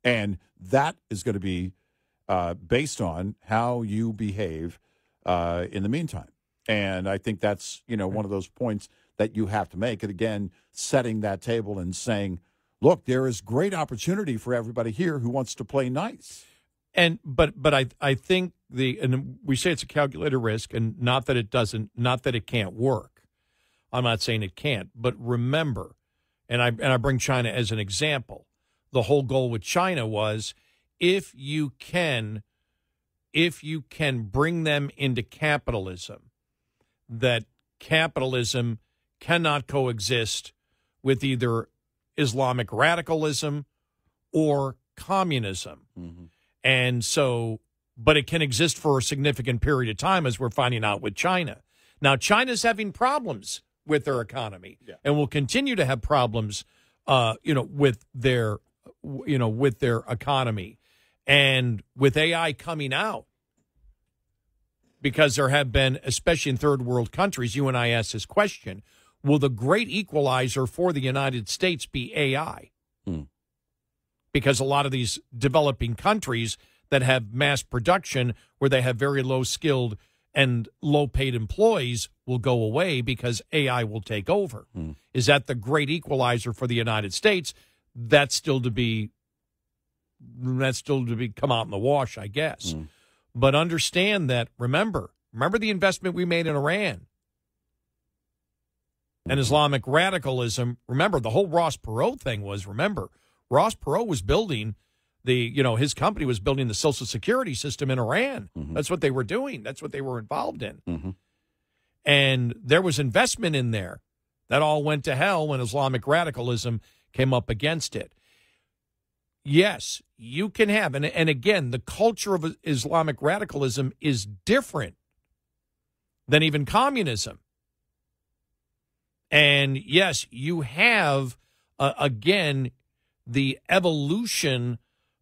and that is going to be based on how you behave in the meantime. And I think that's, one of those points that you have to make. And again, setting that table and saying, look, there is great opportunity for everybody here who wants to play nice.
And but I think and we say it's a calculated risk, and not that it can't work. I'm not saying it can't, but remember, and I bring China as an example. The whole goal with China was if you can bring them into capitalism, that capitalism cannot coexist with either Islamic radicalism or communism.
Mm-hmm.
And so, but it can exist for a significant period of time, as we're finding out with China. Now, China's having problems with their economy, and will continue to have problems, with their economy, and with AI coming out, because there have been, especially in third world countries, you and I asked this question: will the great equalizer for the United States be AI? Because a lot of these developing countries that have mass production where they have very low skilled and low paid employees will go away because AI will take over. Is that the great equalizer for the United States? That's still to be come out in the wash, I guess. But understand that, remember the investment we made in Iran and Islamic radicalism. Remember, the whole Ross Perot thing was, Ross Perot was building his company was building the Social Security system in Iran. That's what they were doing. That's what they were involved in. And there was investment in there. That all went to hell when Islamic radicalism came up against it. Yes, you can have, and again, the culture of Islamic radicalism is different than even communism. And yes, you have, again, the evolution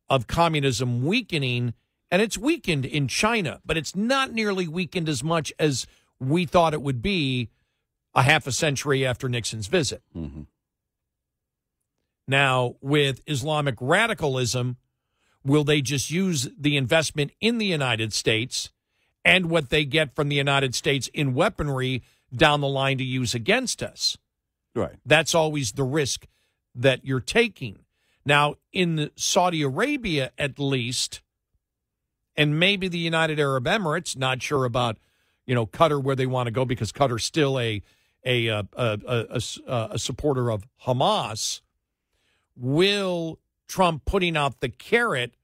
of communism weakening, and it's weakened in China, but it's not nearly weakened as much as we thought it would be a half a century after Nixon's visit. Now, with Islamic radicalism, will they just use the investment in the United States and what they get from the United States in weaponry down the line to use against us?
Right.
That's always the risk that you're taking. Now, in Saudi Arabia, at least, and maybe the United Arab Emirates, not sure about, Qatar, where they want to go, because Qatar's still a supporter of Hamas. Will Trump putting out the carrot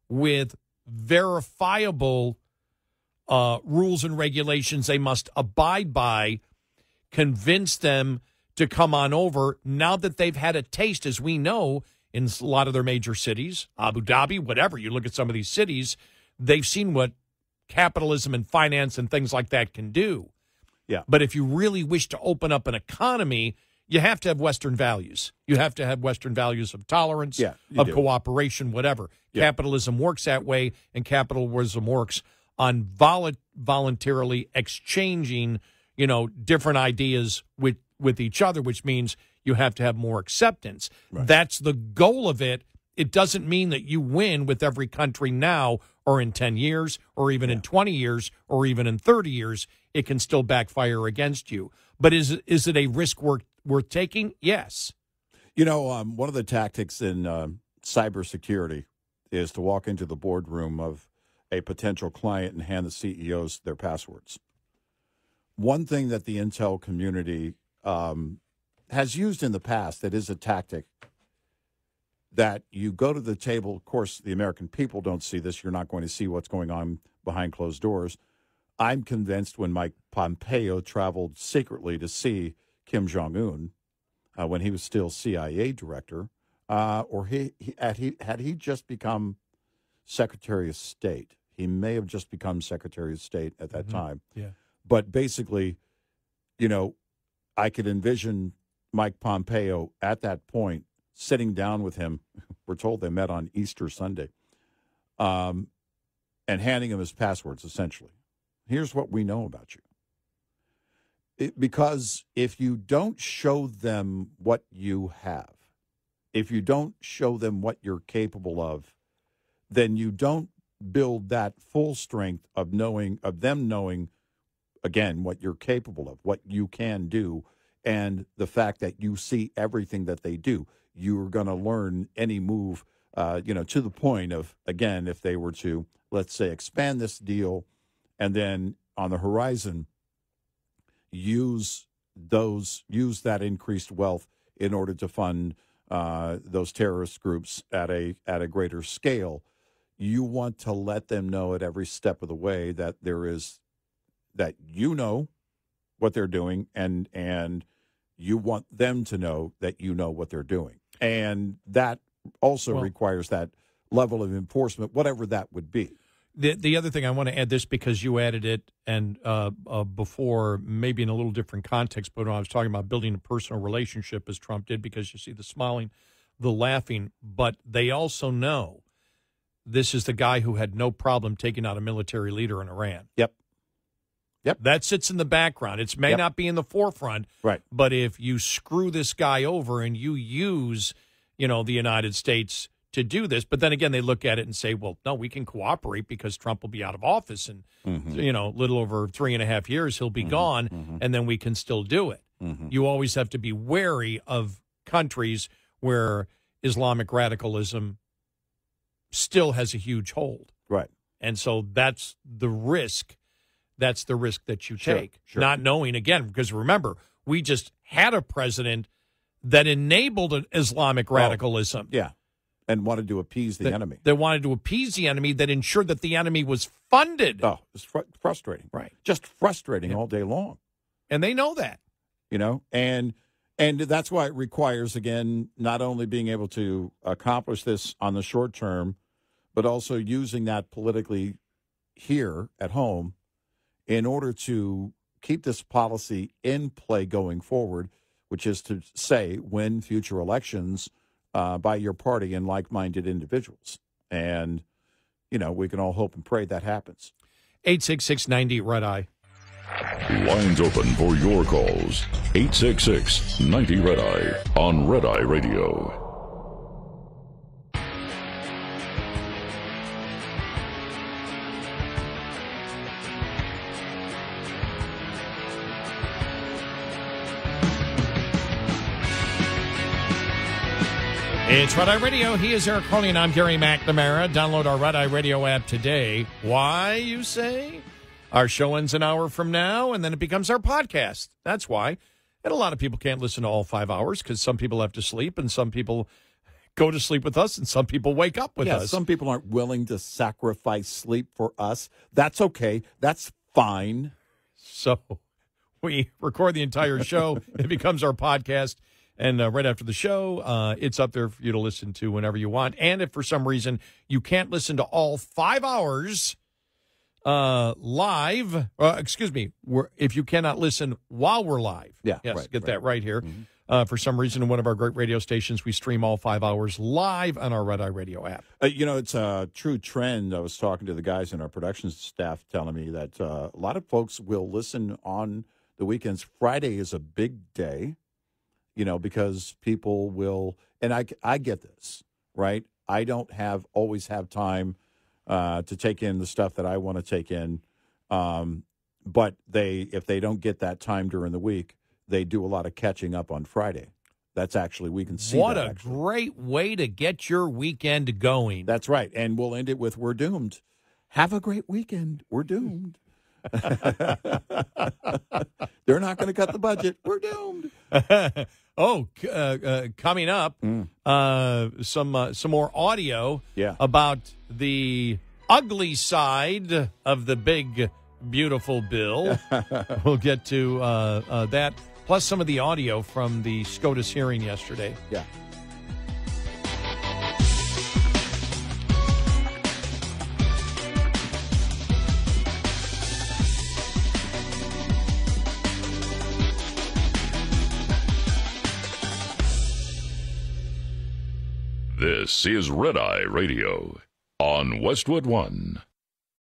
with verifiable rules and regulations they must abide by convince them to come on over, now that they've had a taste, as we know, in a lot of their major cities, Abu Dhabi, whatever. You look at some of these cities, they've seen what capitalism and finance and things like that can do.
Yeah.
But if you really wish to open up an economy, you have to have Western values. You have to have Western values of tolerance, of cooperation, whatever.
Yeah.
Capitalism works that way, and capitalism works on voluntarily exchanging, different ideas with each other, which means you have to have more acceptance.
Right.
That's the goal of it. It doesn't mean that you win with every country now or in 10 years or even in 20 years or even in 30 years. It can still backfire against you. But is it a risk worth taking? Yes.
One of the tactics in cybersecurity is to walk into the boardroom of a potential client and hand the CEOs their passwords. One thing that the intel community has used in the past that is a tactic that you go to the table. Of course, the American people don't see this. You're not going to see what's going on behind closed doors. I'm convinced when Mike Pompeo traveled secretly to see Kim Jong-un when he was still CIA director, or had he just become Secretary of State. He may have just become Secretary of State at that time.
Yeah.
But basically, I could envision Mike Pompeo at that point sitting down with him. We're told they met on Easter Sunday, and handing him his passwords, essentially. Here's what we know about you. Because if you don't show them what you have, if you don't show them what you're capable of, then you don't build that full strength of them knowing, again, what you're capable of, what you can do, and the fact that you see everything that they do. You're going to learn any move, to the point of, again, if they were to, let's say, expand this deal, and then on the horizon, use that increased wealth in order to fund those terrorist groups at a greater scale. You want to let them know at every step of the way that that you know what they're doing, and you want them to know that you know what they're doing. And that also requires that level of enforcement, whatever that would be.
The other thing I want to add this because you added it, and before, maybe in a little different context, but when I was talking about building a personal relationship as Trump did, because you see the smiling, the laughing, but they also know this is the guy who had no problem taking out a military leader in Iran.
Yep.
That sits in the background. It may not be in the forefront,
right?
But if you screw this guy over and you use, the United States to do this, but then again, they look at it and say, well, no, we can cooperate because Trump will be out of office in, little over 3.5 years, he'll be gone, and then we can still do it. You always have to be wary of countries where Islamic radicalism still has a huge hold.
Right.
And so that's the risk. That's the risk that you take.
Sure.
Not knowing, again, because remember, we just had a president that enabled an Islamic radicalism.
Yeah. And wanted to appease the enemy.
That wanted to appease the enemy, that ensured that the enemy was funded.
Oh, it's frustrating.
Right.
Just frustrating all day long.
And they know that.
And that's why it requires, again, not only being able to accomplish this on the short term, but also using that politically here at home in order to keep this policy in play going forward, which is to say win future elections by your party and like-minded individuals. And, we can all hope and pray that happens.
866-90-RED-I.
Lines open for your calls. 866-90-RED-I on Red Eye Radio.
It's Red Eye Radio. He is Eric Crowley, and I'm Gary McNamara. Download our Red Eye Radio app today. Why, you say? Our show ends an hour from now, and then it becomes our podcast. That's why. And a lot of people can't listen to all 5 hours because some people have to sleep, and some people go to sleep with us, and some people wake up with us.
Some people aren't willing to sacrifice sleep for us. That's okay. That's fine.
So we record the entire show. It becomes our podcast. And right after the show, it's up there for you to listen to whenever you want. And if for some reason you can't listen to all 5 hours live, if you cannot listen while we're live.
Yeah,
yes, that right here. For some reason, in one of our great radio stations, we stream all 5 hours live on our Red Eye Radio app.
It's a true trend. I was talking to the guys in our production staff telling me that a lot of folks will listen on the weekends. Friday is a big day. Because people will, and I get this, right? I don't always have time to take in the stuff that I want to take in. But if they don't get that time during the week, they do a lot of catching up on Friday. That's actually, we can see
what a great way to get your weekend going.
That's right. And we'll end it with, we're doomed. Have a great weekend. We're doomed. They're not going to cut the budget. We're doomed.
Coming up, some more audio about the ugly side of the big, beautiful bill. We'll get to that, plus some of the audio from the SCOTUS hearing yesterday.
Yeah.
This is Red Eye Radio on Westwood One.